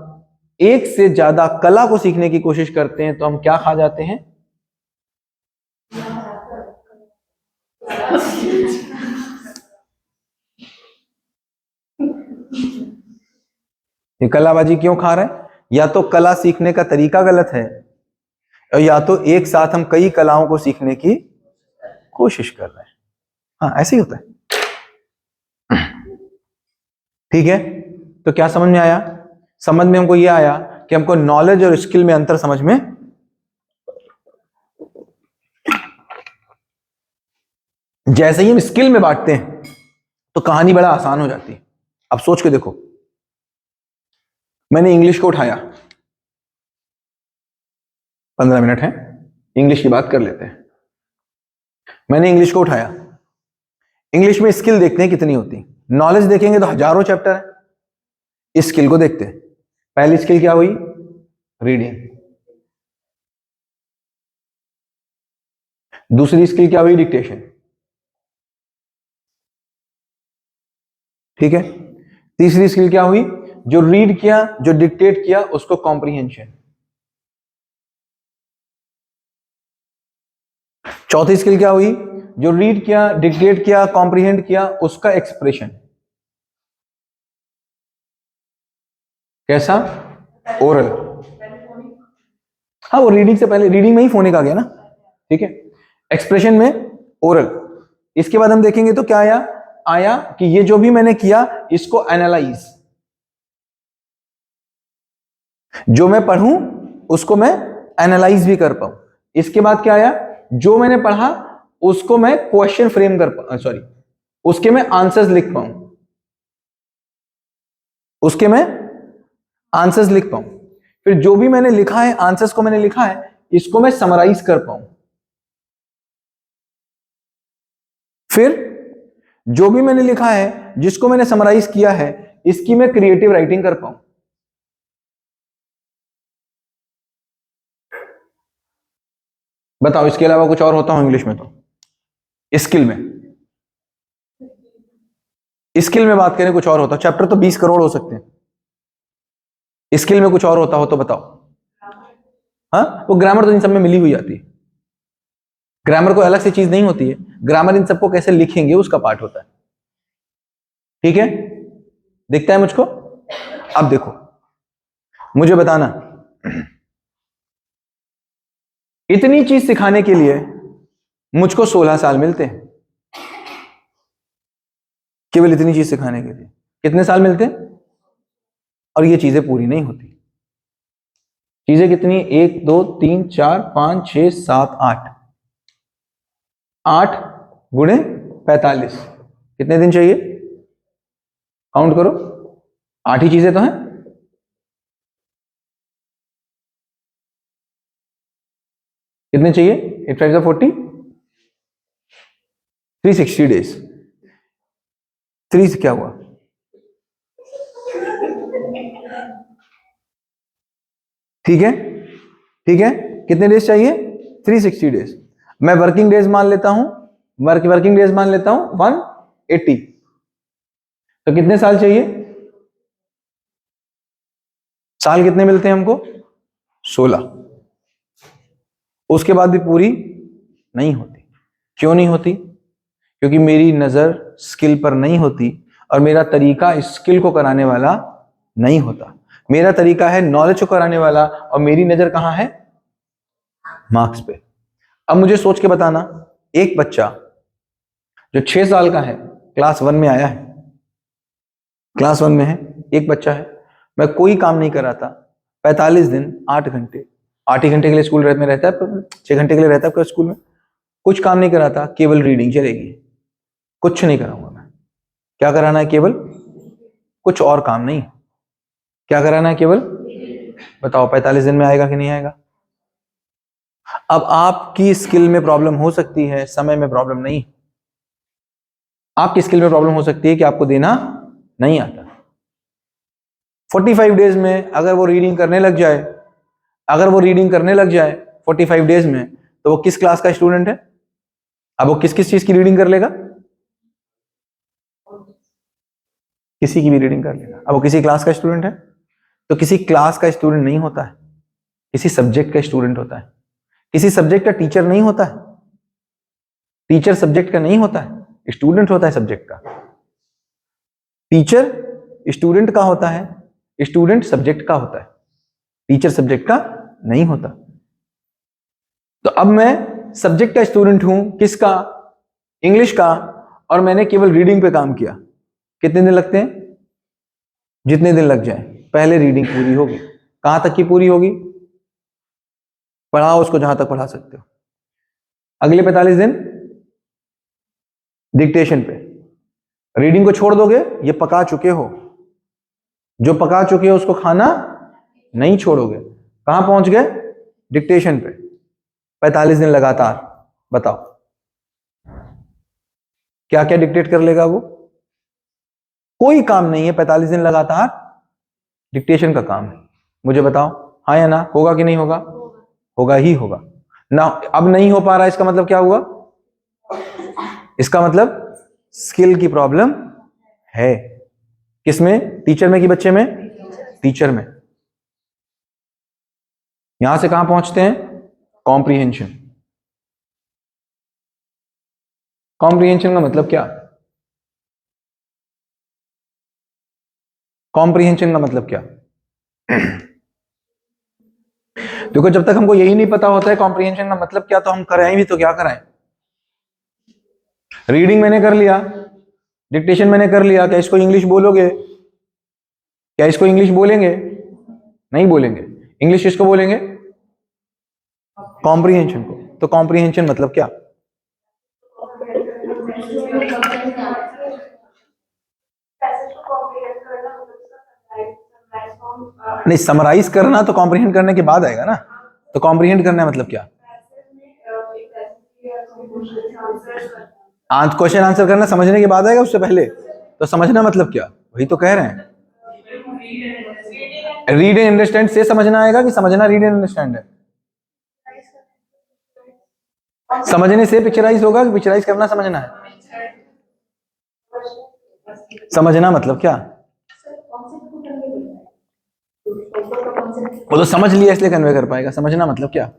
एक से ज्यादा कला को सीखने की कोशिश करते हैं तो हम क्या खा जाते हैं? ये कलाबाजी क्यों खा रहे हैं? या तो कला सीखने का तरीका गलत है, और या तो एक साथ हम कई कलाओं को सीखने की कोशिश कर रहे हैं। हाँ, ऐसे ही होता है। ठीक है, तो क्या समझ में आया? समझ में हमको ये आया कि हमको नॉलेज और स्किल में अंतर समझ में, जैसे ही हम स्किल में बांटते हैं तो कहानी बड़ा आसान हो जाती है। अब सोच के देखो, मैंने इंग्लिश को उठाया, 15 मिनट है, इंग्लिश की बात कर लेते हैं। मैंने इंग्लिश को उठाया, इंग्लिश में स्किल देखते हैं कितनी होती, नॉलेज देखेंगे तो हजारों चैप्टर है। स्किल को देखते हैं। पहली स्किल क्या हुई? रीडिंग। दूसरी स्किल क्या हुई? डिक्टेशन। ठीक है। तीसरी स्किल क्या हुई? जो रीड किया, जो डिक्टेट किया, उसको कॉम्प्रिहेंशन। चौथी स्किल क्या हुई? जो रीड किया, डिक्टेट किया, कॉम्प्रिहेंड किया, उसका एक्सप्रेशन। कैसा? ओरल। हाँ, वो रीडिंग से पहले, रीडिंग में ही फोनिक आ गया ना। ठीक है। एक्सप्रेशन में ओरल। इसके बाद हम देखेंगे तो क्या आया? आया कि ये जो भी मैंने किया इसको एनालाइज, जो मैं पढ़ूं उसको मैं एनालाइज भी कर पाऊं। इसके बाद क्या आया? जो मैंने पढ़ा उसको मैं क्वेश्चन फ्रेम कर पाऊं, सॉरी, उसके मैं आंसर्स लिख पाऊं, उसके मैं आंसर्स लिख पाऊं। फिर जो भी मैंने लिखा है, आंसर्स को मैंने लिखा है, इसको मैं समराइज कर पाऊं। फिर जो भी मैंने लिखा है, जिसको मैंने समराइज किया है, इसकी मैं क्रिएटिव राइटिंग कर पाऊं। बताओ, इसके अलावा कुछ और होता हो इंग्लिश में? तो स्किल में, स्किल में बात करें कुछ और होता? चैप्टर तो 20 करोड़ हो सकते हैं, स्किल में कुछ और होता हो तो बताओ। हाँ, वो ग्रामर तो इन सब में मिली हुई आती है। ग्रामर कोई अलग से चीज नहीं होती है, ग्रामर इन सबको कैसे लिखेंगे उसका पार्ट होता है। ठीक है, दिखता है मुझको? अब देखो, मुझे बताना, इतनी चीज सिखाने के लिए मुझको 16 साल मिलते हैं। केवल इतनी चीज सिखाने के लिए कितने साल मिलते हैं? और ये चीजें पूरी नहीं होती। चीजें कितनी? 1 2 3 4 5 6 7 8, 8 गुणे 45, कितने दिन चाहिए? काउंट करो, 8 ही चीजें तो हैं। कितने चाहिए? 8 5 40, 360 डेज। 3 से क्या हुआ? ठीक है, ठीक है, कितने डेज चाहिए? 360 डेज। मैं वर्किंग डेज मान लेता हूं, वर्किंग डेज मान लेता हूं 180, तो कितने साल चाहिए? साल कितने मिलते हैं हमको? 16। उसके बाद भी पूरी नहीं होती। क्यों नहीं होती? क्योंकि मेरी नजर स्किल पर नहीं होती, और मेरा तरीका स्किल को कराने वाला नहीं होता। मेरा तरीका है नॉलेज को कराने वाला, और मेरी नजर कहां है? मार्क्स पे। अब मुझे सोच के बताना, एक बच्चा जो 6 साल का है, क्लास 1 में आया है, क्लास 1 में है, एक बच्चा है, मैं कोई काम नहीं कराता, 45 दिन 8 घंटे, 8 ही घंटे के लिए स्कूल में रहता है, 6 घंटे के लिए रहता है स्कूल में, कुछ काम नहीं कराता, केवल रीडिंग चलेगी, कुछ नहीं कराऊंगा मैं। क्या कराना है? केवल, कुछ और काम नहीं, क्या कराना है? केवल। बताओ 45 दिन में आएगा कि नहीं आएगा? अब आपकी स्किल में प्रॉब्लम हो सकती है, समय में प्रॉब्लम नहीं। आपकी स्किल में प्रॉब्लम हो सकती है कि आपको देना नहीं आता। 45 डेज में अगर वो रीडिंग करने लग जाए, अगर वो रीडिंग करने लग जाए 45 डेज में, तो वो किस क्लास का स्टूडेंट है? अब वो किस किस चीज की रीडिंग कर लेगा? किसी की भी रीडिंग कर लेगा। अब वो किसी क्लास का स्टूडेंट है तो किसी क्लास का स्टूडेंट नहीं होता है, किसी सब्जेक्ट का स्टूडेंट होता है। किसी सब्जेक्ट का टीचर नहीं होता है, टीचर सब्जेक्ट का नहीं होता है, स्टूडेंट होता है सब्जेक्ट का। टीचर स्टूडेंट का होता है, स्टूडेंट सब्जेक्ट का होता है, टीचर सब्जेक्ट का नहीं होता। तो अब मैं सब्जेक्ट का स्टूडेंट हूं, किसका? इंग्लिश का, और मैंने केवल रीडिंग पे काम किया। कितने दिन लगते हैं? जितने दिन लग जाए, पहले रीडिंग पूरी होगी। कहां तक की पूरी होगी? पढ़ाओ उसको जहां तक पढ़ा सकते हो। अगले 45 दिन डिक्टेशन पे। रीडिंग को छोड़ दोगे, ये पका चुके हो, जो पका चुके हो उसको खाना नहीं छोड़ोगे। कहां पहुंच गए? डिक्टेशन पे। 45 दिन लगातार। बताओ क्या क्या डिक्टेट कर लेगा वो? कोई काम नहीं है, 45 दिन लगातार डिक्टेशन का काम है। मुझे बताओ, हाँ या ना? होगा कि नहीं होगा? होगा ही होगा ना। अब नहीं हो पा रहा, इसका मतलब क्या हुआ? इसका मतलब स्किल की प्रॉब्लम है। किसमें? टीचर में कि बच्चे में? टीचर में। यहां से कहां पहुंचते हैं? कॉम्प्रिहेंशन। कॉम्प्रिहेंशन का मतलब क्या? कॉम्प्रिहेंशन का मतलब क्या? देखो, जब तक हमको यही नहीं पता होता है कॉम्प्रिहेंशन का मतलब क्या, तो हम कराएं भी तो क्या कराएं? रीडिंग मैंने कर लिया, डिक्टेशन मैंने कर लिया, क्या इसको इंग्लिश बोलोगे? क्या इसको इंग्लिश बोलेंगे? नहीं बोलेंगे। इंग्लिश किसको बोलेंगे? कॉम्प्रिहेंशन को। तो कॉम्प्रिहेंशन मतलब क्या? नहीं, समराइज करना तो कॉम्प्रिहेंड करने के बाद आएगा ना। तो कॉम्प्रिहेंड करना मतलब क्या? क्वेश्चन आंसर करना समझने के बाद आएगा, उससे पहले? तो समझना मतलब क्या? वही तो कह रहे हैं। रीड एंड अंडरस्टैंड से समझना आएगा कि समझना रीड एंड अंडरस्टैंड है? समझने से पिक्चराइज होगा कि पिक्चराइज करना समझना है? समझना मतलब क्या? वो तो समझ लिया इसलिए कन्वे कर पाएगा। समझना मतलब क्या?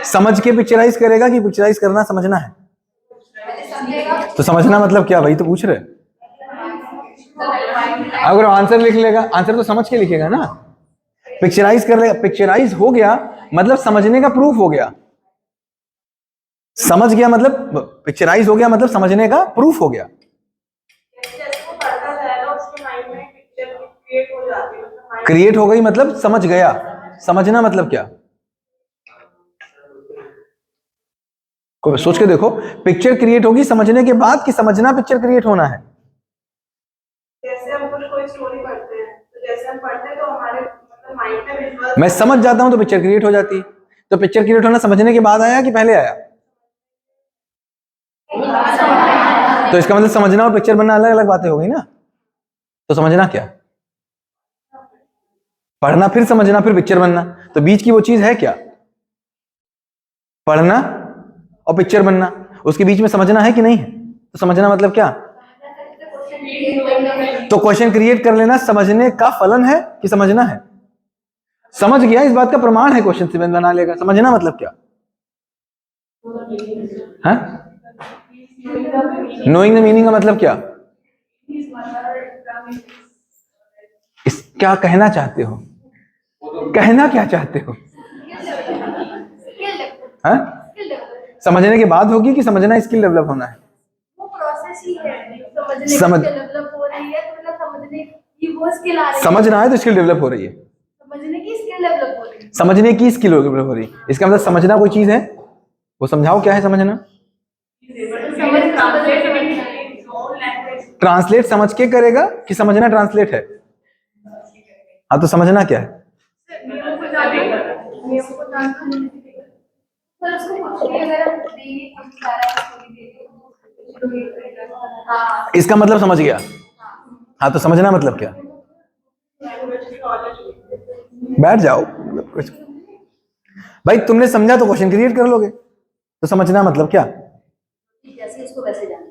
समझ के पिक्चराइज करेगा कि पिक्चराइज करना समझना है? तो समझना मतलब क्या? वही तो पूछ रहे। अगर आंसर लिख लेगा, आंसर तो समझ के लिखेगा ना। पिक्चराइज कर लेगा, पिक्चराइज हो गया मतलब समझने का प्रूफ हो गया। समझ गया मतलब पिक्चराइज हो गया, मतलब समझने का प्रूफ हो गया। क्रिएट हो गई मतलब समझ गया। समझना मतलब क्या? सोच के देखो, पिक्चर क्रिएट होगी समझने के बाद कि समझना पिक्चर क्रिएट होना है? जैसे हम कुछ कोई स्टोरी पढ़ते हैं, तो जैसे हम पढ़ते हैं तो हमारे मतलब माइंड में विजुअल, मैं समझ जाता हूं तो पिक्चर क्रिएट हो जाती है। तो पिक्चर क्रिएट होना समझने के बाद आया कि पहले आया? तो इसका मतलब समझना और पिक्चर बनना अलग अलग बातें हो गई ना। तो समझना क्या? पढ़ना फिर समझना फिर पिक्चर बनना। तो बीच की वो चीज है क्या? पढ़ना और पिक्चर बनना। उसके बीच में समझना है कि नहीं है? तो समझना मतलब क्या? तो क्वेश्चन क्रिएट कर लेना समझने का फलन है कि समझना है? समझ गया इस बात का प्रमाण है, क्वेश्चन से बना लेगा। समझना मतलब क्या है? नोइंग द मीनिंग का मतलब क्या? इस क्या कहना चाहते हो? कहना क्या चाहते हो? है? समझने के बाद होगी कि समझना स्किल डेवलप होना है? वो प्रोसेस ही है। समझ डेवलप हो रही है, तो मतलब समझने की वो स्किल आ रही है। समझ रहा है तो स्किल डेवलप हो रही है। समझने की स्किल डेवलप हो रही है। समझने की स्किल डेवलप हो रही है। इसका मतलब समझना कोई चीज है? वो समझाओ क्या है समझना? ट्रांसलेट समझ के करेगा कि समझना ट्रांसलेट है? हाँ, तो समझना क्या है? इसका मतलब समझ गया। हाँ, तो समझना मतलब क्या? बैठ जाओ। कुछ भाई, तुमने समझा तो क्वेश्चन क्रिएट कर लोगे। तो समझना मतलब क्या? जैसे इसको वैसे जाना।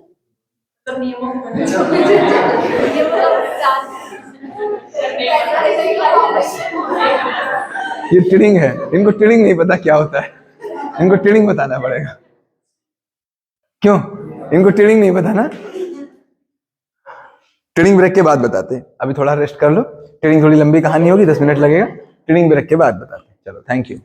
मतलब नियमों को ये ये ट्रेनिंग है, इनको ट्रेनिंग नहीं पता क्या होता है, इनको ट्रेनिंग बताना पड़ेगा। क्यों? इनको ट्रेनिंग नहीं पता ना, ट्रेनिंग ब्रेक के बाद बताते हैं। अभी थोड़ा रेस्ट कर लो, ट्रेनिंग थोड़ी लंबी कहानी होगी, 10 मिनट लगेगा, ट्रेनिंग ब्रेक के बाद बताते हैं। चलो, थैंक यू।